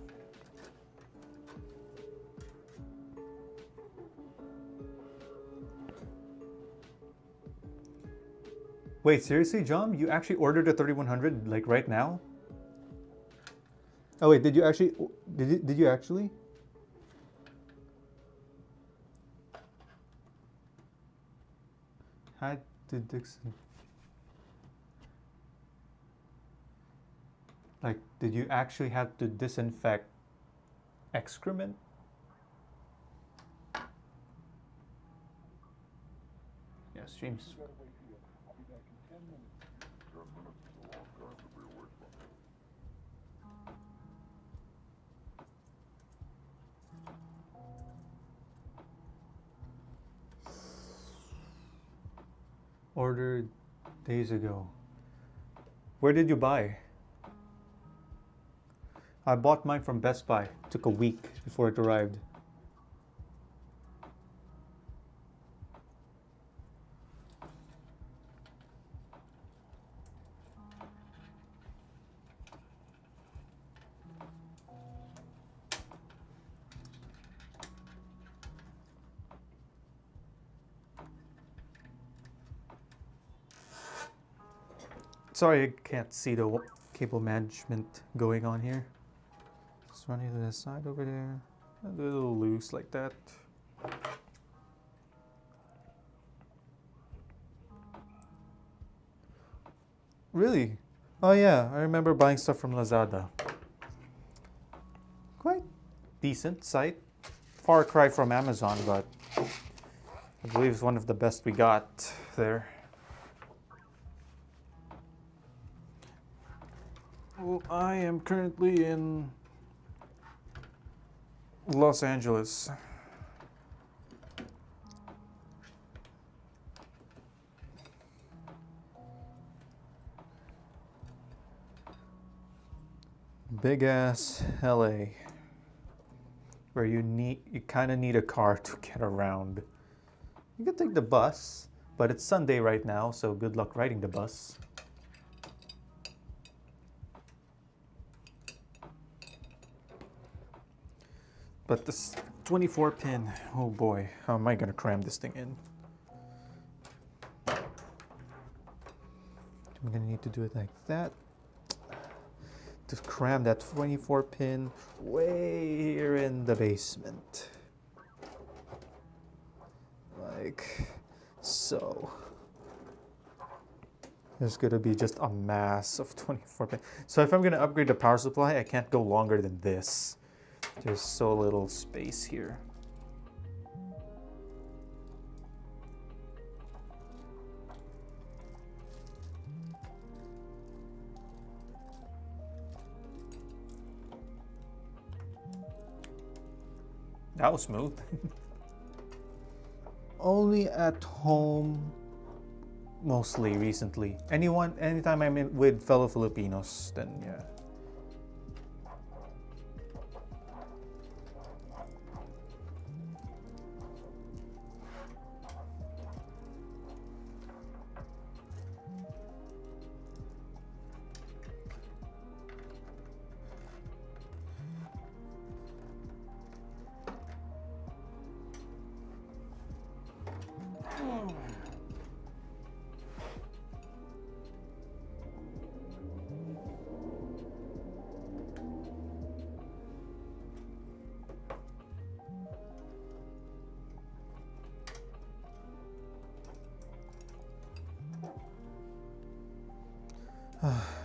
Wait, seriously, John? You actually ordered a 3100 like right now? Oh wait, did you actually? Did you actually? Had to Dixon. Like, did you actually have to disinfect excrement? Yeah, streams. Ordered days ago. Where did you buy? I bought mine from Best Buy. Took a week before it arrived. Sorry, I can't see the cable management going on here. Just running to the side over there. A little loose like that. Really? Oh yeah, I remember buying stuff from Lazada. Quite decent site. Far cry from Amazon, but I believe it's one of the best we got there. Well, I am currently in Los Angeles. Big ass LA, where you kind of need a car to get around. You can take the bus, but it's Sunday right now, so good luck riding the bus. But this 24 pin, oh boy, how am I gonna cram this thing in? I'm gonna need to do it like that. To cram that 24 pin way here in the basement. Like so. There's gonna be just a mass of 24 pin. So if I'm gonna upgrade the power supply, I can't go longer than this. There's so little space here. That was smooth. Only at home, mostly recently. Anytime I'm with fellow Filipinos, then yeah.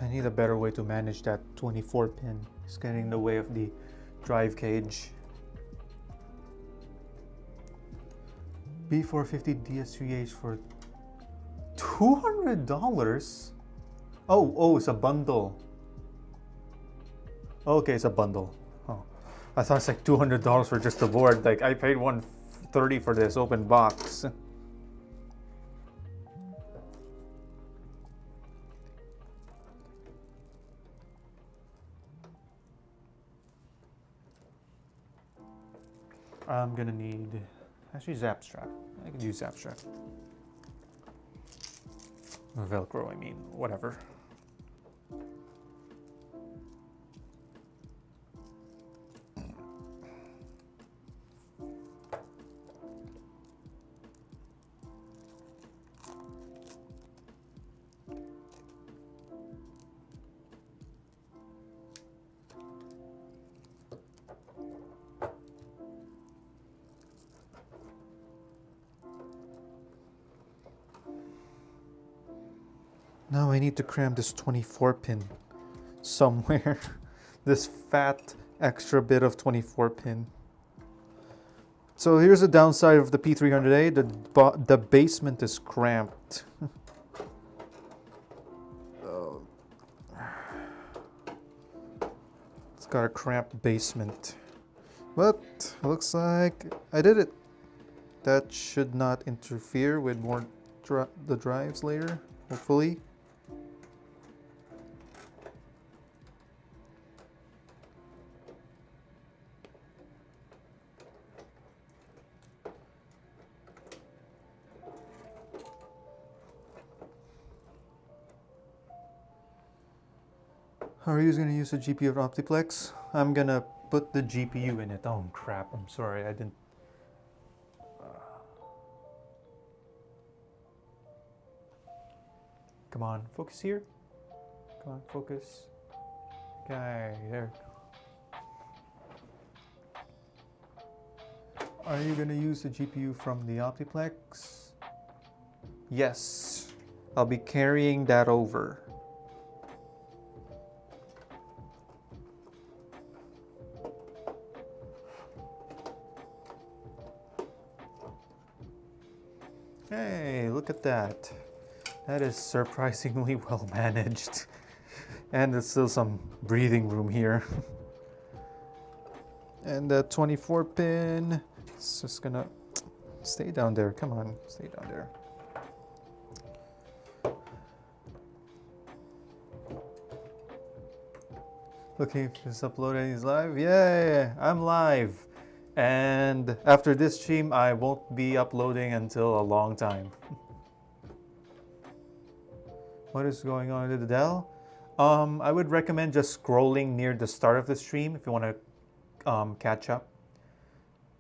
I need a better way to manage that 24 pin. It's getting in the way of the drive cage. B450 DS3H for $200? Oh, it's a bundle. Okay, it's a bundle. Oh, I thought it's like $200 for just the board. Like I paid $130 for this open box. I'm gonna need actually zap strap. I could use zap strap. Velcro, I mean, whatever. Now I need to cram this 24 pin somewhere. This fat extra bit of 24 pin. So here's the downside of the P300A. The basement is cramped. Oh. It's got a cramped basement. But looks like I did it. That should not interfere with more the drives later, hopefully. Are you going to use a GPU or Optiplex? I'm going to put the GPU in it. Oh crap, I'm sorry, I didn't. Come on, focus here. Come on, focus. Okay, there. Are you going to use the GPU from the Optiplex? Yes, I'll be carrying that over. Hey, look at that. That is surprisingly well managed. And there's still some breathing room here. And the 24 pin, it's just gonna stay down there. Come on, stay down there. Looking if it's uploaded, he's live. Yeah, I'm live. And after this stream, I won't be uploading until a long time. What is going on with the Dell? I would recommend just scrolling near the start of the stream if you want to catch up.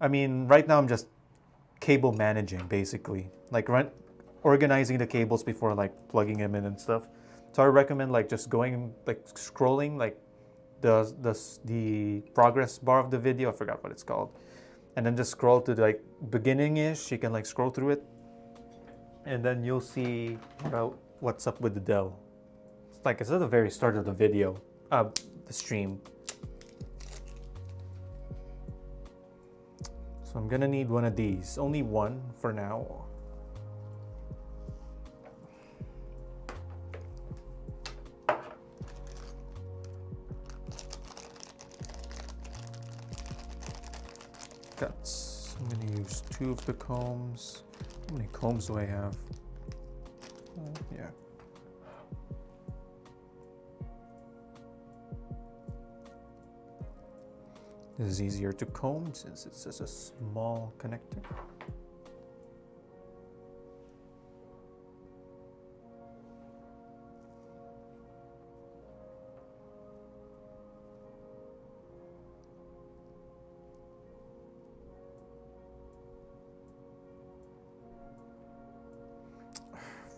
I mean, right now I'm just cable managing basically, like organizing the cables before like plugging them in and stuff. So I recommend like just going like scrolling like the progress bar of the video. I forgot what it's called, and then just scroll to the, like beginning-ish. You can like scroll through it, and then you'll see about what's up with the Dell. It's at the very start of the video, the stream. So I'm gonna need one of these. Only one for now. I'm gonna use 2 of the combs. How many combs do I have? Yeah. This is easier to comb since it's just a small connector.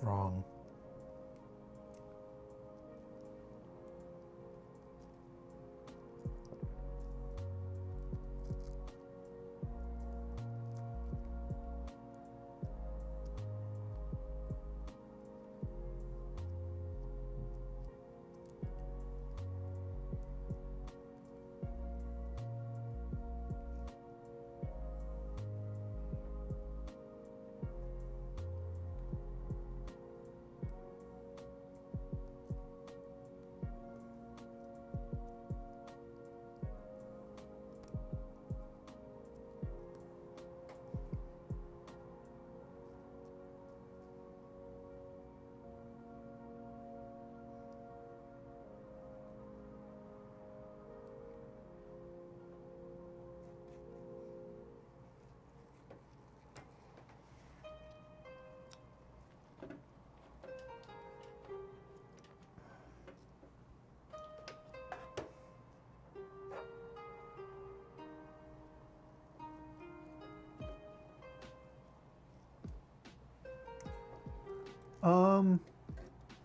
Wrong.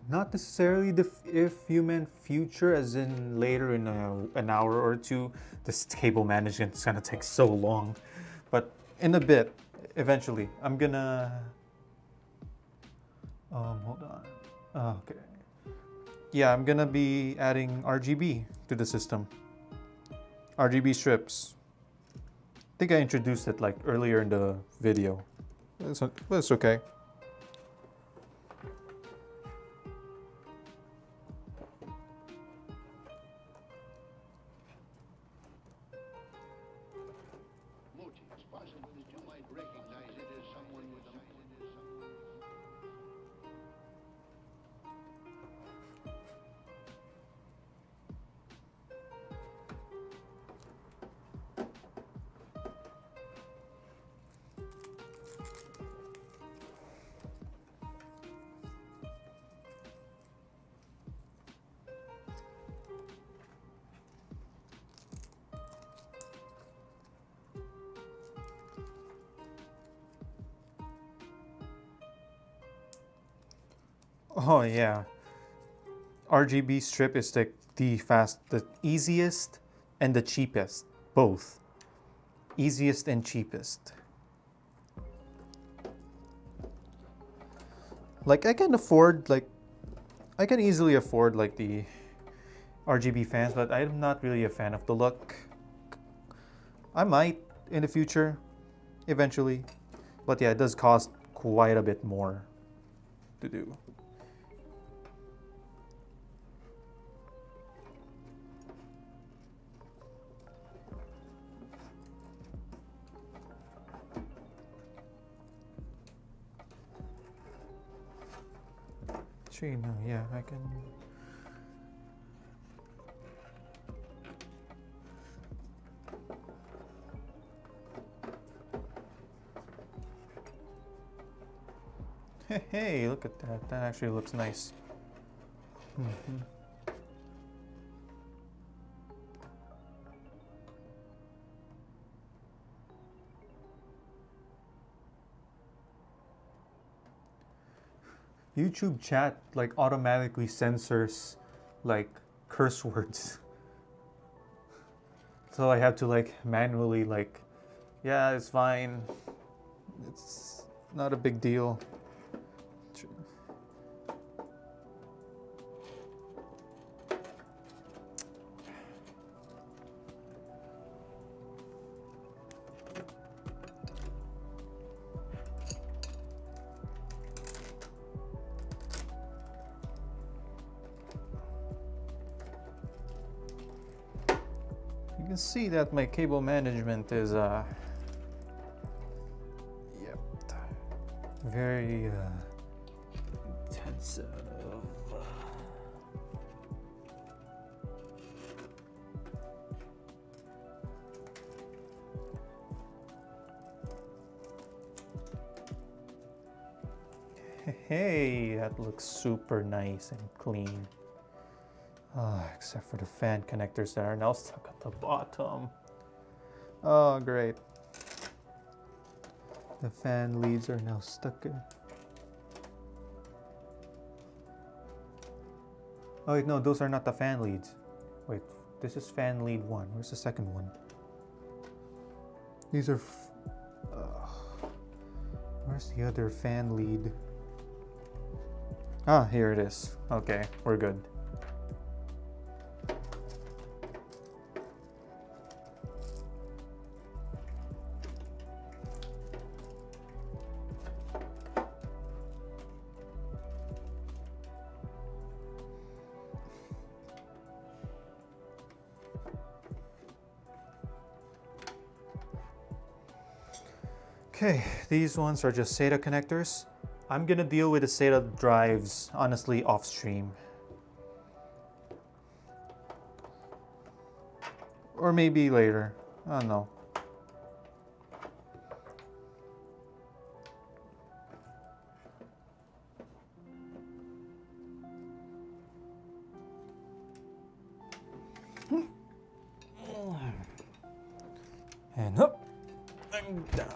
Not necessarily if you meant future, as in later in an hour or two. This cable management is gonna take so long, but in a bit, eventually, I'm gonna. Hold on. Okay. Yeah, I'm gonna be adding RGB to the system. RGB strips. I think I introduced it like earlier in the video. It's okay. Oh yeah, RGB strip is the easiest and the cheapest, both. Easiest and cheapest. Like I can easily afford like the RGB fans, but I'm not really a fan of the look. I might in the future, eventually, but yeah, it does cost quite a bit more to do. Actually, no, yeah, I can. Hey, look at that. That actually looks nice. Mm-hmm. YouTube chat like automatically censors like curse words. So I have to like manually like, yeah, it's fine. It's not a big deal. You can see that my cable management is yep, very intensive. Hey, that looks super nice and clean. Except for the fan connectors that are now stuck at the bottom. Oh, great. The fan leads are now stuck in. Oh wait, no, those are not the fan leads. Wait, this is fan lead 1. Where's the second one? These are... where's the other fan lead? Ah, here it is. Okay, we're good. Okay, these ones are just SATA connectors. I'm gonna deal with the SATA drives, honestly, off stream. Or maybe later, I don't know. And up and down.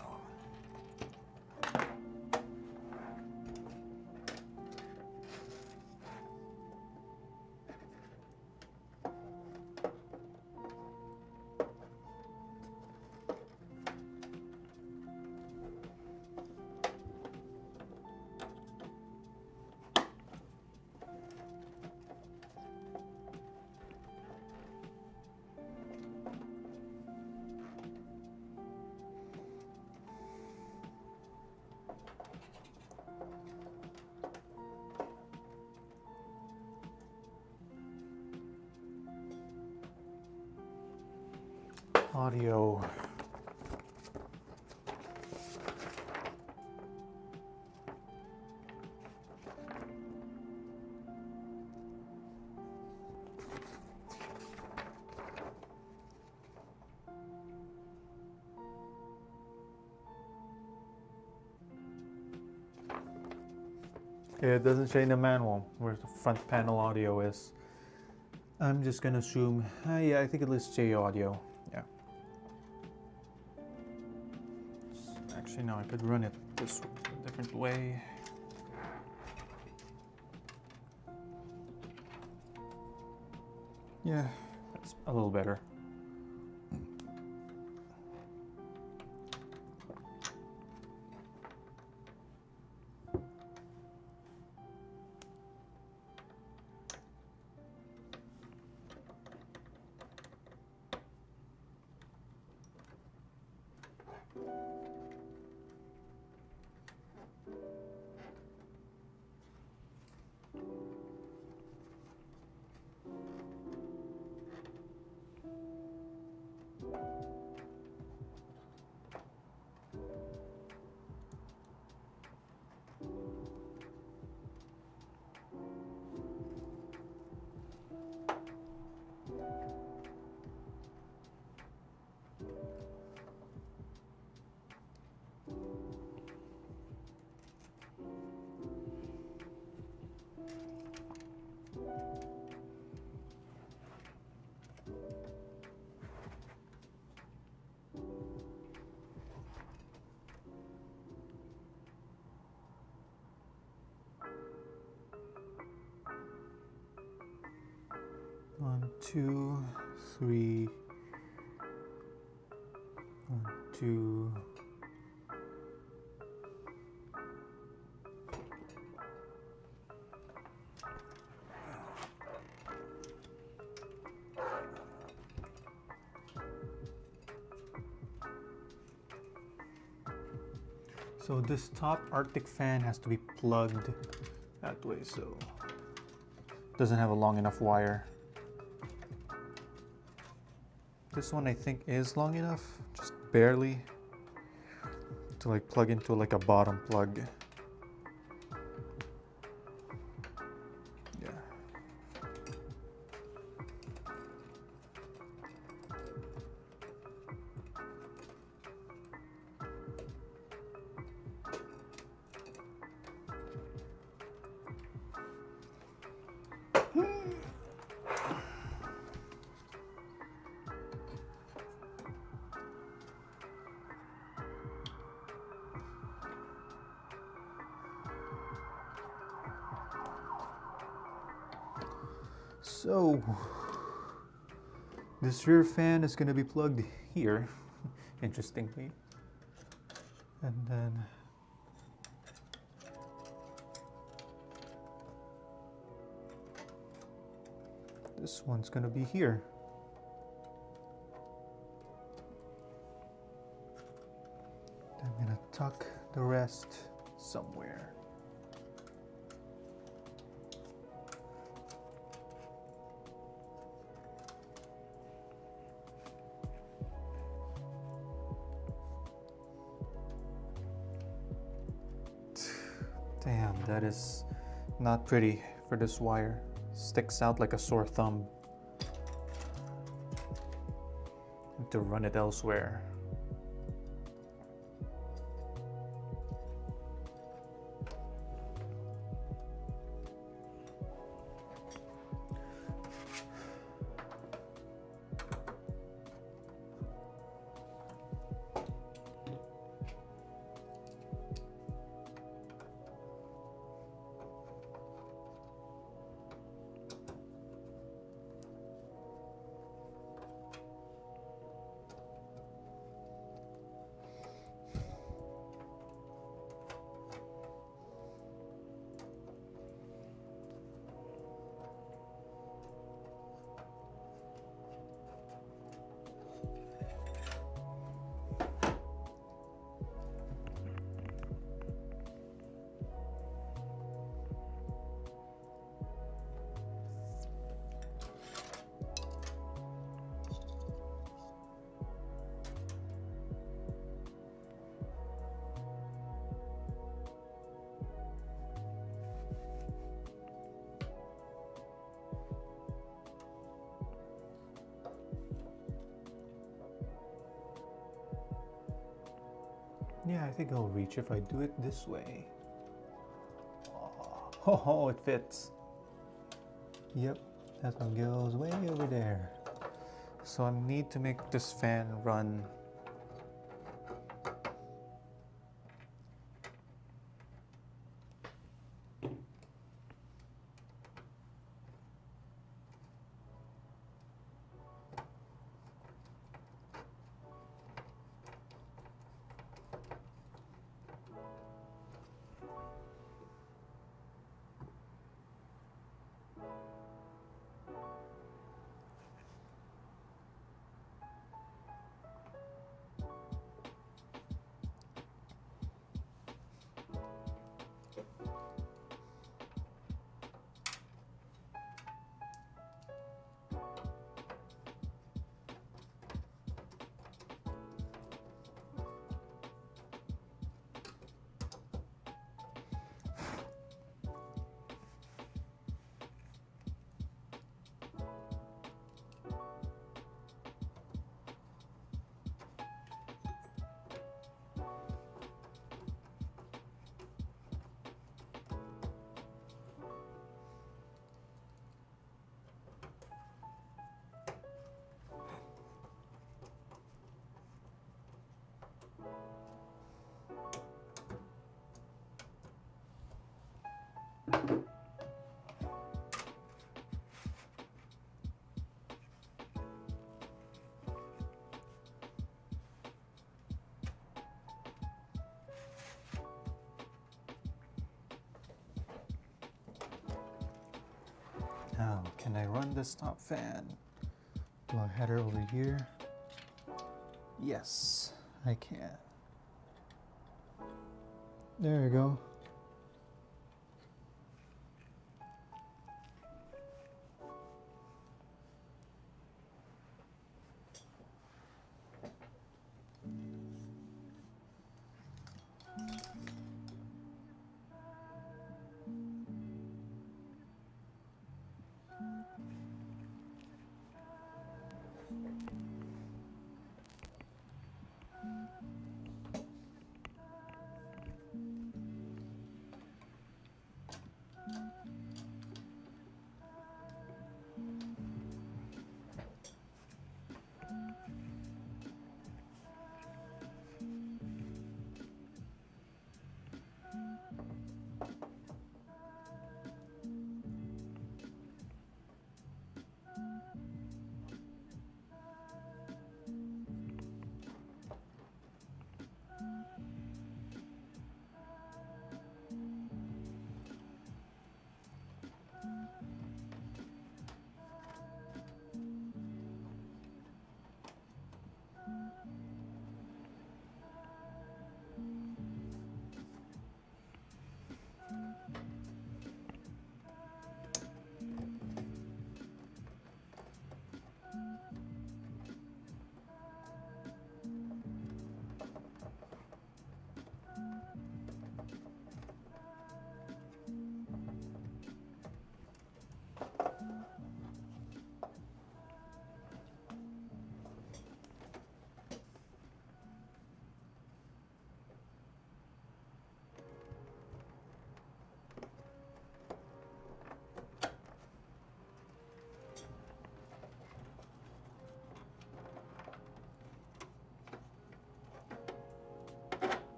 Audio. It doesn't say in the manual where the front panel audio is. I'm just gonna assume, yeah, I think it lists J audio. Yeah. Actually, no, I could run it this different way. Yeah, that's a little better. 2, 3, 1, 2. So this top Arctic fan has to be plugged that way, so it doesn't have a long enough wire. This one I think is long enough, just barely, to like plug into like a bottom plug. Yeah. So this rear fan is going to be plugged here, interestingly, and then this one's going to be here. I'm going to tuck the rest somewhere. Damn, that is not pretty for this wire. Sticks out like a sore thumb. Have to run it elsewhere. Yeah, I think I'll reach if I do it this way. Oh, it fits. Yep, that one goes way over there. So I need to make this fan run. Can I run the stop fan? Do I header over here? Yes, I can. There you go.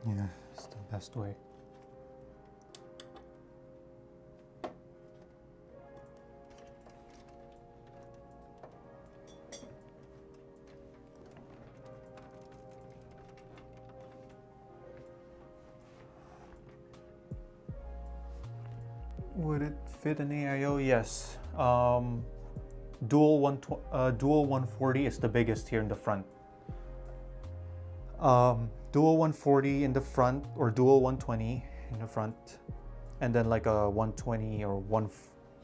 Yeah, it's the best way. Would it fit an AIO? Yes. Dual 140 is the biggest here in the front. Dual 140 in the front, or dual 120 in the front, and then like a 120 or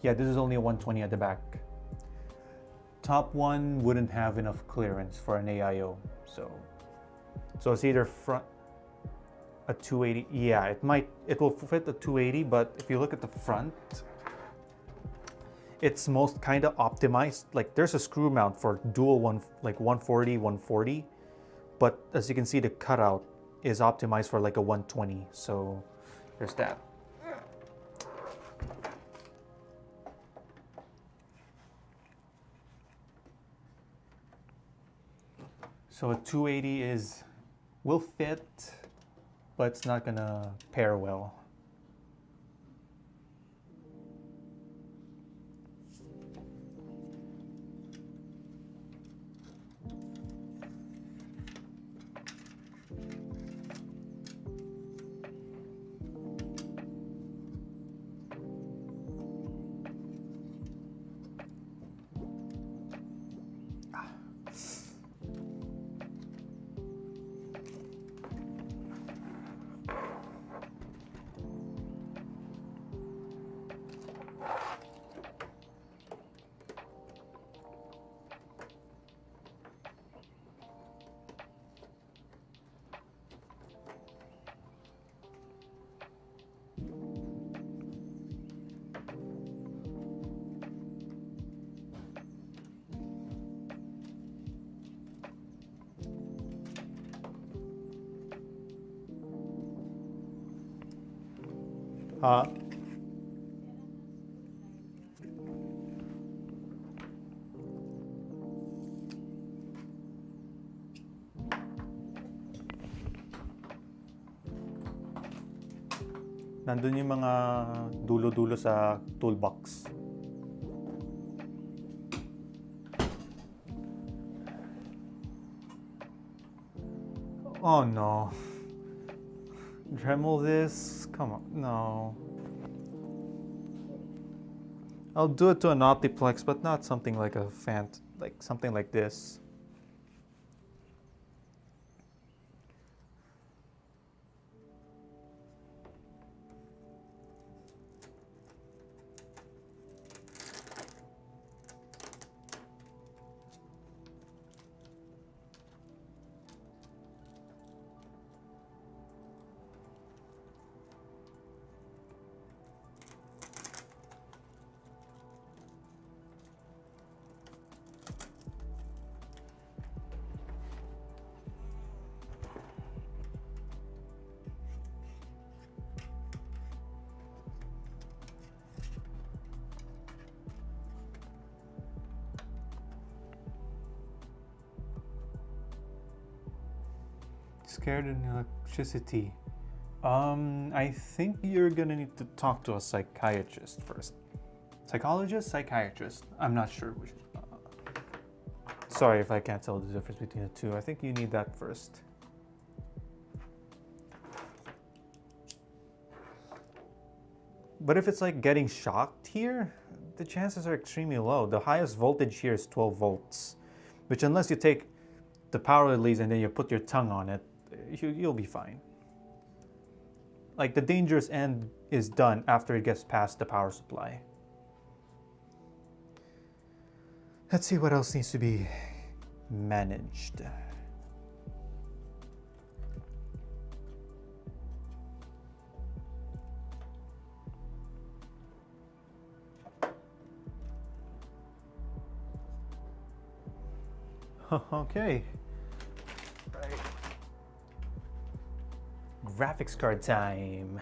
yeah, this is only a 120 at the back. Top one wouldn't have enough clearance for an AIO, so it's either front a 280. Yeah, it will fit the 280, but if you look at the front, it's most kind of optimized. Like there's a screw mount for dual like 140, but as you can see, the cutout is optimized for like a 120. So there's that. So a 280 will fit, but it's not gonna pair well. Huh? Nandun yung mga dulo-dulo sa toolbox. Oh no. Dremel this? Come on, no. I'll do it to an optiplex, but not something like a something like this. Scared in electricity. I think you're gonna need to talk to a psychiatrist first. Psychologist? Psychiatrist? I'm not sure which. Sorry if I can't tell the difference between the two. I think you need that first. But if it's like getting shocked here, the chances are extremely low. The highest voltage here is 12 volts, which unless you take the power release and then you put your tongue on it, you'll be fine. Like the dangerous end is done after it gets past the power supply. Let's see what else needs to be managed. Okay. Right. Graphics card time.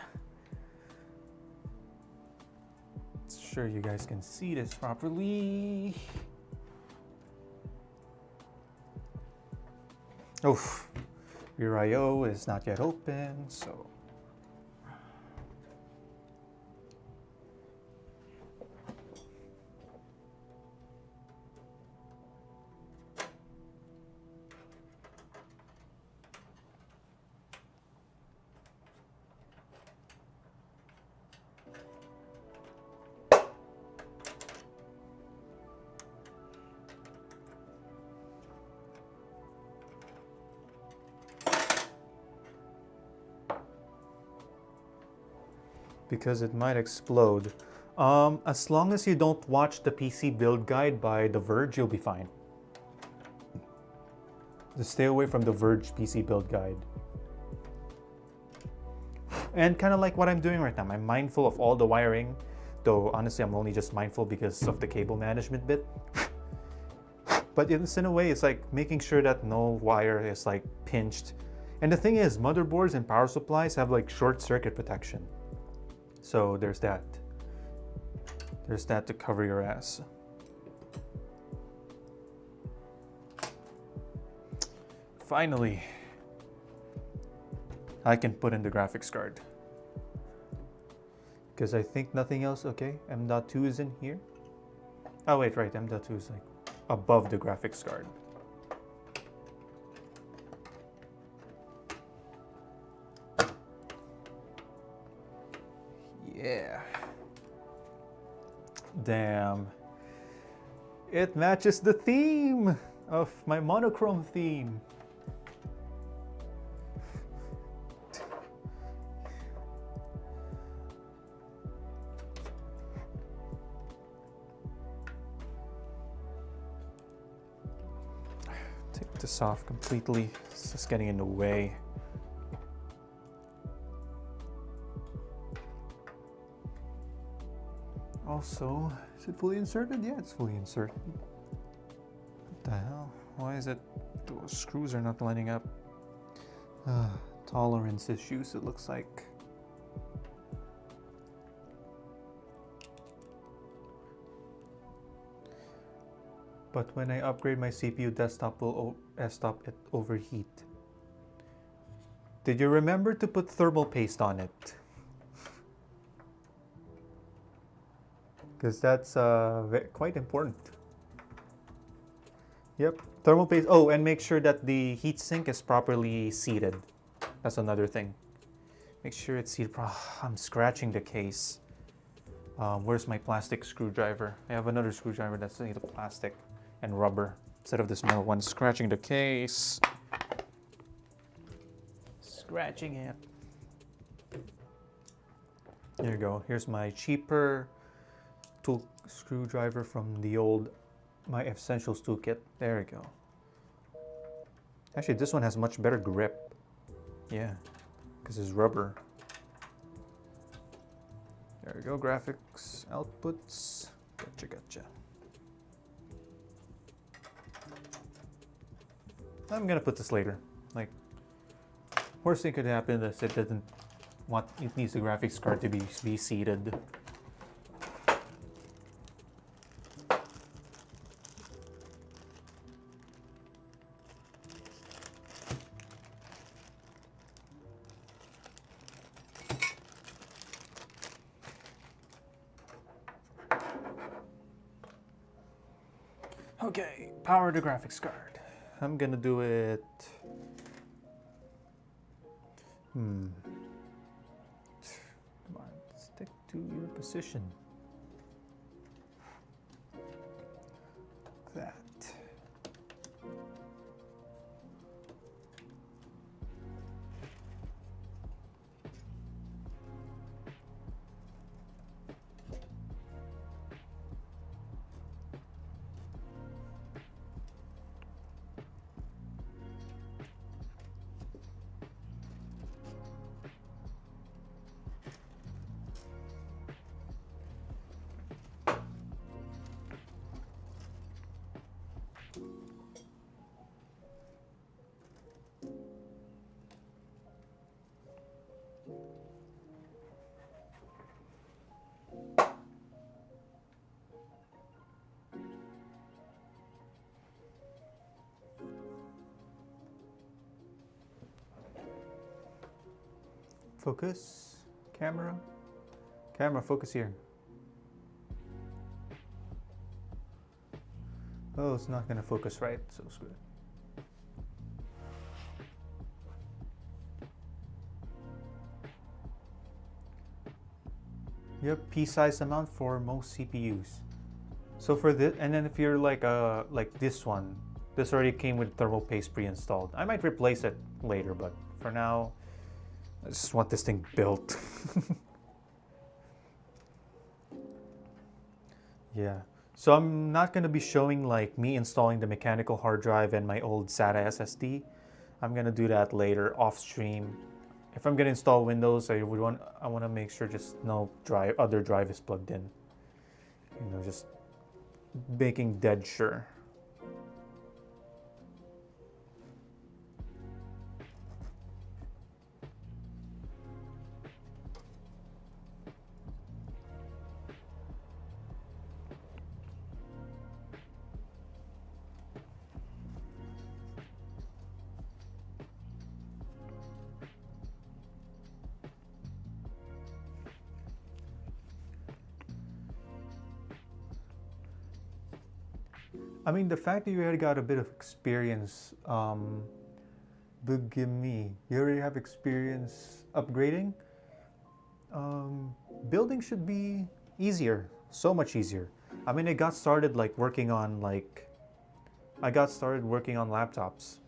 Sure you guys can see this properly. Oof. Your I/O is not yet open, so. Because it might explode. As long as you don't watch the PC build guide by The Verge, you'll be fine. Just stay away from The Verge PC build guide. And kind of like what I'm doing right now, I'm mindful of all the wiring, though honestly I'm only just mindful because of the cable management bit. But in a way, it's like making sure that no wire is like pinched. And the thing is, motherboards and power supplies have like short circuit protection. So there's that. There's that to cover your ass. Finally, I can put in the graphics card. Because I think nothing else, okay, M.2 is in here. Oh wait, right, M.2 is like above the graphics card. Yeah. Damn. It matches the theme of my monochrome theme. Take this off completely. It's just getting in the way. Also, is it fully inserted? Yeah, it's fully inserted. What the hell? Why is it those screws are not lining up? Tolerance issues, it looks like. But when I upgrade my CPU, desktop will stop it overheat. Did you remember to put thermal paste on it? Because that's quite important. Yep, thermal paste. Oh, and make sure that the heatsink is properly seated. That's another thing. Make sure it's seated. I'm scratching the case. Where's my plastic screwdriver? I have another screwdriver that's made of plastic and rubber instead of this metal one. Scratching the case. Scratching it. There you go. Here's my cheaper tool screwdriver from the old My Essentials toolkit. There you go. Actually, this one has much better grip. Yeah, because it's rubber. There we go. Graphics outputs. Gotcha. I'm gonna put this later. Like, worst thing could happen is it doesn't want. It needs the graphics card to be seated. Okay, power the graphics card. I'm gonna do it. Come on, stick to your position. That. Focus, camera, focus here. Oh, it's not gonna focus right, so screw it. Yep, P-size amount for most CPUs. So for this, and then if you're like this one, this already came with thermal paste pre-installed. I might replace it later, but for now, I just want this thing built. Yeah. So I'm not going to be showing like me installing the mechanical hard drive and my old SATA SSD. I'm going to do that later off stream. If I'm going to install Windows, I want to make sure just no other drive is plugged in. You know, just making dead sure. I mean, the fact that you already got a bit of experience, give me. You already have experience upgrading. Building should be easier, so much easier. I mean, I got started working on laptops.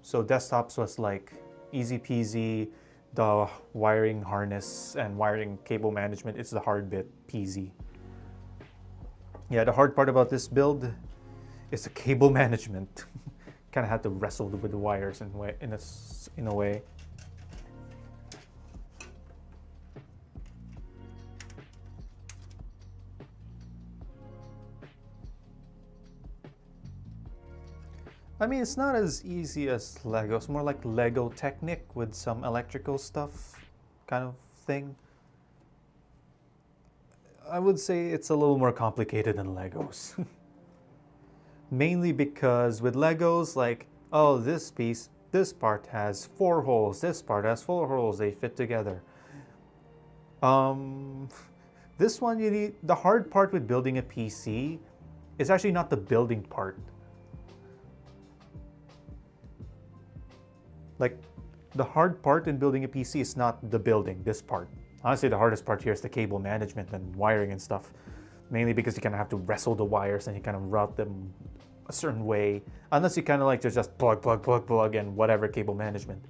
So desktops was like easy peasy. The wiring harness and wiring cable management, it's the hard bit, peasy. Yeah, the hard part about this build is the cable management. Kind of had to wrestle with the wires in a way. I mean, it's not as easy as Lego. It's more like Lego Technic with some electrical stuff kind of thing. I would say it's a little more complicated than Legos. Mainly because with Legos, like, oh, this part has 4 holes, this part has 4 holes, they fit together. This one, you need, the hard part with building a PC is actually not the building part. Like, the hard part in building a PC is not the building, this part. Honestly, the hardest part here is the cable management and wiring and stuff. Mainly because you kind of have to wrestle the wires and you kind of route them a certain way. Unless you kind of like just plug and whatever cable management.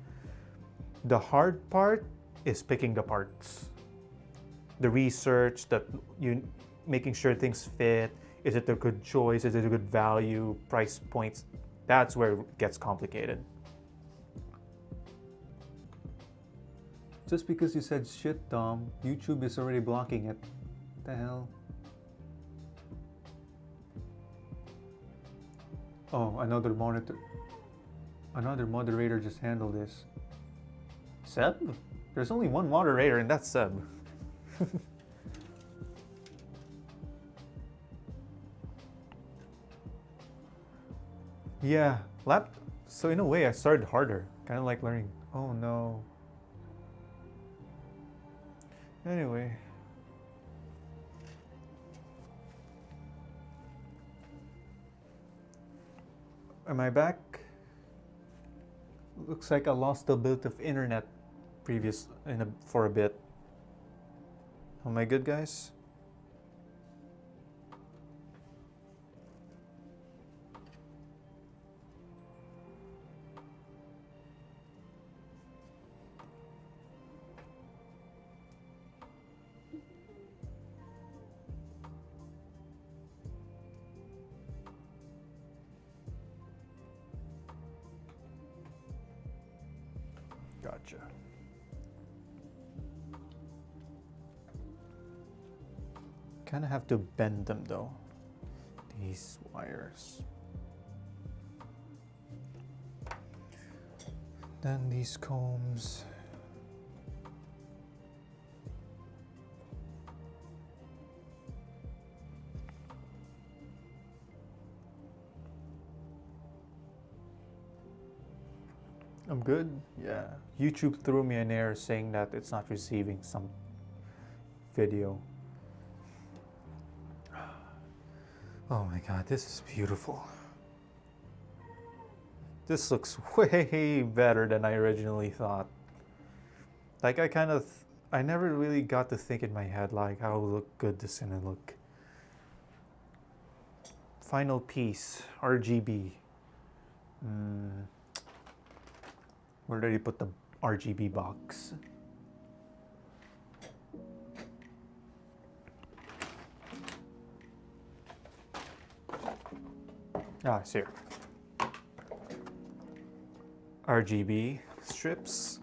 The hard part is picking the parts. The research, that you making sure things fit. Is it a good choice? Is it a good value? Price points? That's where it gets complicated. Just because you said shit, Dom, YouTube is already blocking it. What the hell? Oh, another moderator just handled this. Seb? There's only one moderator and that's Seb. Yeah, so in a way I started harder. Kind of like learning. Oh no. Anyway. Am I back? Looks like I lost a bit of internet for a bit. Am I good, guys? Gotcha. Kind of have to bend them though, these wires. Then these combs. I'm good. Yeah. YouTube threw me an error saying that it's not receiving some video. Oh my god, this is beautiful. This looks way better than I originally thought. Like I never really got to think in my head like how good this is gonna look. Final piece, RGB. Where did you put the RGB box? Ah, it's here. RGB strips.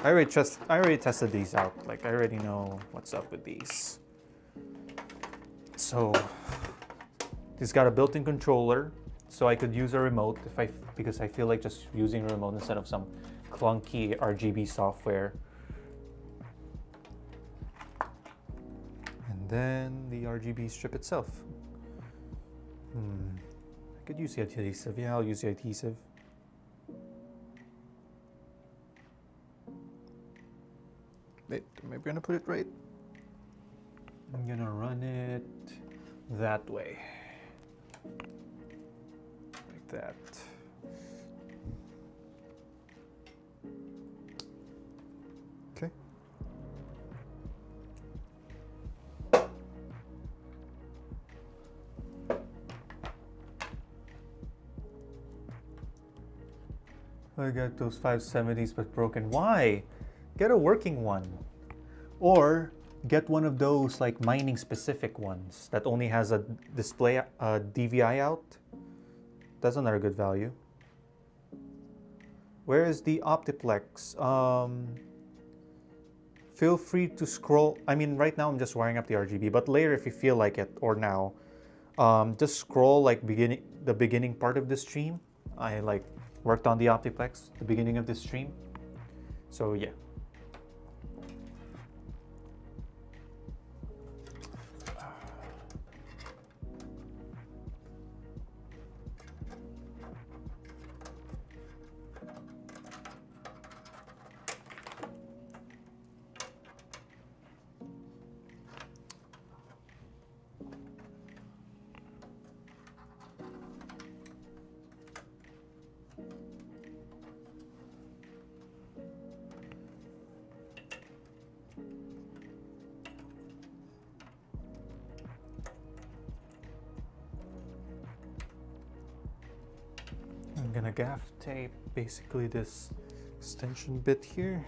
I already tested these out. Like I already know what's up with these. So it's got a built-in controller, so I could use a remote because I feel like just using a remote instead of some clunky RGB software. And then the RGB strip itself. I could use the adhesive. Yeah, I'll use the adhesive. Wait, am I gonna put it right? I'm gonna run it that way. Like that. Okay. I got those 570s but broken. Why? Get a working one. Or get one of those like mining specific ones that only has a display DVI out. That's another good value. Where is the Optiplex? Feel free to scroll. I mean, right now I'm just wiring up the RGB, but later if you feel like it, or now, just scroll like the beginning part of the stream. I like worked on the Optiplex, the beginning of the stream. So yeah. gonna gaff tape basically this extension bit here.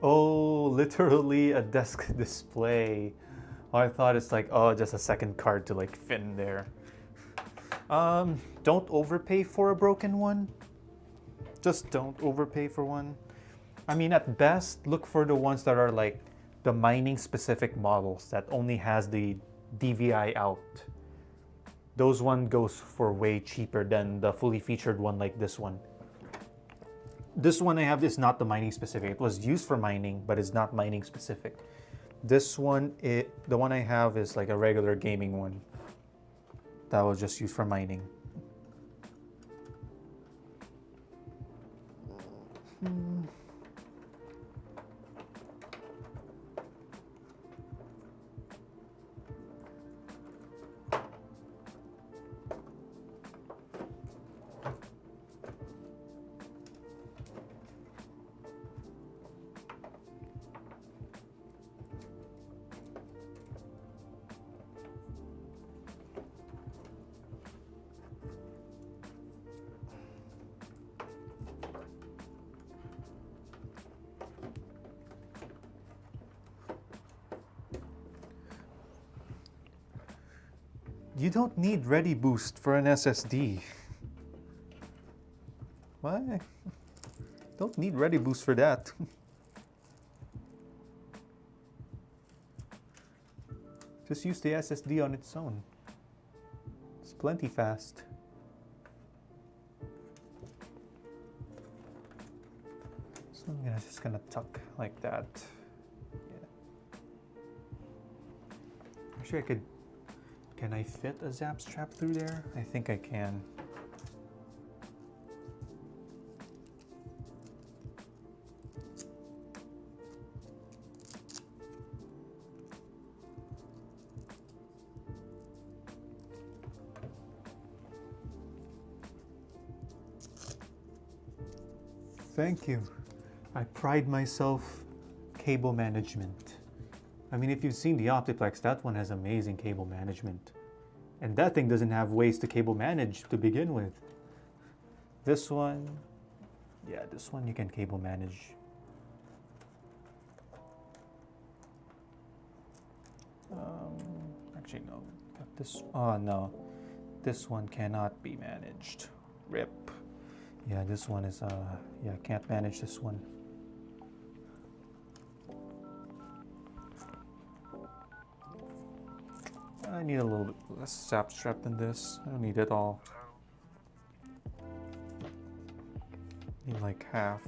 Oh, literally a desk display. Oh, I thought it's like, oh, just a second card to like fit in there. Don't overpay for a broken one. Just don't overpay for one. I mean, at best, look for the ones that are like the mining specific models that only has the DVI out. Those one goes for way cheaper than the fully featured one like this one. This one I have is not the mining specific. It was used for mining, but it's not mining specific. This one, the one I have is like a regular gaming one. That was just used for mining. You don't need ready boost for an SSD. Why? Don't need ready boost for that. Just use the SSD on its own. It's plenty fast. So I'm just gonna tuck like that. Yeah. Actually, I could. Can I fit a zap strap through there? I think I can. Thank you. I pride myself cable management. I mean, if you've seen the Optiplex, that one has amazing cable management. And that thing doesn't have ways to cable manage to begin with. This one, yeah, this one you can cable manage. Actually, no. This, oh no. This one cannot be managed. RIP. Yeah, this one is, yeah, can't manage this one. I need a little bit less zap strap than this. I don't need it all. Need like half.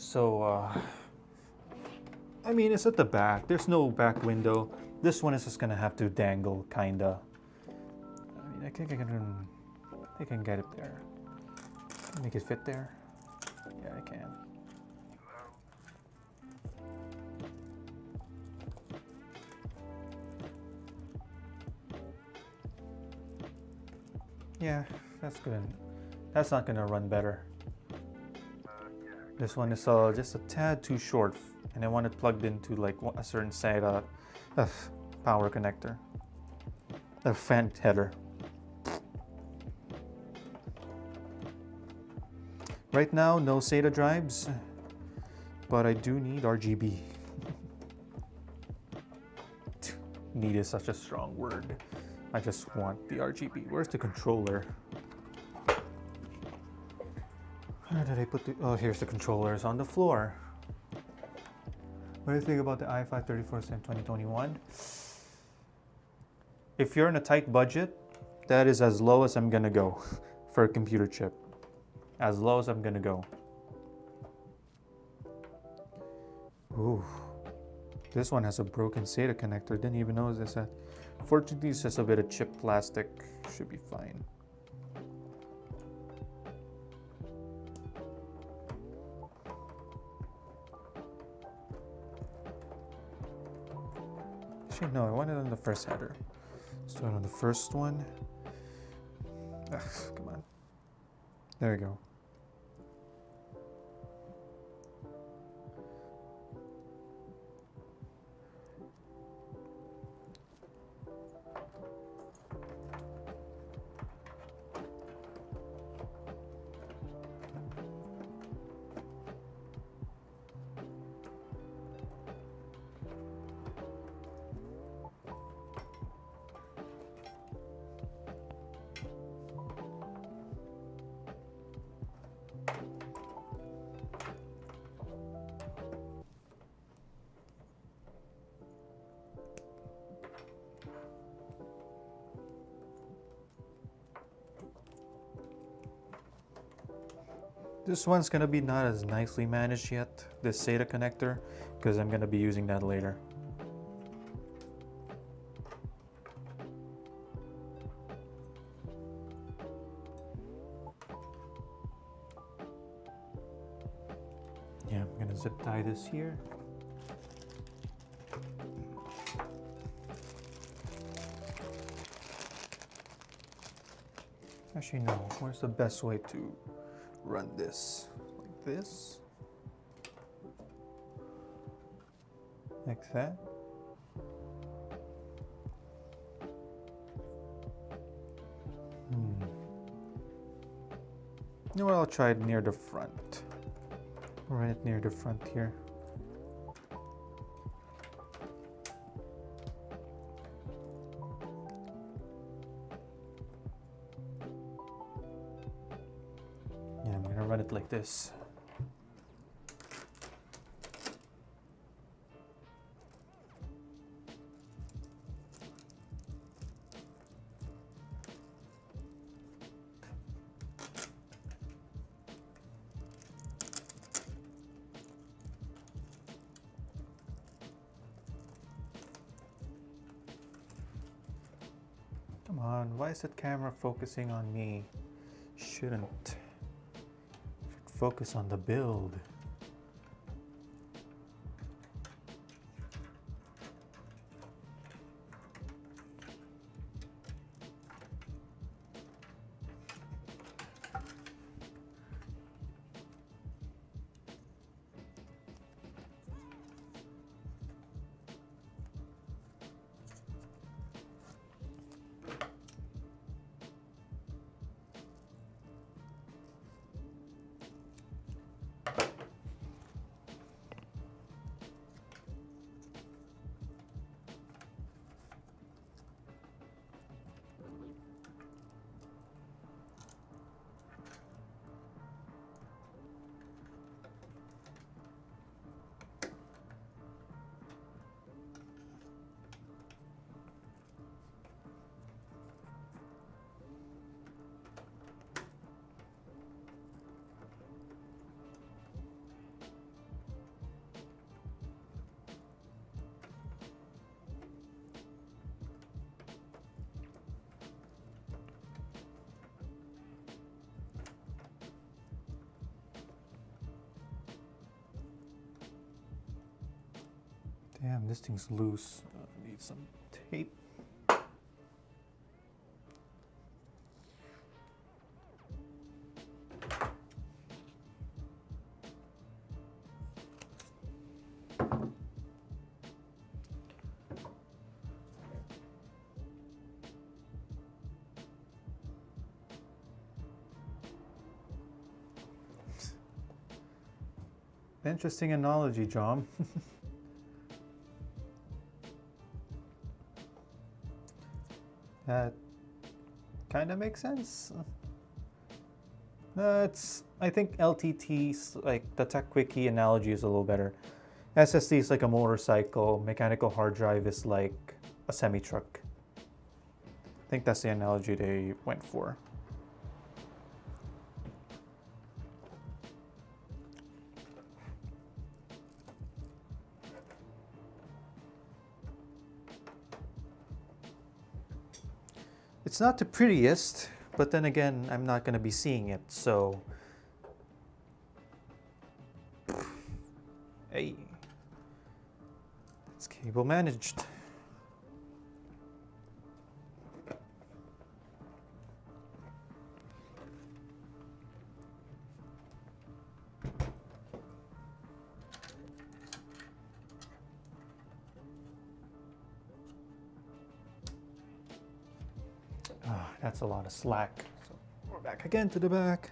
So, I mean, it's at the back. There's no back window. This one is just gonna have to dangle, kinda. I mean, I think I can get it there. Make it fit there. Yeah, I can. Yeah, that's not gonna run better. This one is just a tad too short, and I want it plugged into like a certain SATA power connector, a fan header. Right now, no SATA drives, but I do need RGB. Need is such a strong word. I just want the RGB. Where's the controller? Where did I put the... Oh, here's the controller. It's on the floor. What do you think about the i5 34cent 2021? If you're in a tight budget, that is as low as I'm gonna go for a computer chip. As low as I'm gonna go. Ooh. This one has a broken SATA connector. Didn't even know this. Fortunately, it's just a bit of chip plastic. Should be fine. Actually, no, I want it on the first header. Let's do it on the first one. Ugh, come on. There we go. This one's gonna be not as nicely managed yet, this SATA connector, because I'm gonna be using that later. Yeah, I'm gonna zip tie this here. Actually, no. Where's the best way to run this? Like this? Like that? You know what? I'll try it near the front. Right near the front here. Yeah, I'm gonna run it like this. Come on, why is that camera focusing on me? Shouldn't. Should focus on the build. Damn, this thing's loose. I need some tape. Interesting analogy, John. That kind of makes sense. I think LTT's, like the Tech Quickie analogy is a little better. SSD is like a motorcycle, mechanical hard drive is like a semi-truck. I think that's the analogy they went for. It's not the prettiest, but then again, I'm not going to be seeing it, so... Hey. It's cable managed. That's a lot of slack. So we're back again to the back.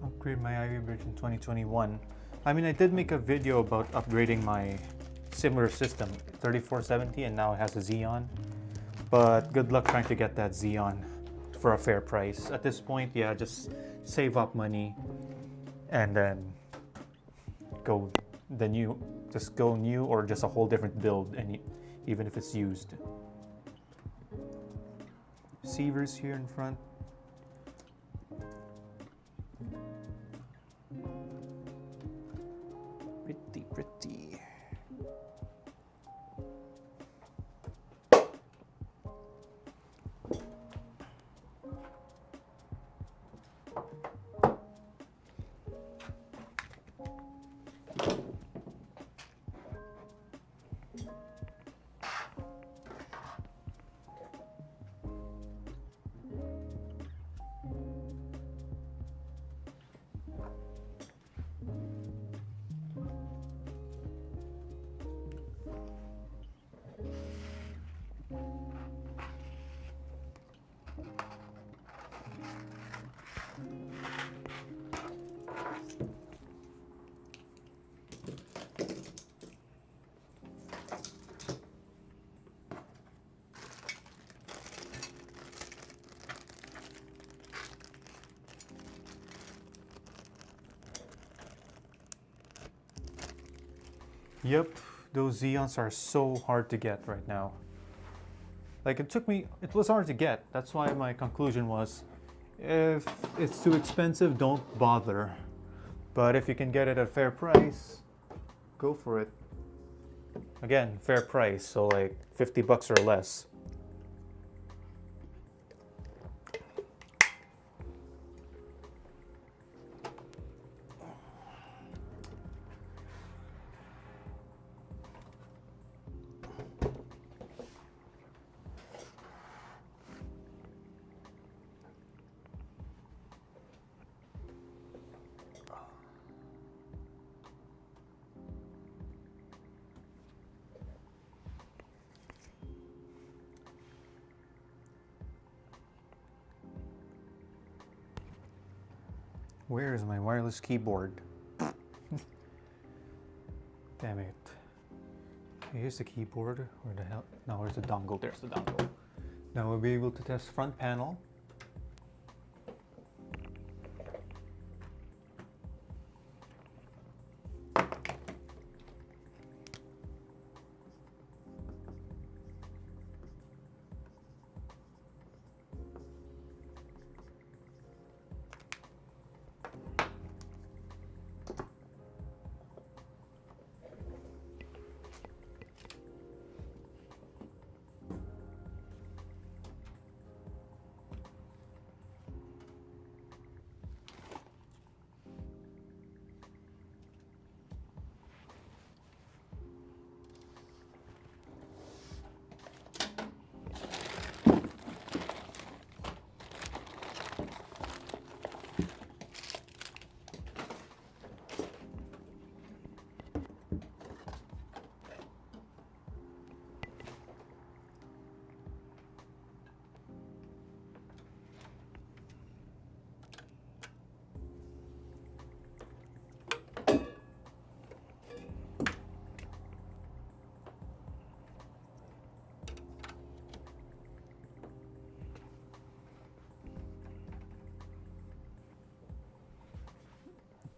Upgrade my Ivy Bridge in 2021. I mean, I did make a video about upgrading my similar system, 3470, and now it has a Xeon. But good luck trying to get that Xeon for a fair price. At this point, yeah, just save up money and then go the new, just go new or just a whole different build, and even if it's used. Receivers here in front. Pretty. Yep, those Xeons are so hard to get right now. Like it was hard to get. That's why my conclusion was, if it's too expensive, don't bother. But if you can get it at a fair price, go for it. Again, fair price, so like 50 bucks or less. Where is my wireless keyboard? Damn it. Okay, here's the keyboard. Where the hell? No, where's the dongle? There's the dongle. Now we'll be able to test front panel.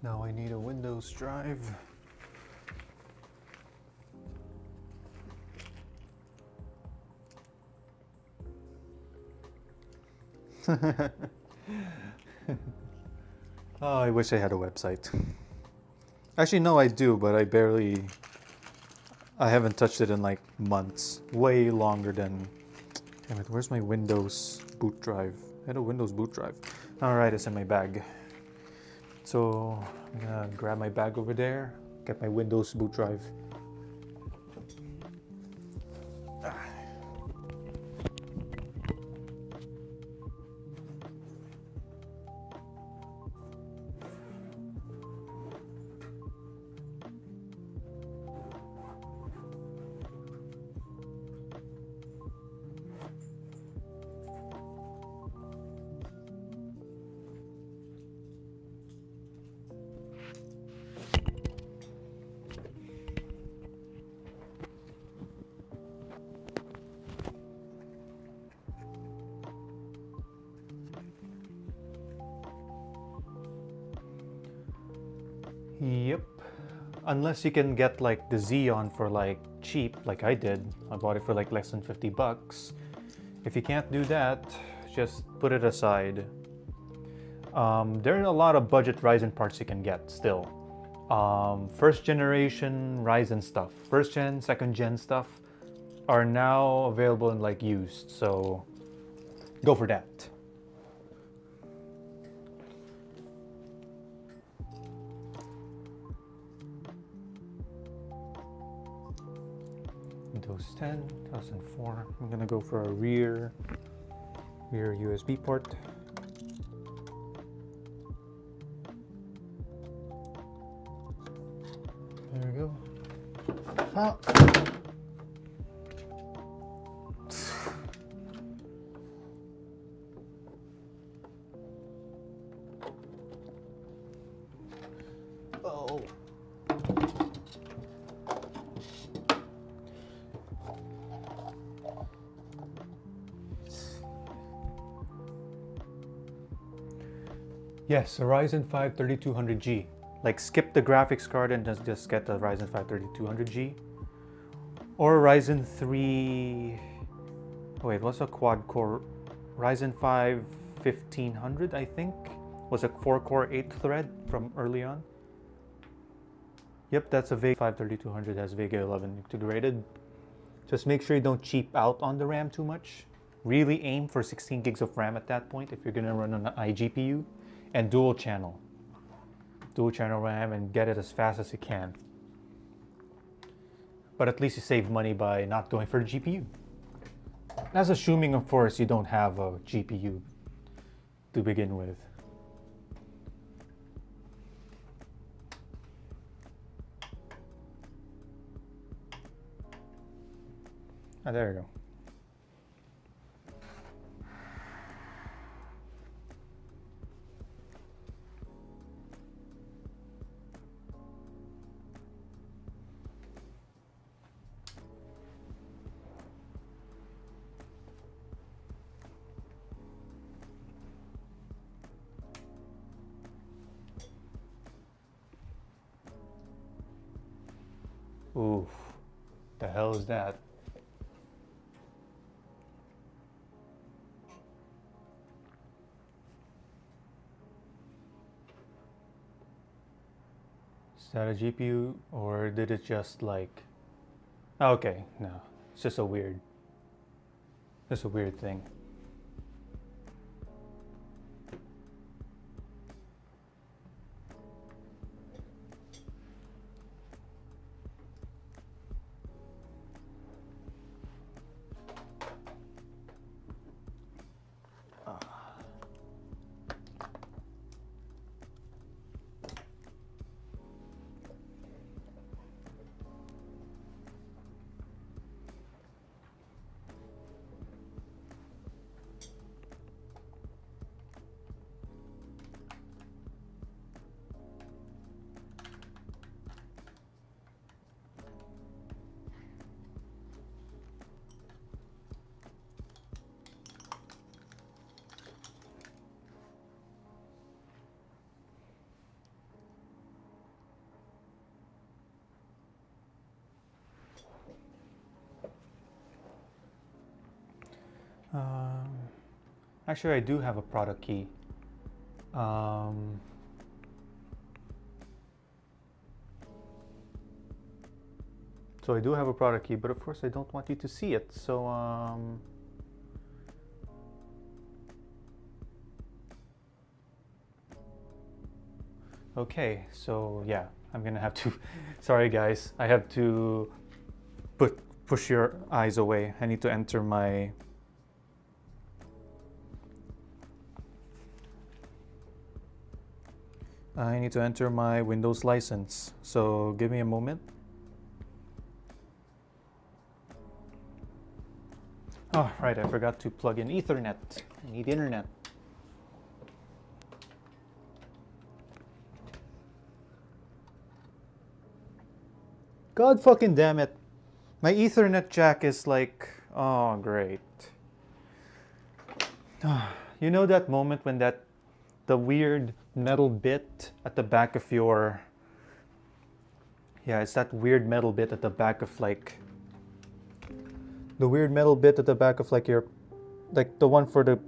Now I need a Windows drive. Oh, I wish I had a website. Actually, no, I do, but I haven't touched it in like months. Way longer than... Damn it, where's my Windows boot drive? I had a Windows boot drive. Alright, it's in my bag. So I'm gonna grab my bag over there, get my Windows boot drive. Yep. Unless you can get like the Xeon for like cheap, like I did. I bought it for like less than 50 bucks. If you can't do that, just put it aside. There are a lot of budget Ryzen parts you can get still. First generation Ryzen stuff, first gen, second gen stuff are now available and like used, so go for that. Windows 10, 2004. I'm gonna go for a rear USB port. There we go. Ah. Oh. Yes, a Ryzen 5 3200G. Like skip the graphics card and just get the Ryzen 5 3200G. Or Ryzen 3... Wait, what's a quad core? Ryzen 5 1500, I think? Was a 4-core 8-thread from early on. Yep, that's a Vega 5 3200, has Vega 11 integrated. Just make sure you don't cheap out on the RAM too much. Really aim for 16 gigs of RAM at that point if you're gonna run on an iGPU. And dual channel RAM, and get it as fast as you can. But at least you save money by not going for a GPU. That's assuming, of course, you don't have a GPU to begin with. Ah, there you go. Oof. The hell is that? Is that a GPU or did it just like... Okay, no. It's just a weird thing. Actually, I do have a product key. So I do have a product key, but of course I don't want you to see it. So okay, so yeah, I'm gonna have to, sorry guys, I have to push your eyes away. I need to enter my Windows license. So give me a moment. Oh, right, I forgot to plug in Ethernet. I need internet. God fucking damn it. My Ethernet jack is like, oh great. You know that moment when the weird metal bit at the back of your, yeah, it's that weird metal bit at the back of like, the weird metal bit at the back of like your, like the one for the,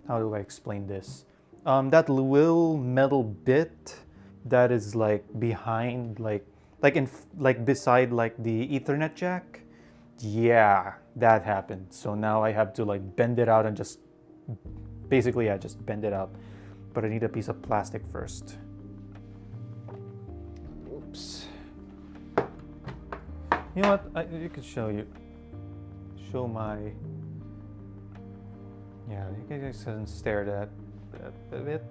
how do I explain this? That little metal bit that is like behind, like beside like the Ethernet jack. Yeah, that happened. So now I have to like bend it out and just, basically, yeah, just bend it out. But I need a piece of plastic first. Oops. You know what? You could show my. Yeah, you can just stare at that a bit.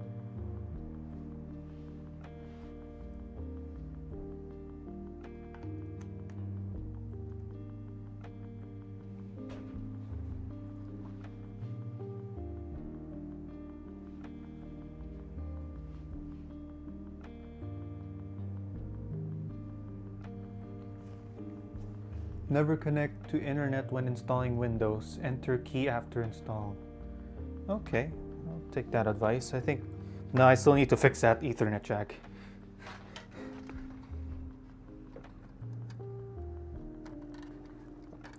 Never connect to internet when installing Windows. Enter key after install. Okay, I'll take that advice. I think, no, I still need to fix that Ethernet jack.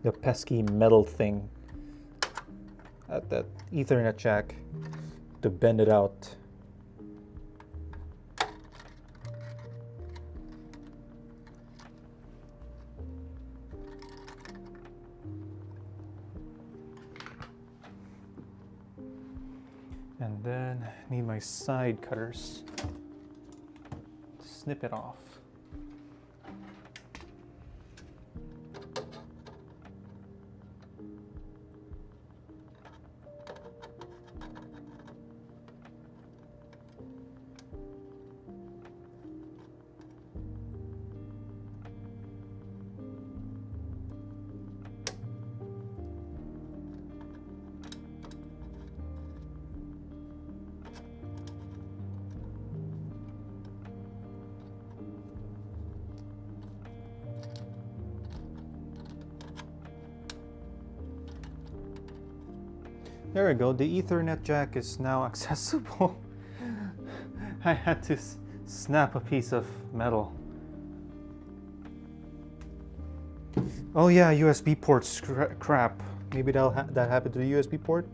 The pesky metal thing at that Ethernet jack to bend it out. And then need my side cutters to snip it off. There we go, the Ethernet jack is now accessible. I had to snap a piece of metal Oh yeah, USB ports, crap. Maybe that happened to the USB port?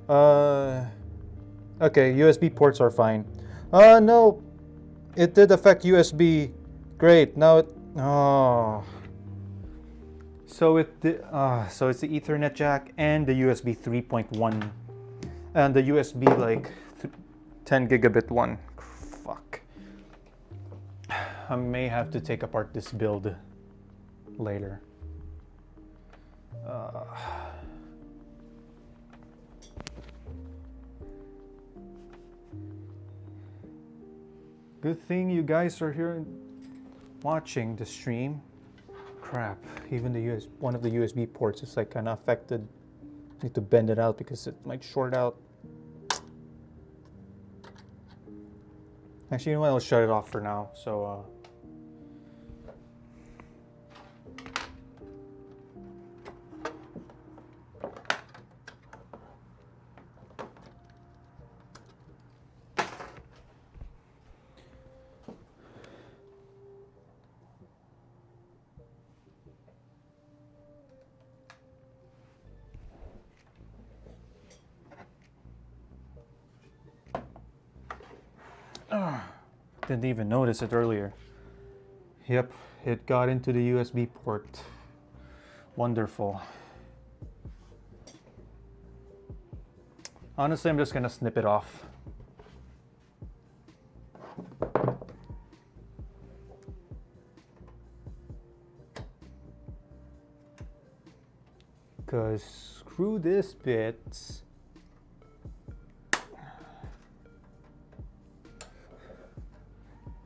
Okay, USB ports are fine. No, it did affect USB. Great, now it, oh. So so it's the Ethernet jack and the USB 3.1 and the USB like 10 gigabit one. Fuck. I may have to take apart this build later. Good thing you guys are here watching the stream. Crap, even the one of the USB ports is like kind of affected. Need to bend it out because it might short out. Actually, you know what? I'll shut it off for now. So, didn't even notice it earlier. Yep, it got into the USB port. Wonderful. Honestly, I'm just gonna snip it off. Because screw this bit.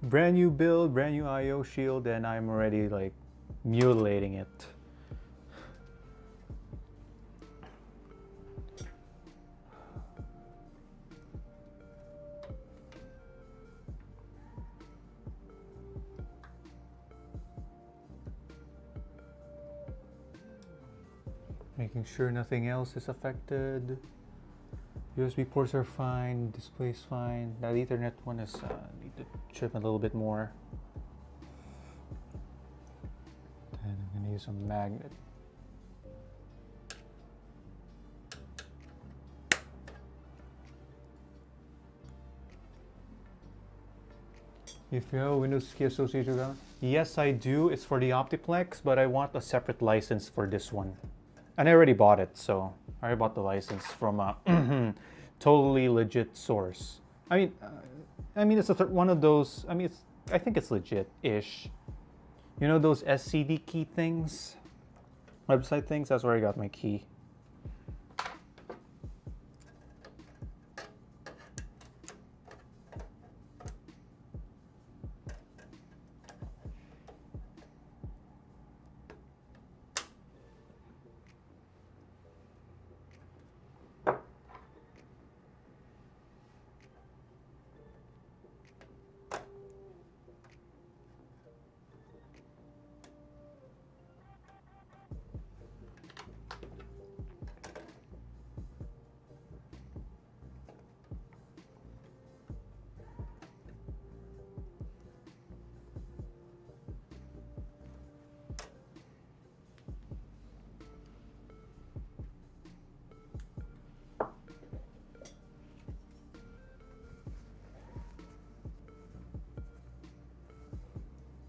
Brand new build, brand new IO shield, and I'm already like mutilating it. Making sure nothing else is affected. USB ports are fine, display's fine. That Ethernet one is need to trim a little bit more. Then I'm gonna use a magnet. If you have a Windows Key associated with, yes, I do. It's for the Optiplex, but I want a separate license for this one. And I already bought it, so I already bought the license from a totally legit source. I mean, it's one of those. I mean, I think it's legit-ish. You know those SCD key things, website things. That's where I got my key.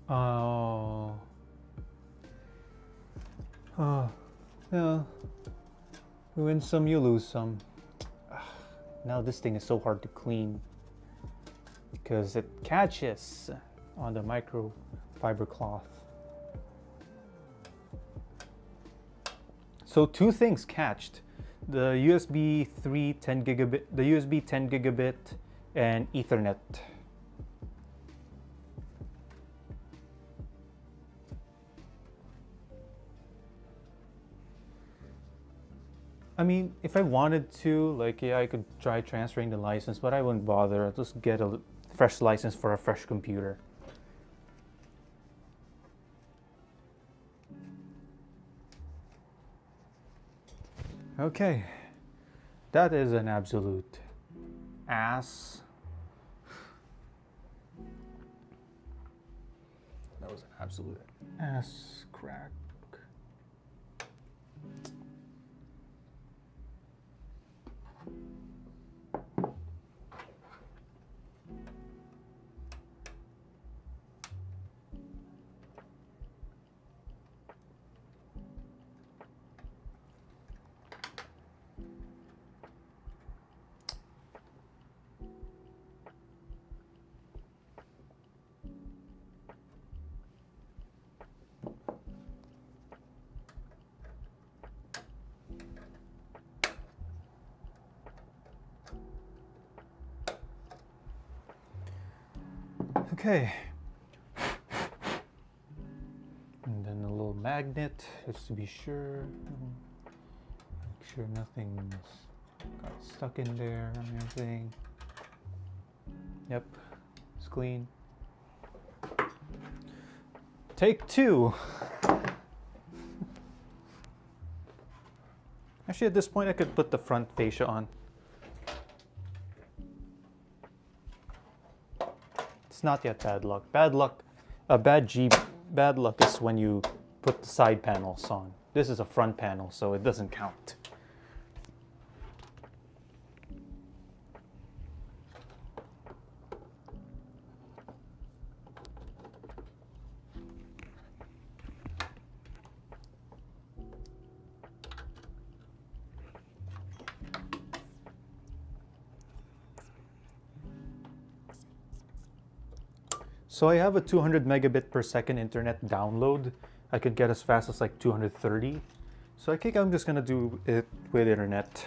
Oh. Oh. Yeah. You win some, you lose some. Now this thing is so hard to clean because it catches on the microfiber cloth. So two things catched: the USB 10 gigabit, the USB 10 gigabit, and Ethernet. I mean, if I wanted to, like, yeah, I could try transferring the license, but I wouldn't bother. I'll just get a fresh license for a fresh computer. Okay, that is an absolute ass. That was an absolute ass crack. Okay. And then a little magnet, just to be sure. Make sure nothing's got stuck in there or anything. Yep, it's clean. Take two. Actually, at this point, I could put the front fascia on. It's not yet bad luck. Bad luck, bad luck is when you put the side panels on. This is a front panel, so it doesn't count. So I have a 200 megabit per second internet download. I could get as fast as like 230. So I think I'm just gonna do it with internet,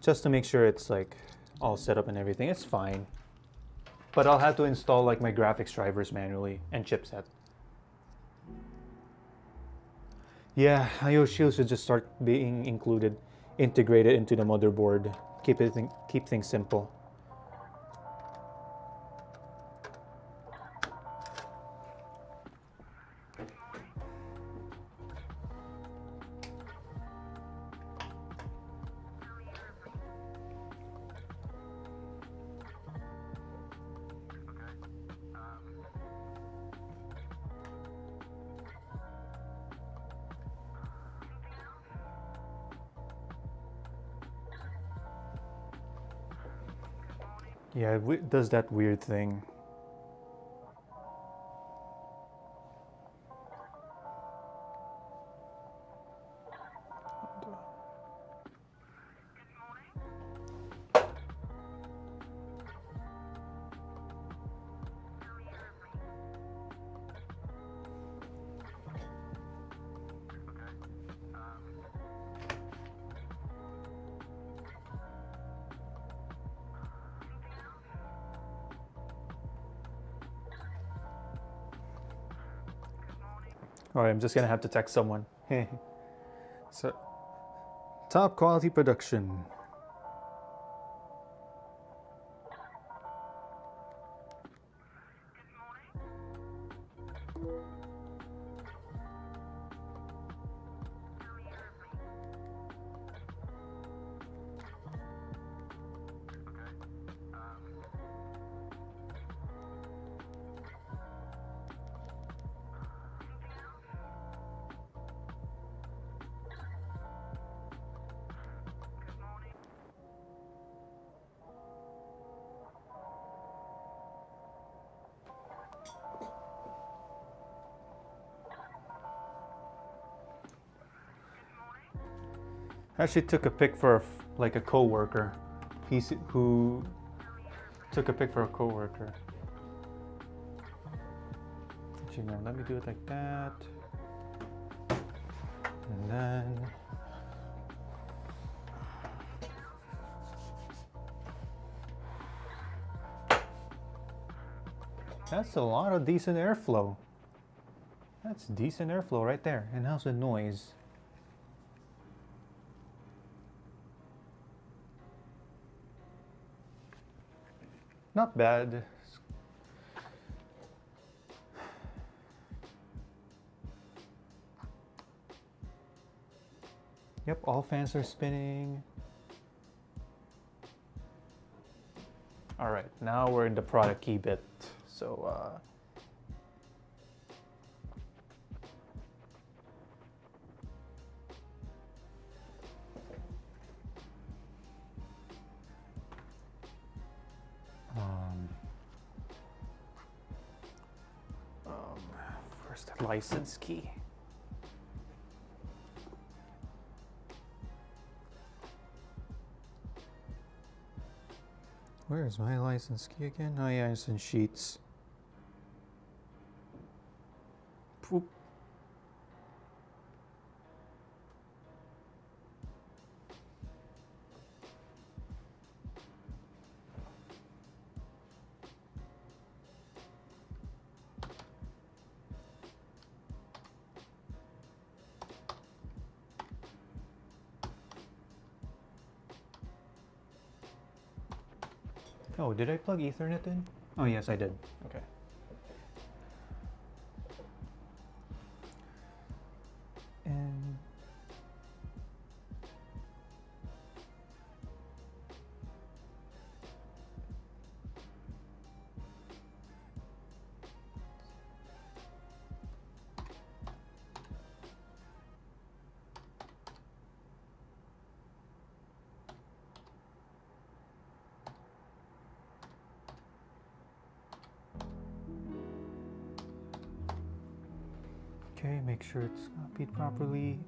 just to make sure it's like all set up and everything. It's fine. But I'll have to install like my graphics drivers manually and chipset. Yeah, I/O shields should just start being integrated into the motherboard. Keep things simple. Yeah, it does that weird thing. Alright, I'm just gonna have to text someone. So, top quality production. I actually took a pic for like a coworker. Who took a pic for a coworker. Actually, no, let me do it like that. And then that's a lot of decent airflow. That's decent airflow right there. And how's the noise? Not bad. Yep, all fans are spinning. All right, now we're in the product key bit. So, where's the license key? Where's my license key again? Oh yeah, it's in sheets. Poop. Oh, did I plug Ethernet in? Oh yes, I did. Okay. And okay, make sure it's copied properly.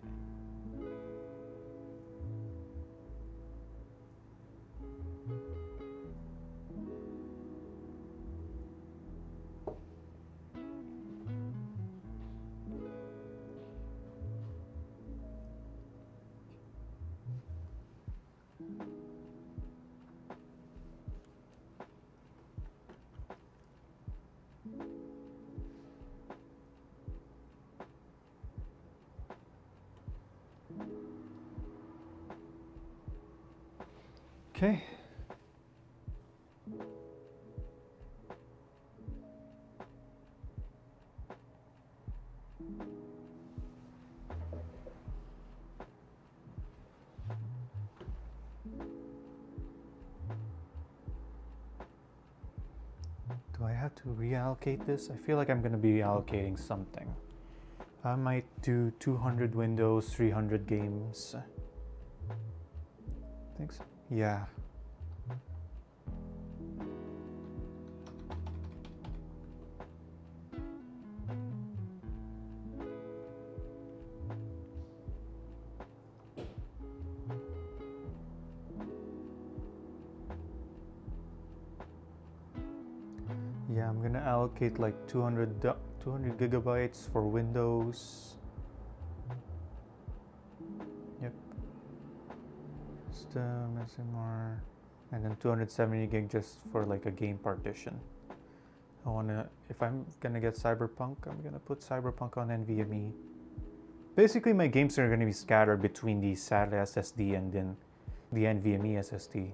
Okay. Do I have to reallocate this? I feel like I'm going to be allocating something. I might do 200 windows, 300 games. Think so? Yeah. Yeah, I'm gonna allocate like 200 gigabytes for Windows. Yep. System, SMR, and then 270 gig just for like a game partition. I wanna, if I'm gonna get Cyberpunk, I'm gonna put Cyberpunk on NVMe. Basically, my games are gonna be scattered between the SATA SSD and then the NVMe SSD.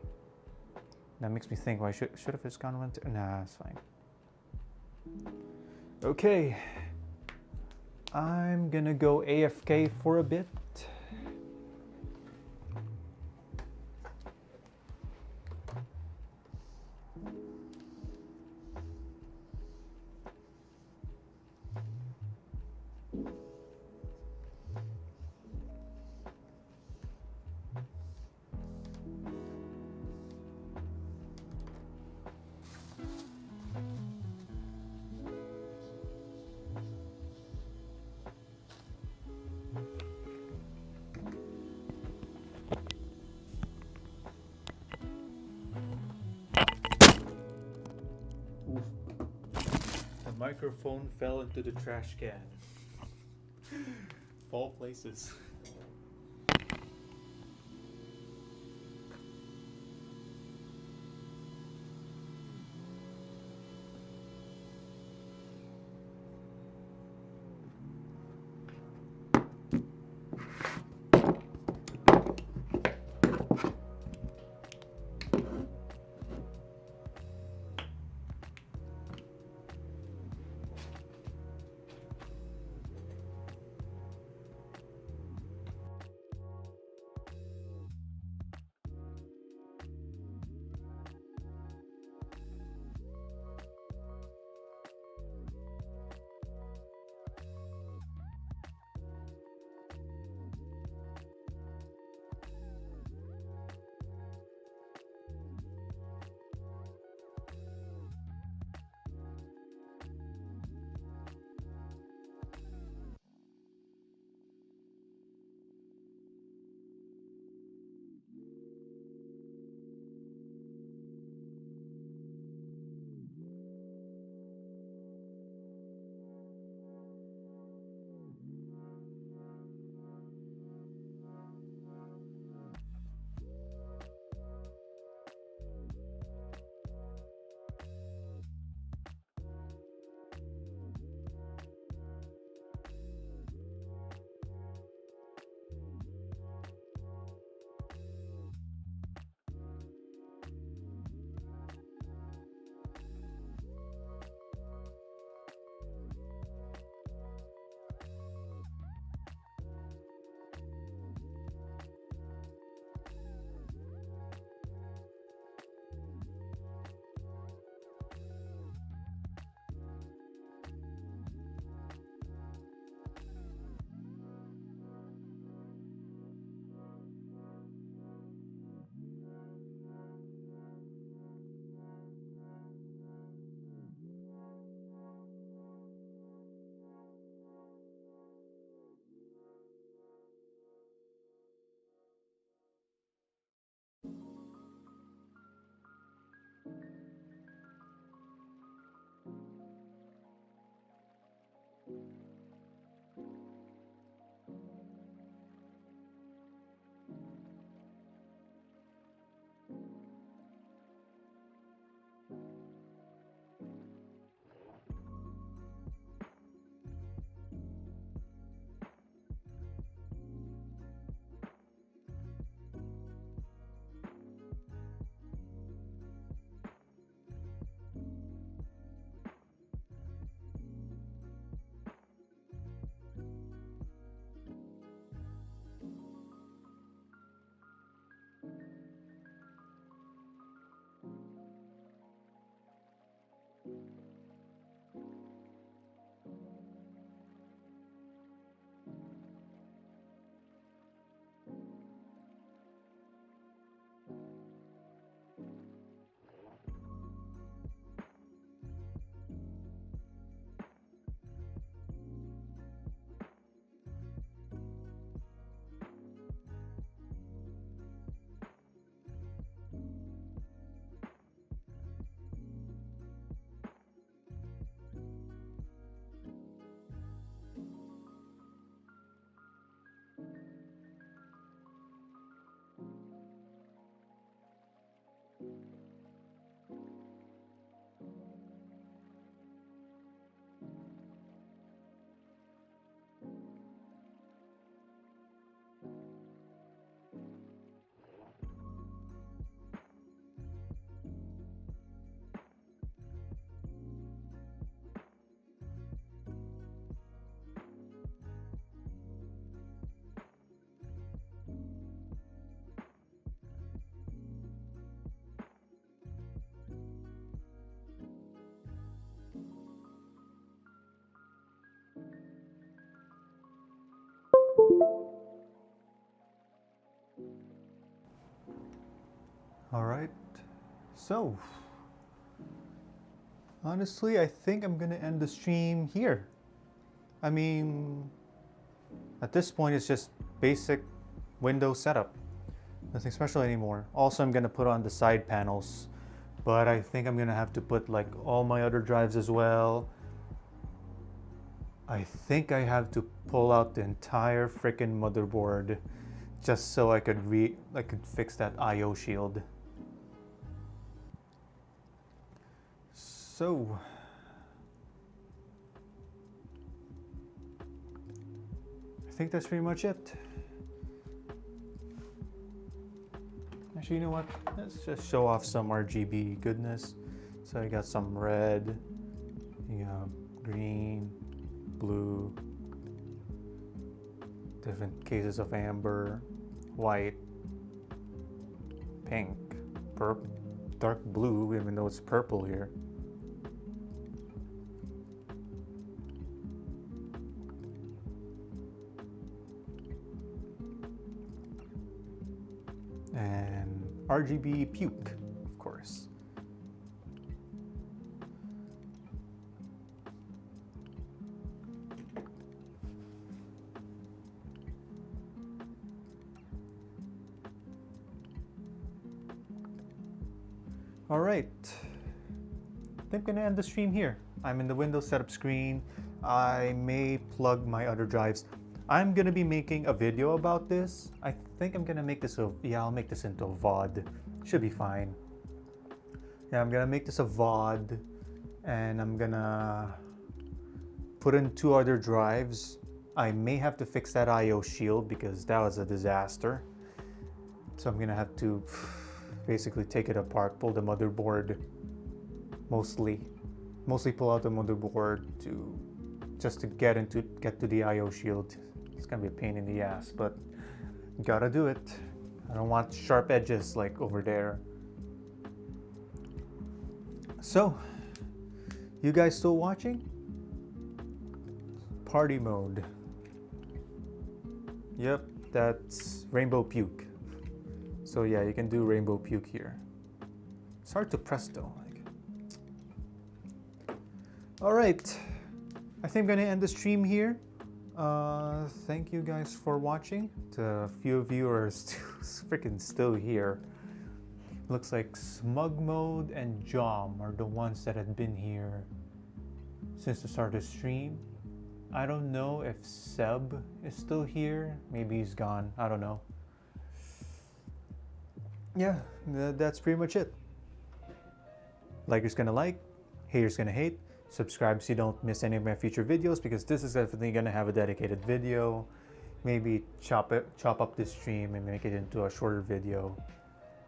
That makes me think, why should have just gone one? Nah, it's fine. Okay, I'm gonna go AFK for a bit. The microphone fell into the trash can. Of all places. All right, so honestly, I think I'm gonna end the stream here. I mean, at this point, it's just basic Windows setup. Nothing special anymore. Also, I'm gonna put on the side panels, but I think I'm gonna have to put like all my other drives as well. I think I have to pull out the entire freaking motherboard just so I could fix that I/O shield. So I think that's pretty much it. Actually, you know what? Let's just show off some RGB goodness. So I got some red, you know, green, blue, different cases of amber, white, pink, purple, dark blue, even though it's purple here. And RGB puke, of course. All right, I think I'm gonna end the stream here. I'm in the Windows setup screen. I may plug my other drives. I'm gonna be making a video about this. I think I'm gonna make this I'll make this into a VOD. Should be fine. Yeah, I'm gonna make this a VOD, and I'm gonna put in 2 other drives. I may have to fix that I/O shield because that was a disaster. So I'm gonna have to basically take it apart, pull the motherboard, mostly pull out the motherboard just to get to the I/O shield. It's gonna be a pain in the ass, but gotta do it. I don't want sharp edges like over there. So, you guys still watching? Party mode. Yep, that's rainbow puke. So yeah, you can do rainbow puke here. It's hard to press though. All right, I think I'm gonna end the stream here. Thank you guys for watching. The few of you are still here. Looks like Smug Mode and Jom are the ones that had been here since the start of the stream. I don't know if Seb is still here. Maybe he's gone. I don't know. Yeah, that's pretty much it. Likers gonna like, haters gonna hate. Subscribe so you don't miss any of my future videos, because this is definitely gonna have a dedicated video. Maybe chop up this stream and make it into a shorter video.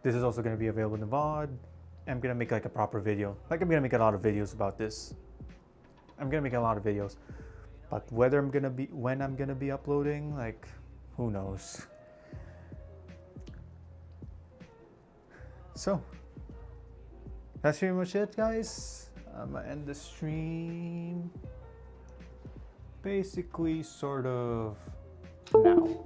This is also gonna be available in the VOD. I'm gonna make like a proper video. Like I'm gonna make a lot of videos about this. I'm gonna make a lot of videos, but when I'm gonna be uploading, like, who knows. So that's pretty much it, guys. I'm gonna end the stream basically sort of now.